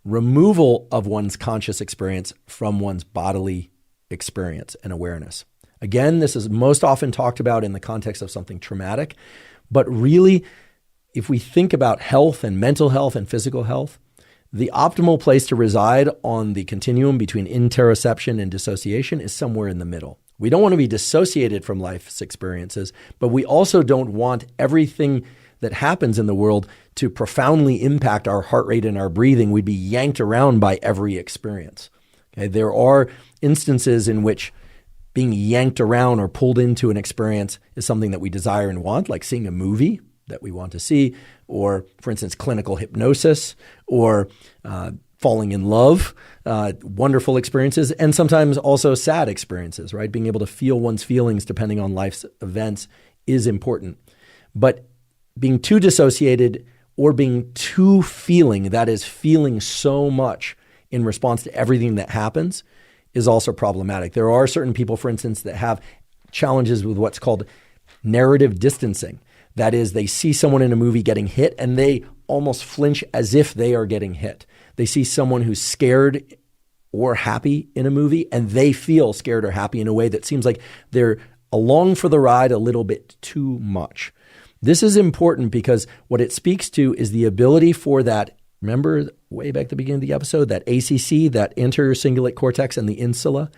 removal of one's conscious experience from one's bodily experience and awareness. Again, this is most often talked about in the context of something traumatic, but really, if we think about health and mental health and physical health, the optimal place to reside on the continuum between interoception and dissociation is somewhere in the middle. We don't want to be dissociated from life's experiences, but we also don't want everything that happens in the world to profoundly impact our heart rate and our breathing. We'd be yanked around by every experience. Okay? There are instances in which being yanked around or pulled into an experience is something that we desire and want, like seeing a movie that we want to see, or, for instance, clinical hypnosis, or falling in love, wonderful experiences, and sometimes also sad experiences, right? Being able to feel one's feelings depending on life's events is important. But being too dissociated or being too feeling, that is, feeling so much in response to everything that happens, is also problematic. There are certain people, for instance, that have challenges with what's called narrative distancing. That is, they see someone in a movie getting hit and they almost flinch as if they are getting hit. They see someone who's scared or happy in a movie and they feel scared or happy in a way that seems like they're along for the ride a little bit too much. This is important because what it speaks to is the ability for that, remember way back at the beginning of the episode, that ACC, that anterior cingulate cortex and the insula?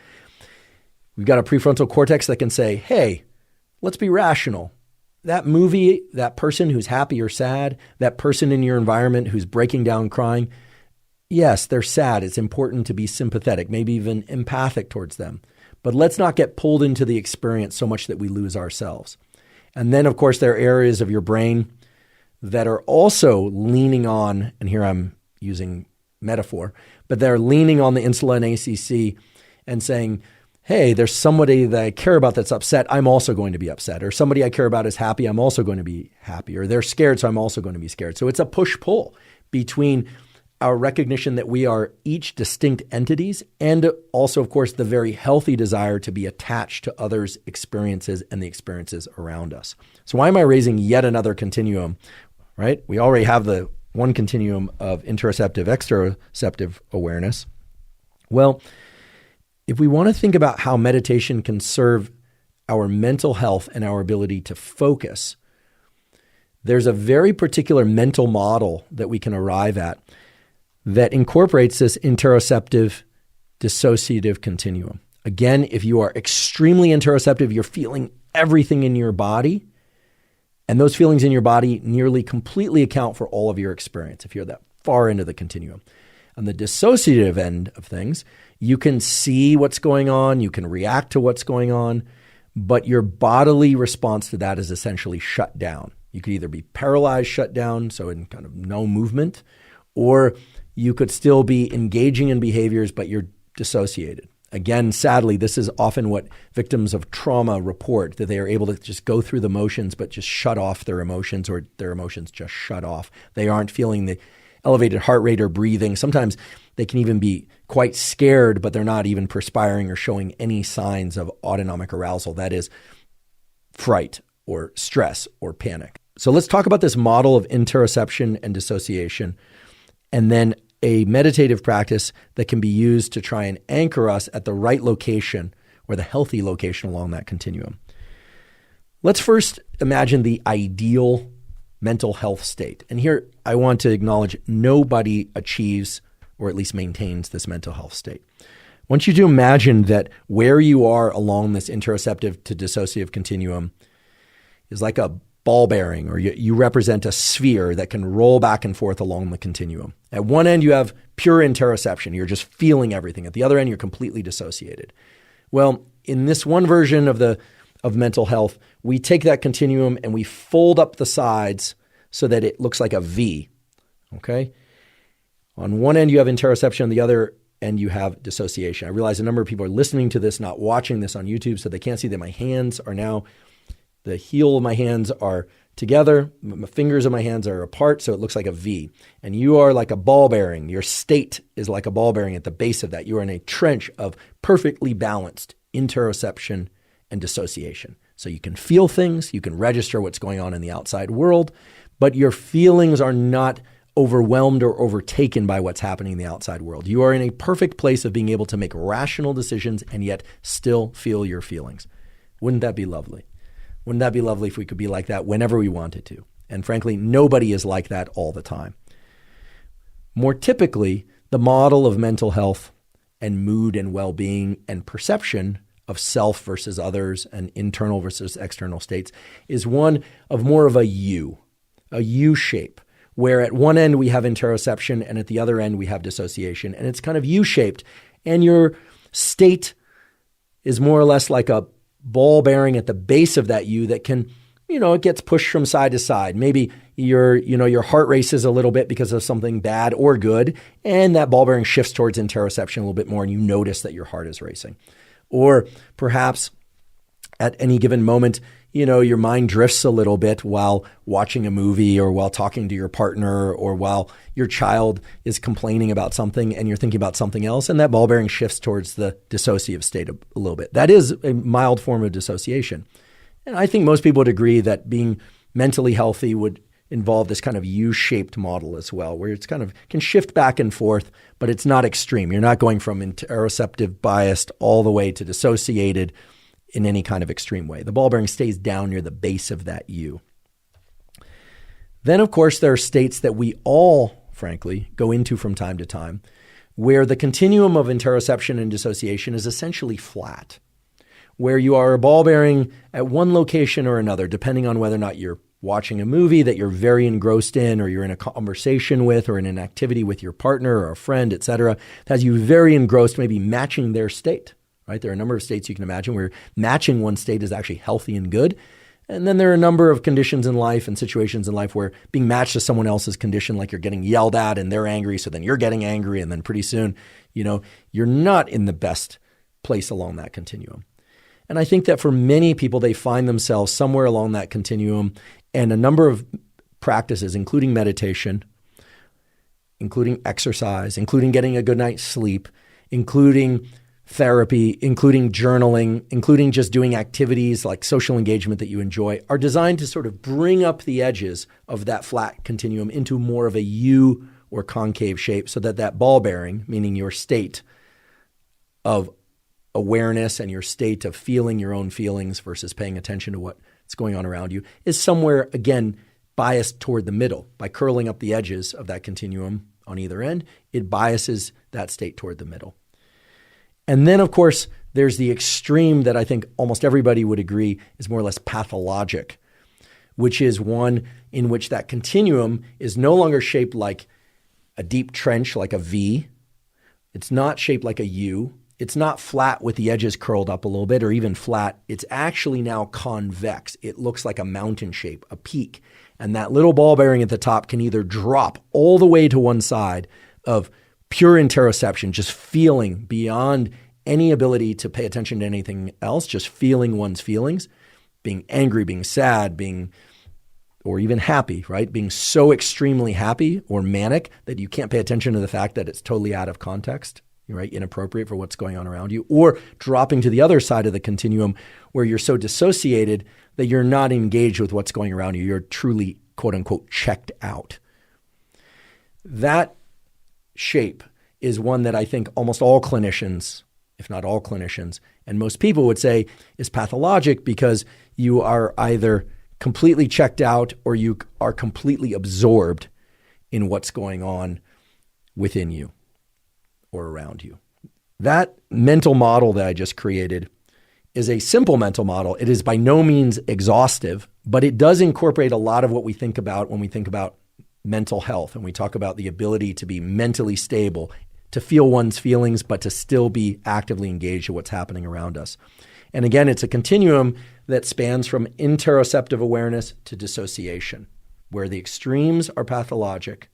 We've got a prefrontal cortex that can say, hey, let's be rational. That movie, that person who's happy or sad, that person in your environment who's breaking down crying, yes, they're sad. It's important to be sympathetic, maybe even empathic towards them. But let's not get pulled into the experience so much that we lose ourselves. And then, of course, there are areas of your brain that are also leaning on, and here I'm using metaphor, but they're leaning on the insula and ACC and saying, hey, there's somebody that I care about that's upset, I'm also going to be upset. Or somebody I care about is happy, I'm also going to be happy. Or they're scared, so I'm also going to be scared. So it's a push-pull between our recognition that we are each distinct entities and also, of course, the very healthy desire to be attached to others' experiences and the experiences around us. So why am I raising yet another continuum, right? We already have the one continuum of interoceptive, exteroceptive awareness. Well, if we want to think about how meditation can serve our mental health and our ability to focus, there's a very particular mental model that we can arrive at that incorporates this interoceptive dissociative continuum. Again, if you are extremely interoceptive, you're feeling everything in your body, and those feelings in your body nearly completely account for all of your experience if you're that far into the continuum. On the dissociative end of things, you can see what's going on, you can react to what's going on, but your bodily response to that is essentially shut down. You could either be paralyzed, shut down, so in kind of no movement, or you could still be engaging in behaviors, but you're dissociated. Again, sadly, this is often what victims of trauma report, that they are able to just go through the motions, but just shut off their emotions, or their emotions just shut off. They aren't feeling the elevated heart rate or breathing. Sometimes they can even be quite scared, but they're not even perspiring or showing any signs of autonomic arousal. That is fright or stress or panic. So let's talk about this model of interoception and dissociation, and then a meditative practice that can be used to try and anchor us at the right location or the healthy location along that continuum. Let's first imagine the ideal mental health state. And here I want to acknowledge nobody achieves or at least maintains this mental health state. want you to imagine that where you are along this interoceptive to dissociative continuum is like a ball bearing, or you represent a sphere that can roll back and forth along the continuum. At one end, you have pure interoception. You're just feeling everything. At the other end, you're completely dissociated. Well, in this one version of mental health, we take that continuum and we fold up the sides so that it looks like a V, okay? On one end, you have interoception. On the other end, you have dissociation. I realize a number of people are listening to this, not watching this on YouTube, so they can't see that my hands are now, the heel of my hands are together. The fingers of my hands are apart, so it looks like a V. And you are like a ball bearing. Your state is like a ball bearing at the base of that. You are in a trench of perfectly balanced interoception and dissociation. So you can feel things, you can register what's going on in the outside world, but your feelings are not overwhelmed or overtaken by what's happening in the outside world. You are in a perfect place of being able to make rational decisions and yet still feel your feelings. Wouldn't that be lovely? Wouldn't that be lovely if we could be like that whenever we wanted to? And frankly, nobody is like that all the time. More typically, the model of mental health and mood and well-being and perception of self versus others and internal versus external states is one of more of a U shape, where at one end we have interoception and at the other end we have dissociation. And it's kind of U-shaped. And your state is more or less like a ball bearing at the base of that U that can, it gets pushed from side to side. Maybe your heart races a little bit because of something bad or good, and that ball bearing shifts towards interoception a little bit more, and you notice that your heart is racing. Or perhaps at any given moment, your mind drifts a little bit while watching a movie or while talking to your partner or while your child is complaining about something and you're thinking about something else, and that ball bearing shifts towards the dissociative state a little bit. That is a mild form of dissociation. And I think most people would agree that being mentally healthy would involve this kind of U-shaped model as well, where it's kind of can shift back and forth, but it's not extreme. You're not going from interoceptive biased all the way to dissociated in any kind of extreme way. The ball bearing stays down near the base of that U. Then, of course, there are states that we all, frankly, go into from time to time, where the continuum of interoception and dissociation is essentially flat, where you are a ball bearing at one location or another, depending on whether or not you're watching a movie that you're very engrossed in, or you're in a conversation with, or in an activity with your partner or a friend, etc., that has you very engrossed, maybe matching their state. Right? There are a number of states you can imagine where matching one state is actually healthy and good. And then there are a number of conditions in life and situations in life where being matched to someone else's condition, like you're getting yelled at and they're angry, so then you're getting angry, and then pretty soon, you're not in the best place along that continuum. And I think that for many people, they find themselves somewhere along that continuum, and a number of practices, including meditation, including exercise, including getting a good night's sleep, including therapy, including journaling, including just doing activities like social engagement that you enjoy, are designed to sort of bring up the edges of that flat continuum into more of a U or concave shape, so that that ball bearing, meaning your state of awareness and your state of feeling your own feelings versus paying attention to what's going on around you, is somewhere, again, biased toward the middle. By curling up the edges of that continuum on either end, it biases that state toward the middle. And then, of course, there's the extreme that I think almost everybody would agree is more or less pathologic, which is one in which that continuum is no longer shaped like a deep trench, like a V. It's not shaped like a U. It's not flat with the edges curled up a little bit or even flat. It's actually now convex. It looks like a mountain shape, a peak. And that little ball bearing at the top can either drop all the way to one side of pure interoception, just feeling beyond any ability to pay attention to anything else, just feeling one's feelings, being angry, being sad, or even happy, right? Being so extremely happy or manic that you can't pay attention to the fact that it's totally out of context, right? Inappropriate for what's going on around you, or dropping to the other side of the continuum where you're so dissociated that you're not engaged with what's going around you. You're truly, quote unquote, checked out. That shape is one that I think almost all clinicians, if not all clinicians, and most people would say is pathologic, because you are either completely checked out or you are completely absorbed in what's going on within you or around you. That mental model that I just created is a simple mental model. It is by no means exhaustive, but it does incorporate a lot of what we think about when we think about mental health. And we talk about the ability to be mentally stable, to feel one's feelings, but to still be actively engaged in what's happening around us. And again, it's a continuum that spans from interoceptive awareness to dissociation, where the extremes are pathologic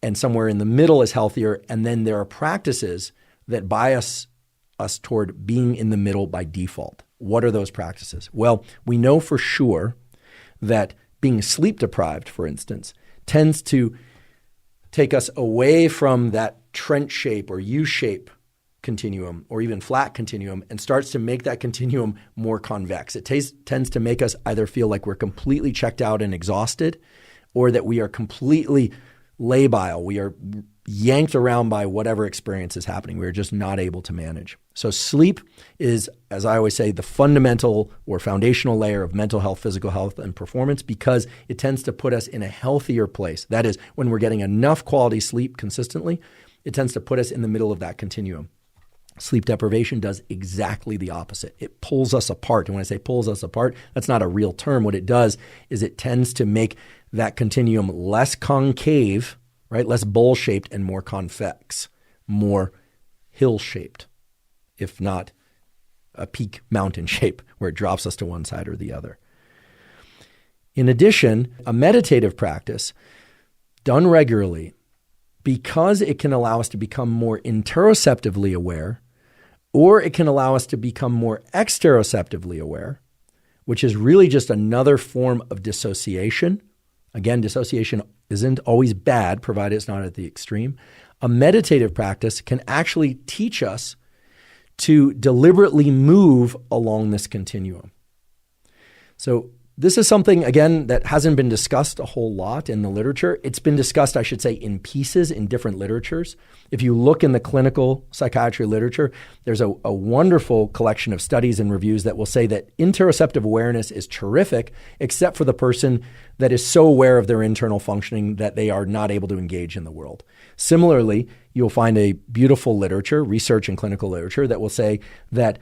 and somewhere in the middle is healthier. And then there are practices that bias us toward being in the middle by default. What are those practices? Well, we know for sure that being sleep deprived, for instance, tends to take us away from that trench shape or U-shape continuum or even flat continuum and starts to make that continuum more convex. It tends to make us either feel like we're completely checked out and exhausted or that we are completely labile. We are yanked around by whatever experience is happening. We're just not able to manage. So sleep is, as I always say, the fundamental or foundational layer of mental health, physical health, and performance because it tends to put us in a healthier place. That is, when we're getting enough quality sleep consistently, it tends to put us in the middle of that continuum. Sleep deprivation does exactly the opposite. It pulls us apart. And when I say pulls us apart, that's not a real term. What it does is it tends to make that continuum less concave, right? Less bowl-shaped and more convex, more hill-shaped, if not a peak mountain shape where it drops us to one side or the other. In addition, a meditative practice done regularly, because it can allow us to become more interoceptively aware, or it can allow us to become more exteroceptively aware, which is really just another form of dissociation. Again, dissociation isn't always bad, provided it's not at the extreme. A meditative practice can actually teach us to deliberately move along this continuum. So this is something, again, that hasn't been discussed a whole lot in the literature. It's been discussed, I should say, in pieces in different literatures. If you look in the clinical psychiatry literature, there's a wonderful collection of studies and reviews that will say that interoceptive awareness is terrific, except for the person that is so aware of their internal functioning that they are not able to engage in the world. Similarly, you'll find a beautiful literature, research and clinical literature, that will say that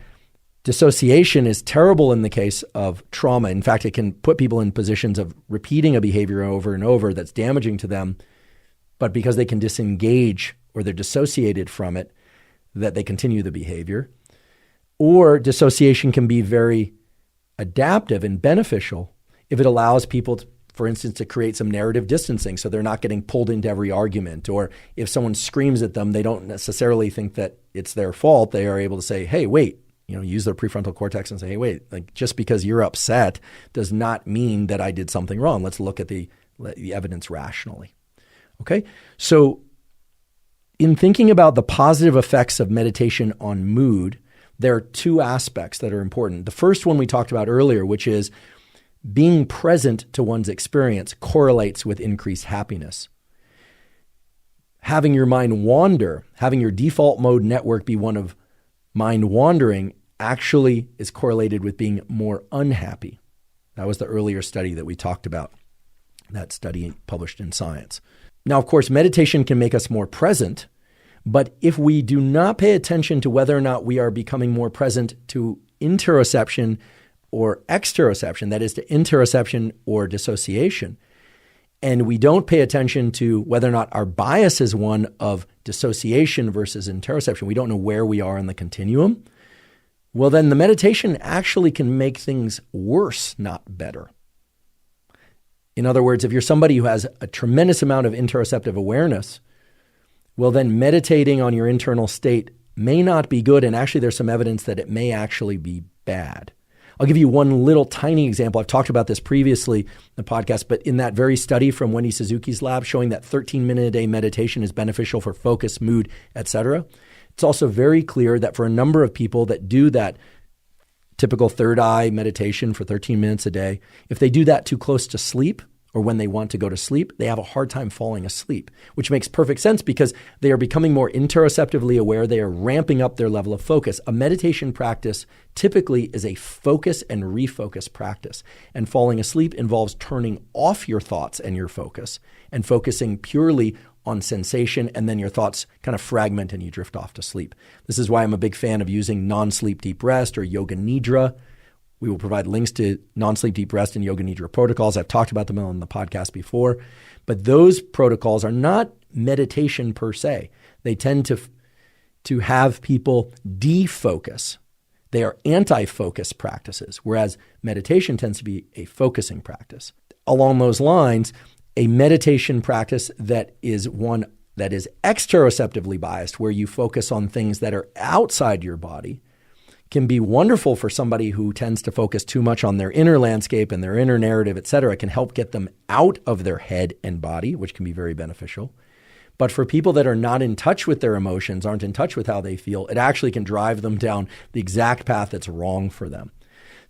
dissociation is terrible in the case of trauma. In fact, it can put people in positions of repeating a behavior over and over that's damaging to them, but because they can disengage or they're dissociated from it, that they continue the behavior. Or dissociation can be very adaptive and beneficial if it allows people to, for instance, to create some narrative distancing so they're not getting pulled into every argument. Or if someone screams at them, they don't necessarily think that it's their fault. They are able to say, hey, wait, use their prefrontal cortex and say, hey, wait, like just because you're upset does not mean that I did something wrong. Let's look at the evidence rationally. Okay? So in thinking about the positive effects of meditation on mood, there are two aspects that are important. The first one we talked about earlier, which is being present to one's experience correlates with increased happiness. Having your mind wander, having your default mode network be one of mind wandering actually is correlated with being more unhappy. That was the earlier study that we talked about, that study published in Science. Now, of course, meditation can make us more present, but if we do not pay attention to whether or not we are becoming more present to interoception or exteroception, that is to interoception or dissociation, and we don't pay attention to whether or not our bias is one of dissociation versus interoception, we don't know where we are in the continuum, well, then the meditation actually can make things worse, not better. In other words, if you're somebody who has a tremendous amount of interoceptive awareness, well, then meditating on your internal state may not be good, and actually there's some evidence that it may actually be bad. I'll give you one little tiny example. I've talked about this previously in the podcast, but in that very study from Wendy Suzuki's lab showing that 13-minute-a-day meditation is beneficial for focus, mood, etc., it's also very clear that for a number of people that do that typical third eye meditation for 13 minutes a day, if they do that too close to sleep, or when they want to go to sleep, they have a hard time falling asleep, which makes perfect sense because they are becoming more interoceptively aware. They are ramping up their level of focus. A meditation practice typically is a focus and refocus practice. And falling asleep involves turning off your thoughts and your focus and focusing purely on sensation, and then your thoughts kind of fragment and you drift off to sleep. This is why I'm a big fan of using non-sleep deep rest or yoga nidra. We will provide links to non-sleep deep rest and yoga nidra protocols. I've talked about them on the podcast before, but those protocols are not meditation per se. They tend to have people defocus. They are anti-focus practices, whereas meditation tends to be a focusing practice. Along those lines, a meditation practice that is one that is exteroceptively biased, where you focus on things that are outside your body, can be wonderful for somebody who tends to focus too much on their inner landscape and their inner narrative, et cetera. It can help get them out of their head and body, which can be very beneficial. But for people that are not in touch with their emotions, aren't in touch with how they feel, it actually can drive them down the exact path that's wrong for them.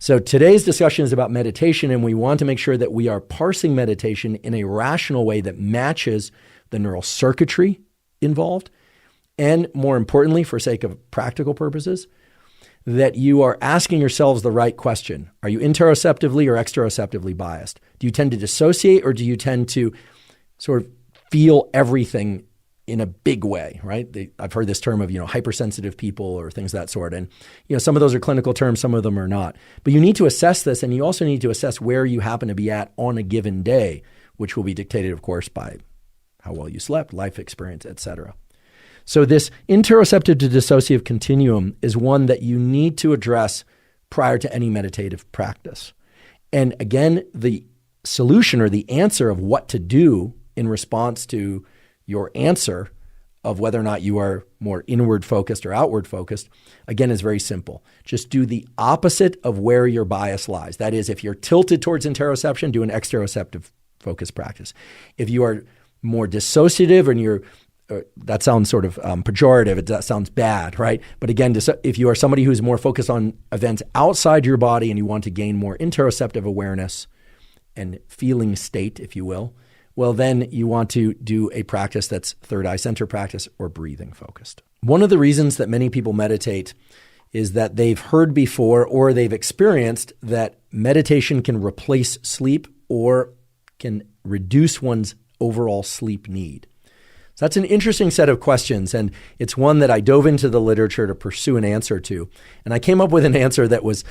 So today's discussion is about meditation, and we want to make sure that we are parsing meditation in a rational way that matches the neural circuitry involved, and more importantly, for sake of practical purposes, that you are asking yourselves the right question. Are you interoceptively or exteroceptively biased? Do you tend to dissociate, or do you tend to sort of feel everything in a big way, right? I've heard this term of, hypersensitive people or things of that sort. And, some of those are clinical terms, some of them are not. But you need to assess this, and you also need to assess where you happen to be at on a given day, which will be dictated, of course, by how well you slept, life experience, et cetera. So this interoceptive to dissociative continuum is one that you need to address prior to any meditative practice. And again, the solution or the answer of what to do in response to your answer of whether or not you are more inward focused or outward focused, again, is very simple. Just do the opposite of where your bias lies. That is, if you're tilted towards interoception, do an exteroceptive focus practice. If you are more dissociative and that sounds sort of pejorative, that sounds bad, right? But again, if you are somebody who's more focused on events outside your body and you want to gain more interoceptive awareness and feeling state, if you will, well, then you want to do a practice that's third eye center practice or breathing focused. One of the reasons that many people meditate is that they've heard before or they've experienced that meditation can replace sleep or can reduce one's overall sleep need. So that's an interesting set of questions, and it's one that I dove into the literature to pursue an answer to. And I came up with an answer that was,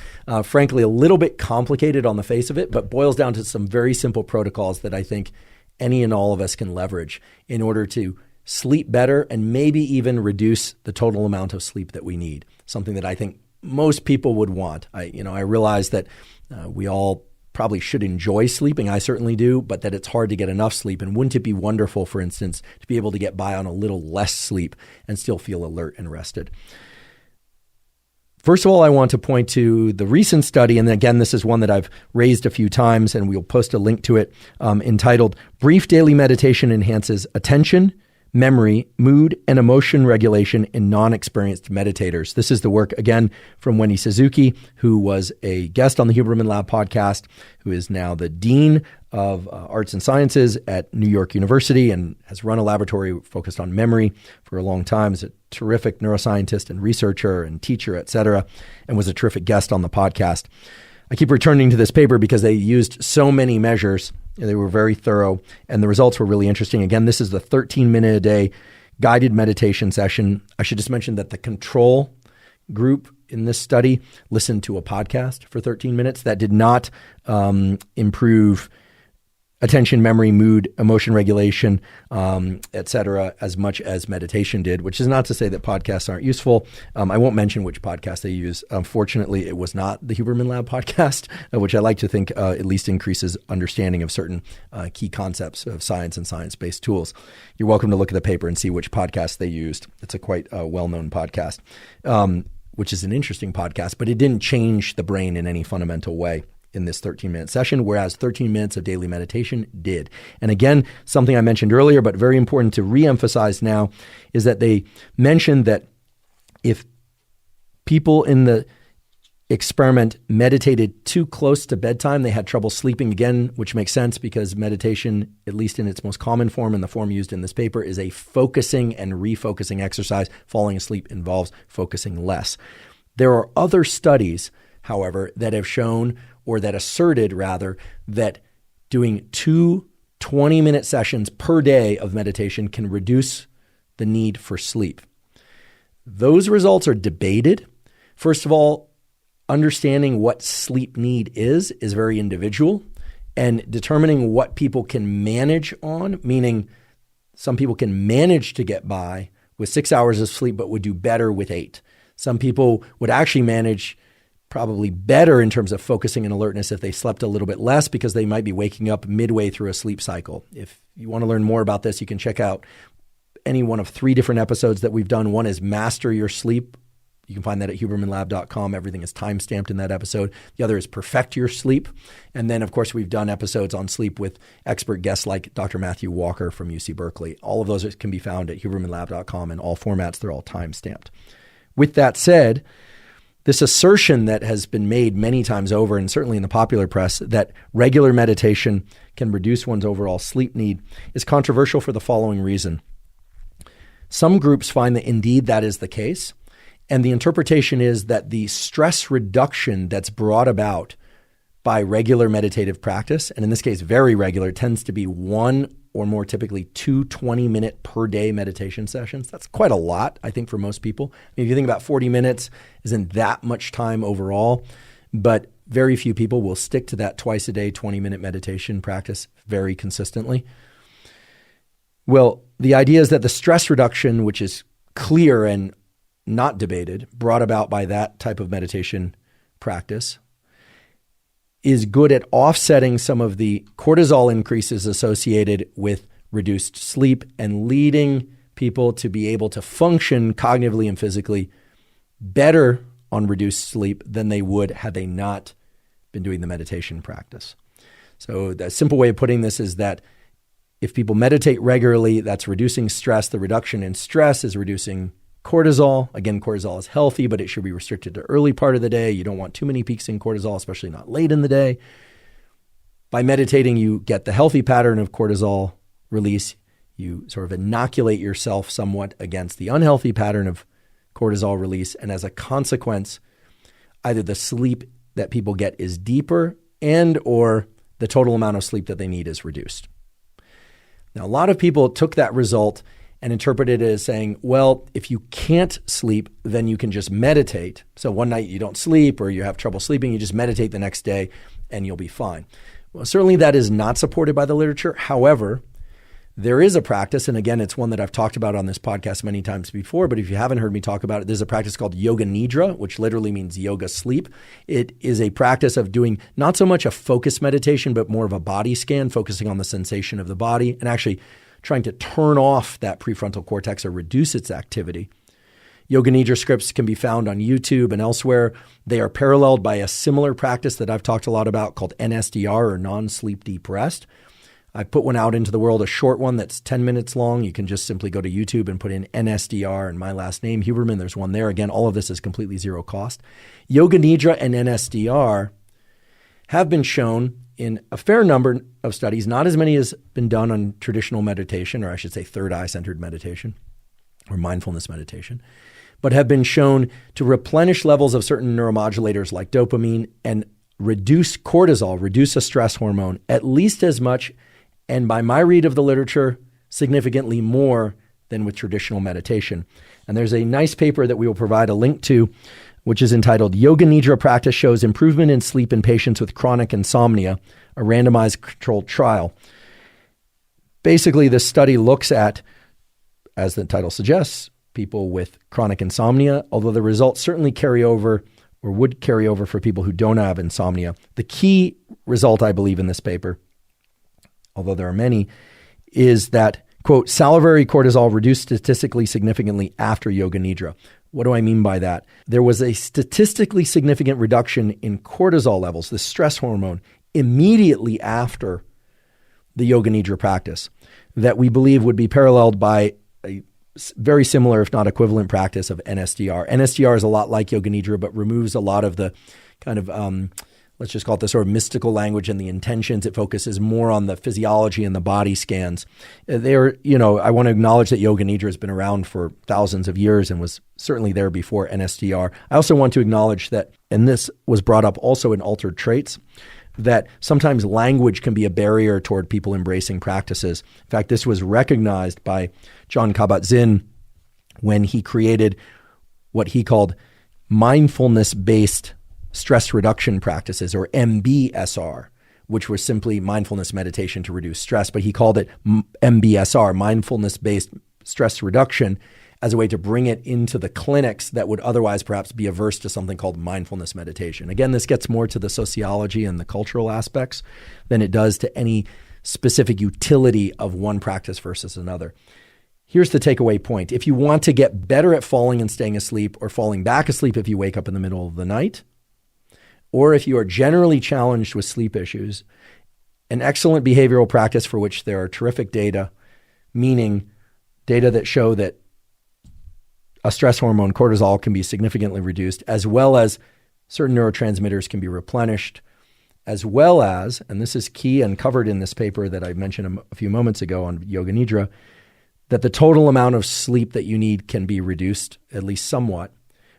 frankly, a little bit complicated on the face of it, but boils down to some very simple protocols that I think any and all of us can leverage in order to sleep better and maybe even reduce the total amount of sleep that we need, something that I think most people would want. I realize that we all probably should enjoy sleeping. I certainly do, but that it's hard to get enough sleep. And wouldn't it be wonderful, for instance, to be able to get by on a little less sleep and still feel alert and rested? First of all, I want to point to the recent study, and again, this is one that I've raised a few times, and we'll post a link to it, entitled Brief Daily Meditation Enhances Attention, Memory, Mood, and Emotion Regulation in Non-Experienced Meditators. This is the work, again, from Wendy Suzuki, who was a guest on the Huberman Lab podcast, who is now the Dean of Arts and Sciences at New York University and has run a laboratory focused on memory for a long time, is a terrific neuroscientist and researcher and teacher, et cetera, and was a terrific guest on the podcast. I keep returning to this paper because they used so many measures. They were very thorough, and the results were really interesting. Again, this is the 13-minute-a-day guided meditation session. I should just mention that the control group in this study listened to a podcast for 13 minutes. That did not improve attention, memory, mood, emotion regulation, et cetera, as much as meditation did, which is not to say that podcasts aren't useful. I won't mention which podcast they use. Fortunately, it was not the Huberman Lab podcast, which I like to think at least increases understanding of certain key concepts of science and science-based tools. You're welcome to look at the paper and see which podcast they used. It's a quite well-known podcast, which is an interesting podcast, but it didn't change the brain in any fundamental way in this 13-minute session, whereas 13 minutes of daily meditation did. And again, something I mentioned earlier, but very important to reemphasize now, is that they mentioned that if people in the experiment meditated too close to bedtime. They had trouble sleeping again, which makes sense because meditation, at least in its most common form and the form used in this paper, is a focusing and refocusing exercise. Falling asleep involves focusing less. There are other studies, however, that have shown, or that asserted rather, that doing 2 20-minute sessions per day of meditation can reduce the need for sleep. Those results are debated. First of all, understanding what sleep need is very individual, and determining what people can manage on, meaning some people can manage to get by with 6 hours of sleep but would do better with 8. Some people would actually manage probably better in terms of focusing and alertness if they slept a little bit less because they might be waking up midway through a sleep cycle. If you want to learn more about this, you can check out any one of 3 different episodes that we've done. One is Master Your Sleep. You can find that at hubermanlab.com. Everything is timestamped in that episode. The other is Perfect Your Sleep. And then, of course, we've done episodes on sleep with expert guests like Dr. Matthew Walker from UC Berkeley. All of those can be found at hubermanlab.com in all formats. They're all timestamped. With that said, this assertion that has been made many times over, and certainly in the popular press, that regular meditation can reduce one's overall sleep need is controversial for the following reason. Some groups find that indeed that is the case. And the interpretation is that the stress reduction that's brought about by regular meditative practice, and in this case, very regular, tends to be 1 or more typically 2 20-minute per day meditation sessions. That's quite a lot, I think, for most people. I mean, if you think about 40 minutes isn't that much time overall, but very few people will stick to that twice a day, 20-minute meditation practice very consistently. Well, the idea is that the stress reduction, which is clear and not debated, brought about by that type of meditation practice, is good at offsetting some of the cortisol increases associated with reduced sleep and leading people to be able to function cognitively and physically better on reduced sleep than they would had they not been doing the meditation practice. So the simple way of putting this is that if people meditate regularly, that's reducing stress. The reduction in stress is reducing cortisol. Again, cortisol is healthy, but it should be restricted to early part of the day. You don't want too many peaks in cortisol, especially not late in the day. By meditating, you get the healthy pattern of cortisol release. You sort of inoculate yourself somewhat against the unhealthy pattern of cortisol release. And as a consequence, either the sleep that people get is deeper and or the total amount of sleep that they need is reduced. Now, a lot of people took that result and interpreted it as saying, well, if you can't sleep, then you can just meditate. So one night you don't sleep or you have trouble sleeping, you just meditate the next day and you'll be fine. Well, certainly that is not supported by the literature. However, there is a practice, and again, it's one that I've talked about on this podcast many times before, but if you haven't heard me talk about it, there's a practice called yoga nidra, which literally means yoga sleep. It is a practice of doing not so much a focused meditation, but more of a body scan, focusing on the sensation of the body and actually trying to turn off that prefrontal cortex or reduce its activity. Yoga nidra scripts can be found on YouTube and elsewhere. They are paralleled by a similar practice that I've talked a lot about called NSDR, or non-sleep deep rest. I put one out into the world, a short one that's 10 minutes long. You can just simply go to YouTube and put in NSDR and my last name, Huberman. There's one there. Again, all of this is completely zero cost. Yoga nidra and NSDR have been shown in a fair number of studies, not as many as been done on traditional meditation, or I should say third eye-centered meditation or mindfulness meditation, but have been shown to replenish levels of certain neuromodulators like dopamine and reduce cortisol, reduce a stress hormone, at least as much, and by my read of the literature, significantly more than with traditional meditation. And there's a nice paper that we will provide a link to, which is entitled Yoga Nidra Practice Shows Improvement in Sleep in Patients with Chronic Insomnia, a randomized controlled trial. Basically, this study looks at, as the title suggests, people with chronic insomnia, although the results certainly carry over or would carry over for people who don't have insomnia. The key result, I believe, in this paper, although there are many, is that, quote, salivary cortisol reduced statistically significantly after yoga nidra. What do I mean by that? There was a statistically significant reduction in cortisol levels, the stress hormone, immediately after the yoga nidra practice that we believe would be paralleled by a very similar, if not equivalent practice of NSDR. NSDR is a lot like Yoga Nidra, but removes a lot of the kind of, let's just call it the sort of mystical language and the intentions. It focuses more on the physiology and the body scans. I want to acknowledge that Yoga Nidra has been around for thousands of years and was certainly there before NSDR. I also want to acknowledge that, and this was brought up also in Altered Traits, that sometimes language can be a barrier toward people embracing practices. In fact, this was recognized by Jon Kabat-Zinn when he created what he called mindfulness-based stress reduction practices, or MBSR, which was simply mindfulness meditation to reduce stress. But he called it MBSR, mindfulness-based stress reduction, as a way to bring it into the clinics that would otherwise perhaps be averse to something called mindfulness meditation. Again, this gets more to the sociology and the cultural aspects than it does to any specific utility of one practice versus another. Here's the takeaway point. If you want to get better at falling and staying asleep, or falling back asleep if you wake up in the middle of the night, or if you are generally challenged with sleep issues, an excellent behavioral practice for which there are terrific data, meaning data that show that a stress hormone, cortisol, can be significantly reduced, as well as certain neurotransmitters can be replenished, as well as, and this is key and covered in this paper that I mentioned a few moments ago on Yoga Nidra, that the total amount of sleep that you need can be reduced, at least somewhat.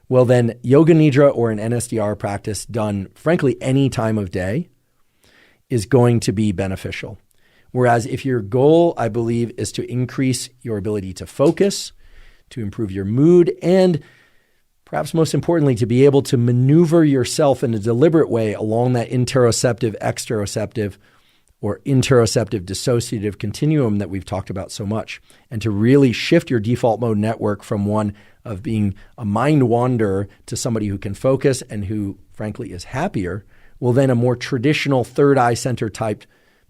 Well, then Yoga Nidra or an NSDR practice done, frankly, any time of day is going to be beneficial. Whereas if your goal, I believe, is to increase your ability to focus, to improve your mood, and perhaps most importantly, to be able to maneuver yourself in a deliberate way along that interoceptive, exteroceptive, or interoceptive dissociative continuum that we've talked about so much, and to really shift your default mode network from one of being a mind wanderer to somebody who can focus and who, frankly, is happier, well, then a more traditional third eye center type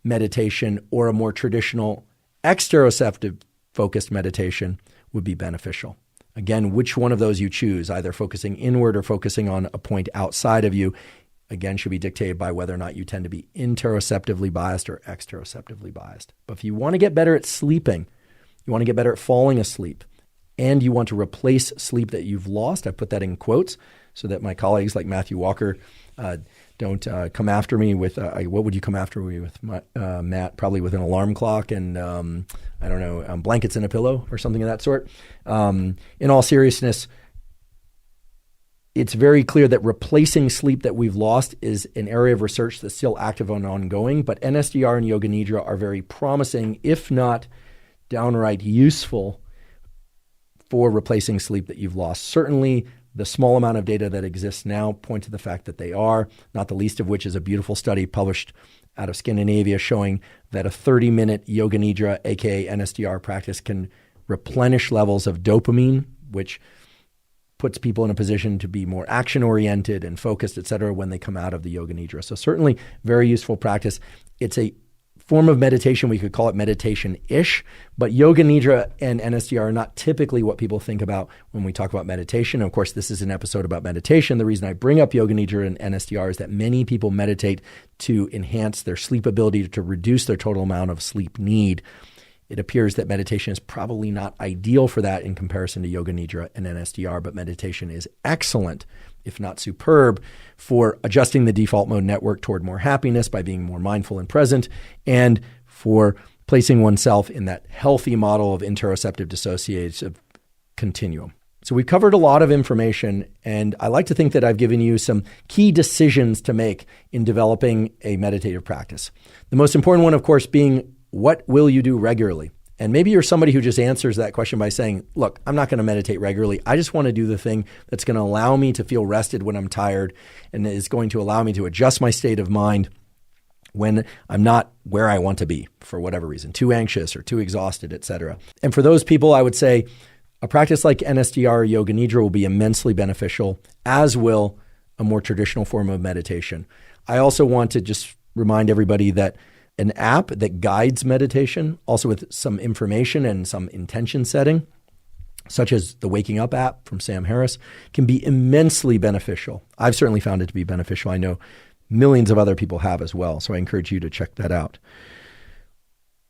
meditation or a more traditional exteroceptive focused meditation would be beneficial. Again, which one of those you choose, either focusing inward or focusing on a point outside of you, again, should be dictated by whether or not you tend to be interoceptively biased or exteroceptively biased. But if you want to get better at sleeping, you want to get better at falling asleep, and you want to replace sleep that you've lost, I put that in quotes so that my colleagues like Matthew Walker don't come after me with, what would you come after me with, Matt? Probably with an alarm clock and, blankets and a pillow or something of that sort. In all seriousness, it's very clear that replacing sleep that we've lost is an area of research that's still active and ongoing, but NSDR and Yoga Nidra are very promising, if not downright useful, for replacing sleep that you've lost. Certainly, the small amount of data that exists now point to the fact that they are, not the least of which is a beautiful study published out of Scandinavia showing that a 30-minute Yoga Nidra, aka NSDR practice, can replenish levels of dopamine, which puts people in a position to be more action-oriented and focused, et cetera, when they come out of the Yoga Nidra. So certainly very useful practice. It's a form of meditation. We could call it meditation-ish, but Yoga Nidra and NSDR are not typically what people think about when we talk about meditation. Of course, this is an episode about meditation. The reason I bring up Yoga Nidra and NSDR is that many people meditate to enhance their sleep ability, to reduce their total amount of sleep need. It appears that meditation is probably not ideal for that in comparison to Yoga Nidra and NSDR, but meditation is excellent, if not superb, for adjusting the default mode network toward more happiness by being more mindful and present, and for placing oneself in that healthy model of interoceptive dissociative continuum. So we've covered a lot of information, and I like to think that I've given you some key decisions to make in developing a meditative practice. The most important one, of course, being what will you do regularly? And maybe you're somebody who just answers that question by saying, look, I'm not going to meditate regularly. I just want to do the thing that's going to allow me to feel rested when I'm tired and is going to allow me to adjust my state of mind when I'm not where I want to be for whatever reason, too anxious or too exhausted, et cetera. And for those people, I would say a practice like NSDR or Yoga Nidra will be immensely beneficial, as will a more traditional form of meditation. I also want to just remind everybody that an app that guides meditation, also with some information and some intention setting, such as the Waking Up app from Sam Harris, can be immensely beneficial. I've certainly found it to be beneficial. I know millions of other people have as well, so I encourage you to check that out.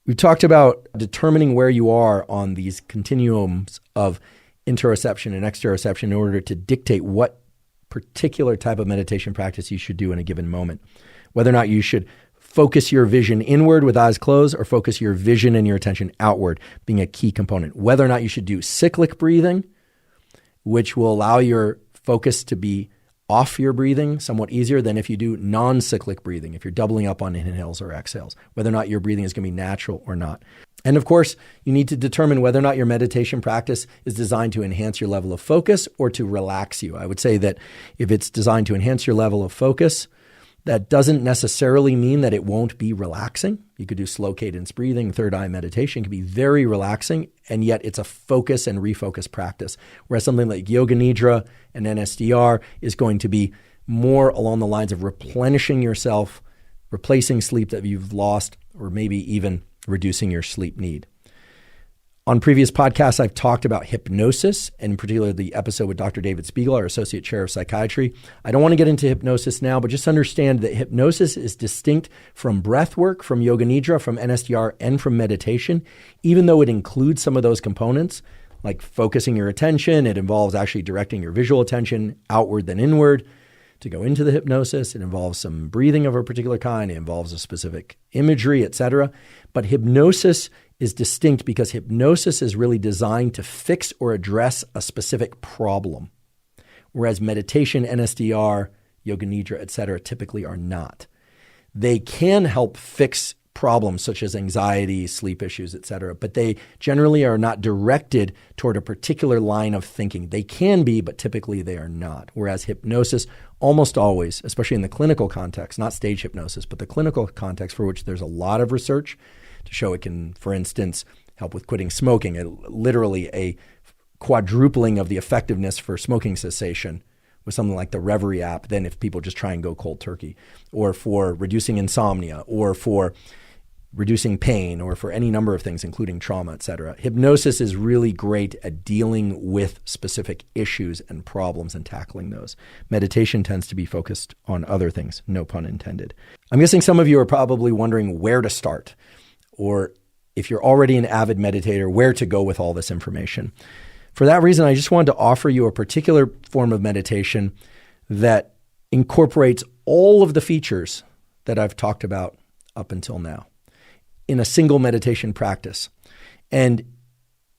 We've talked about determining where you are on these continuums of interoception and exteroception in order to dictate what particular type of meditation practice you should do in a given moment. Whether or not you should focus your vision inward with eyes closed or focus your vision and your attention outward being a key component. Whether or not you should do cyclic breathing, which will allow your focus to be off your breathing somewhat easier than if you do non-cyclic breathing, if you're doubling up on inhales or exhales, whether or not your breathing is going to be natural or not. And of course, you need to determine whether or not your meditation practice is designed to enhance your level of focus or to relax you. I would say that if it's designed to enhance your level of focus, that doesn't necessarily mean that it won't be relaxing. You could do slow cadence breathing, third eye meditation can be very relaxing, and yet it's a focus and refocus practice. Whereas something like Yoga Nidra and NSDR is going to be more along the lines of replenishing yourself, replacing sleep that you've lost, or maybe even reducing your sleep need. On previous podcasts, I've talked about hypnosis, and in particular the episode with Dr. David Spiegel, our Associate Chair of Psychiatry. I don't want to get into hypnosis now, but just understand that hypnosis is distinct from breath work, from Yoga Nidra, from NSDR, and from meditation, even though it includes some of those components, like focusing your attention. It involves actually directing your visual attention outward than inward to go into the hypnosis. It involves some breathing of a particular kind. It involves a specific imagery, etc. But hypnosis is distinct because hypnosis is really designed to fix or address a specific problem, whereas meditation, NSDR, Yoga Nidra, etc., typically are not. They can help fix problems such as anxiety, sleep issues, etc., but they generally are not directed toward a particular line of thinking. They can be, but typically they are not. Whereas hypnosis, almost always, especially in the clinical context, not stage hypnosis, but the clinical context for which there's a lot of research to show it can, for instance, help with quitting smoking, literally a quadrupling of the effectiveness for smoking cessation with something like the Reverie app than if people just try and go cold turkey, or for reducing insomnia, or for reducing pain, or for any number of things, including trauma, etc. Hypnosis is really great at dealing with specific issues and problems and tackling those. Meditation tends to be focused on other things, no pun intended. I'm guessing some of you are probably wondering where to start, or if you're already an avid meditator, where to go with all this information. For that reason, I just wanted to offer you a particular form of meditation that incorporates all of the features that I've talked about up until now in a single meditation practice. And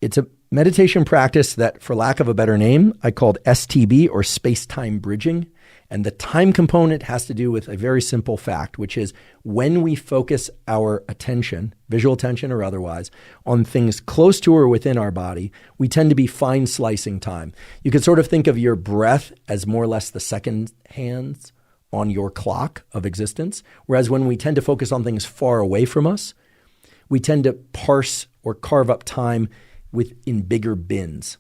it's a meditation practice that, for lack of a better name, I called STB, or space-time bridging. And the time component has to do with a very simple fact, which is when we focus our attention, visual attention or otherwise, on things close to or within our body, we tend to be fine slicing time. You could sort of think of your breath as more or less the second hands on your clock of existence. Whereas when we tend to focus on things far away from us, we tend to parse or carve up time in bigger bins.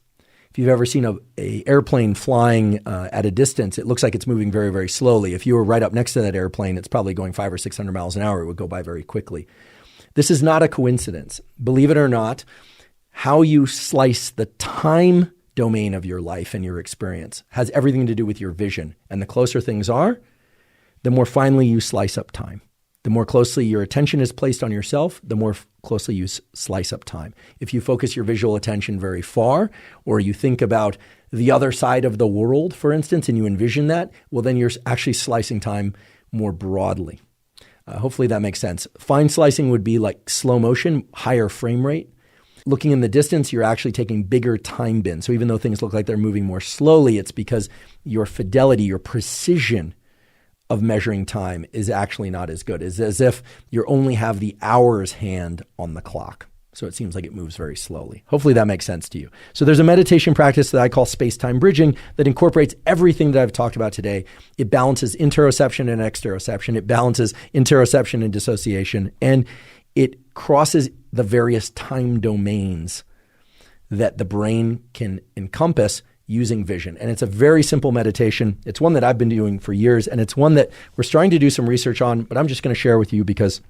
If you've ever seen an airplane flying at a distance, it looks like it's moving very, very slowly. If you were right up next to that airplane, it's probably going 500 or 600 miles an hour. It would go by very quickly. This is not a coincidence. Believe it or not, how you slice the time domain of your life and your experience has everything to do with your vision. And the closer things are, the more finely you slice up time. The more closely your attention is placed on yourself, the more closely you slice up time. If you focus your visual attention very far, or you think about the other side of the world, for instance, and you envision that, well, then you're actually slicing time more broadly. Hopefully that makes sense. Fine slicing would be like slow motion, higher frame rate. Looking in the distance, you're actually taking bigger time bins. So even though things look like they're moving more slowly, it's because your fidelity, your precision of measuring time is actually not as good. It's as if you only have the hours hand on the clock. So it seems like it moves very slowly. Hopefully that makes sense to you. So there's a meditation practice that I call space-time bridging that incorporates everything that I've talked about today. It balances interoception and exteroception. It balances interoception and dissociation. And it crosses the various time domains that the brain can encompass using vision. And it's a very simple meditation. It's one that I've been doing for years, and it's one that we're starting to do some research on, but I'm just going to share with you because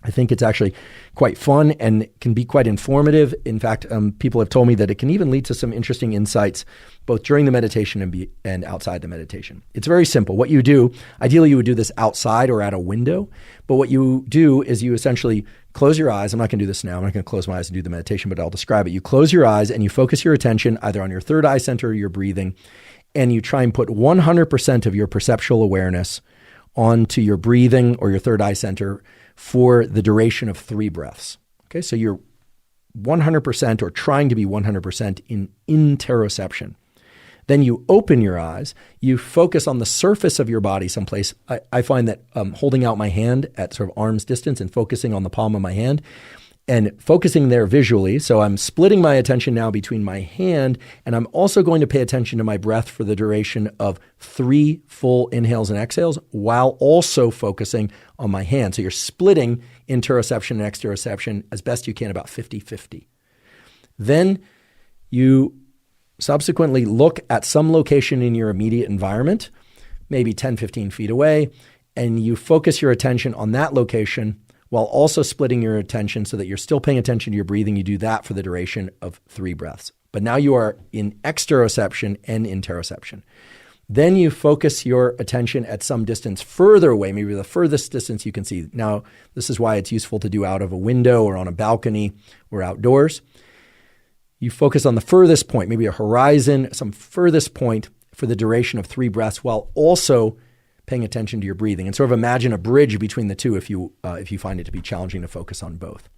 I think it's actually quite fun and can be quite informative. In fact, people have told me that it can even lead to some interesting insights both during the meditation and outside the meditation. It's very simple. What you do, ideally you would do this outside or at a window, but what you do is you essentially close your eyes. I'm not going to do this now. I'm not going to close my eyes and do the meditation, but I'll describe it. You close your eyes and you focus your attention either on your third eye center or your breathing, and you try and put 100% of your perceptual awareness onto your breathing or your third eye center for the duration of 3 breaths. Okay, so you're 100% or trying to be 100% in interoception. Then you open your eyes, you focus on the surface of your body someplace. I find that holding out my hand at sort of arm's distance and focusing on the palm of my hand and focusing there visually. So I'm splitting my attention now between my hand, and I'm also going to pay attention to my breath for the duration of 3 full inhales and exhales while also focusing on my hand. So you're splitting interoception and exteroception as best you can, about 50-50. Then you subsequently look at some location in your immediate environment, maybe 10, 15 feet away, and you focus your attention on that location while also splitting your attention so that you're still paying attention to your breathing. You do that for the duration of 3 breaths. But now you are in exteroception and interoception. Then you focus your attention at some distance further away, maybe the furthest distance you can see. Now, this is why it's useful to do out of a window or on a balcony or outdoors. You focus on the furthest point, maybe a horizon, some furthest point for the duration of 3 breaths while also paying attention to your breathing, and sort of imagine a bridge between the two if you find it to be challenging to focus on both.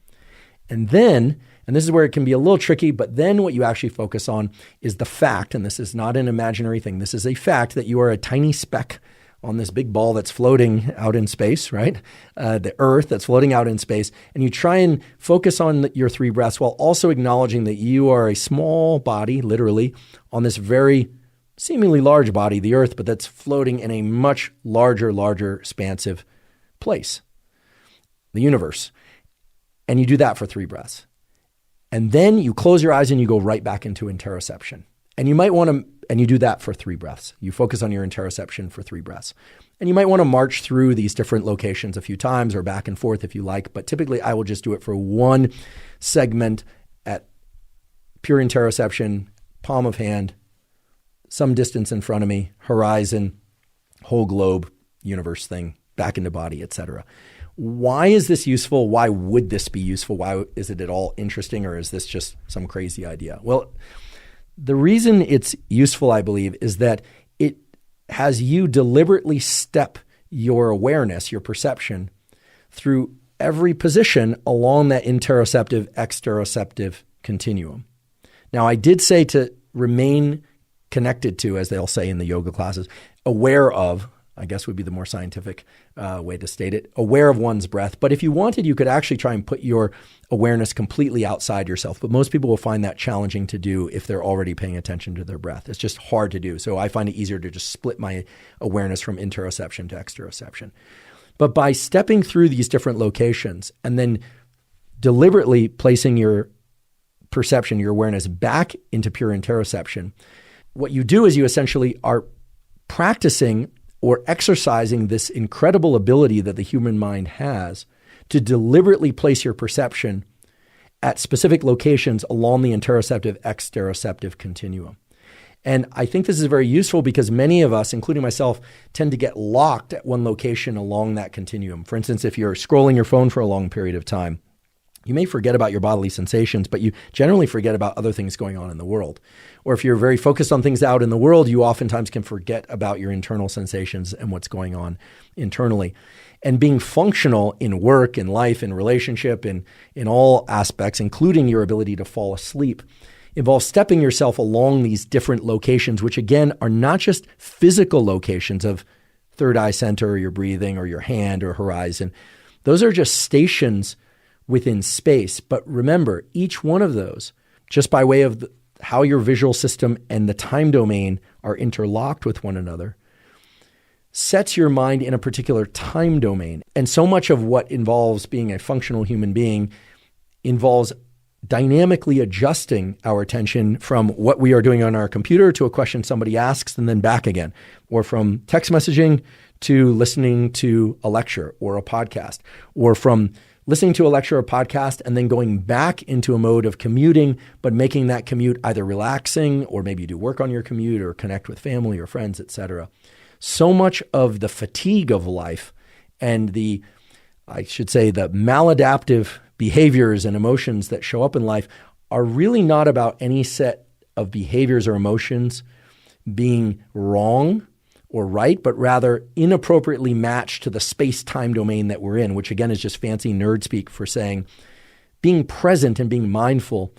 And then, and this is where it can be a little tricky, but then what you actually focus on is the fact, and this is not an imaginary thing, this is a fact that you are a tiny speck on this big ball that's floating out in space, right? The Earth that's floating out in space, and you try and focus on your 3 breaths while also acknowledging that you are a small body, literally, on this very seemingly large body, the Earth, but that's floating in a much larger, expansive place, the universe. And you do that for 3 breaths. And then you close your eyes and you go right back into interoception. And you might want to, and you do that for 3 breaths. You focus on your interoception for 3 breaths. And you might want to march through these different locations a few times or back and forth if you like, but typically I will just do it for one segment at pure interoception, palm of hand, some distance in front of me, horizon, whole globe, universe thing, back into body, etc. Why is this useful? Why would this be useful? Why is it at all interesting, or is this just some crazy idea? Well, the reason it's useful, I believe, is that it has you deliberately step your awareness, your perception, through every position along that interoceptive, exteroceptive continuum. Now, I did say to remain connected to, as they'll say in the yoga classes, aware of, I guess would be the more scientific way to state it, aware of one's breath. But if you wanted, you could actually try and put your awareness completely outside yourself. But most people will find that challenging to do if they're already paying attention to their breath. It's just hard to do. So I find it easier to just split my awareness from interoception to exteroception. But by stepping through these different locations and then deliberately placing your perception, your awareness back into pure interoception, what you do is you essentially are practicing or exercising this incredible ability that the human mind has to deliberately place your perception at specific locations along the interoceptive, exteroceptive continuum. And I think this is very useful because many of us, including myself, tend to get locked at one location along that continuum. For instance, if you're scrolling your phone for a long period of time, you may forget about your bodily sensations, but you generally forget about other things going on in the world. Or if you're very focused on things out in the world, you oftentimes can forget about your internal sensations and what's going on internally. And being functional in work, in life, in relationship, in all aspects, including your ability to fall asleep, involves stepping yourself along these different locations, which again are not just physical locations of third eye center or your breathing or your hand or horizon. Those are just stations within space. But remember, each one of those, just by way of how your visual system and the time domain are interlocked with one another, sets your mind in a particular time domain. And so much of what involves being a functional human being involves dynamically adjusting our attention from what we are doing on our computer to a question somebody asks and then back again, or from text messaging to listening to a lecture or a podcast, or from listening to a lecture or podcast and then going back into a mode of commuting, but making that commute either relaxing or maybe you do work on your commute or connect with family or friends, etc. So much of the fatigue of life and the maladaptive behaviors and emotions that show up in life are really not about any set of behaviors or emotions being wrong or right, but rather inappropriately matched to the space-time domain that we're in, which again is just fancy nerd speak for saying being present and being mindful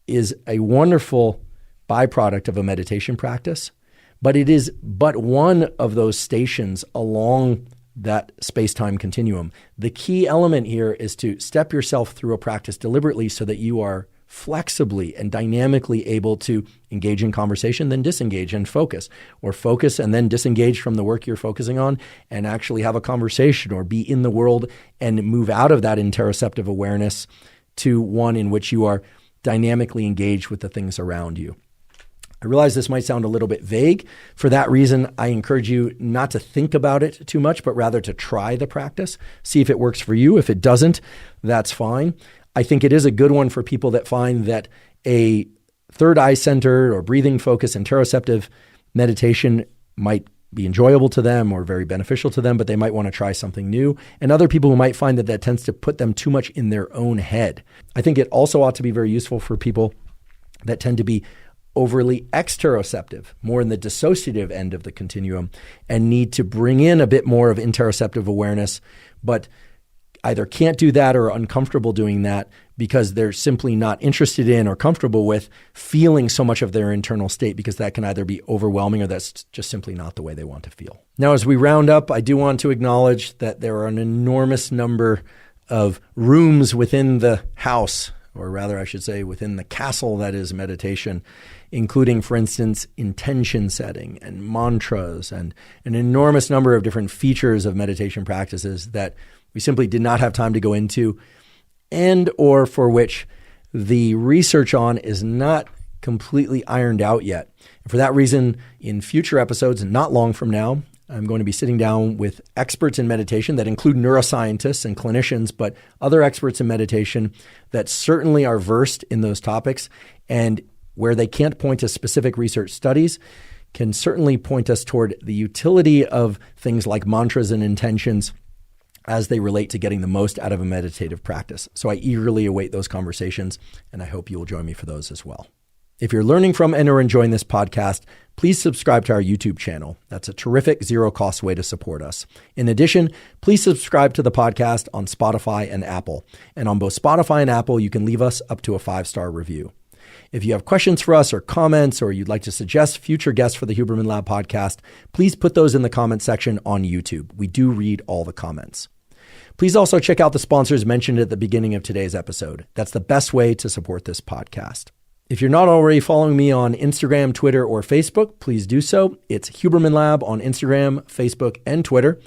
is a wonderful byproduct of a meditation practice, but it is but one of those stations along that space-time continuum. The key element here is to step yourself through a practice deliberately so that you are flexibly and dynamically able to engage in conversation, then disengage and focus, or focus and then disengage from the work you're focusing on and actually have a conversation or be in the world and move out of that interoceptive awareness to one in which you are dynamically engaged with the things around you. I realize this might sound a little bit vague. For that reason, I encourage you not to think about it too much, but rather to try the practice, see if it works for you. If it doesn't, that's fine. I think it is a good one for people that find that a third eye center or breathing focus interoceptive meditation might be enjoyable to them or very beneficial to them, but they might want to try something new. And other people who might find that tends to put them too much in their own head. I think it also ought to be very useful for people that tend to be overly exteroceptive, more in the dissociative end of the continuum, and need to bring in a bit more of interoceptive awareness, but either can't do that or are uncomfortable doing that because they're simply not interested in or comfortable with feeling so much of their internal state, because that can either be overwhelming or that's just simply not the way they want to feel. Now, as we round up, I do want to acknowledge that there are an enormous number of rooms within the house, or rather I should say within the castle that is meditation, including, for instance, intention setting and mantras and an enormous number of different features of meditation practices that we simply did not have time to go into, and or for which the research on is not completely ironed out yet. And for that reason, in future episodes, not long from now, I'm going to be sitting down with experts in meditation that include neuroscientists and clinicians, but other experts in meditation that certainly are versed in those topics, and where they can't point to specific research studies, can certainly point us toward the utility of things like mantras and intentions as they relate to getting the most out of a meditative practice. So I eagerly await those conversations, and I hope you will join me for those as well. If you're learning from and are enjoying this podcast, please subscribe to our YouTube channel. That's a terrific zero-cost way to support us. In addition, please subscribe to the podcast on Spotify and Apple. And on both Spotify and Apple, you can leave us up to a 5-star review. If you have questions for us or comments, or you'd like to suggest future guests for the Huberman Lab podcast, please put those in the comment section on YouTube. We do read all the comments. Please also check out the sponsors mentioned at the beginning of today's episode. That's the best way to support this podcast. If you're not already following me on Instagram, Twitter, or Facebook, please do so. It's Huberman Lab on Instagram, Facebook, and Twitter.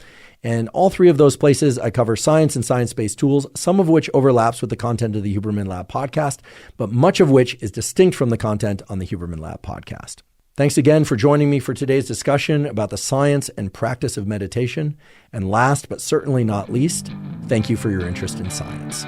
And all three of those places, I cover science and science-based tools, some of which overlaps with the content of the Huberman Lab podcast, but much of which is distinct from the content on the Huberman Lab podcast. Thanks again for joining me for today's discussion about the science and practice of meditation. And last but certainly not least, thank you for your interest in science.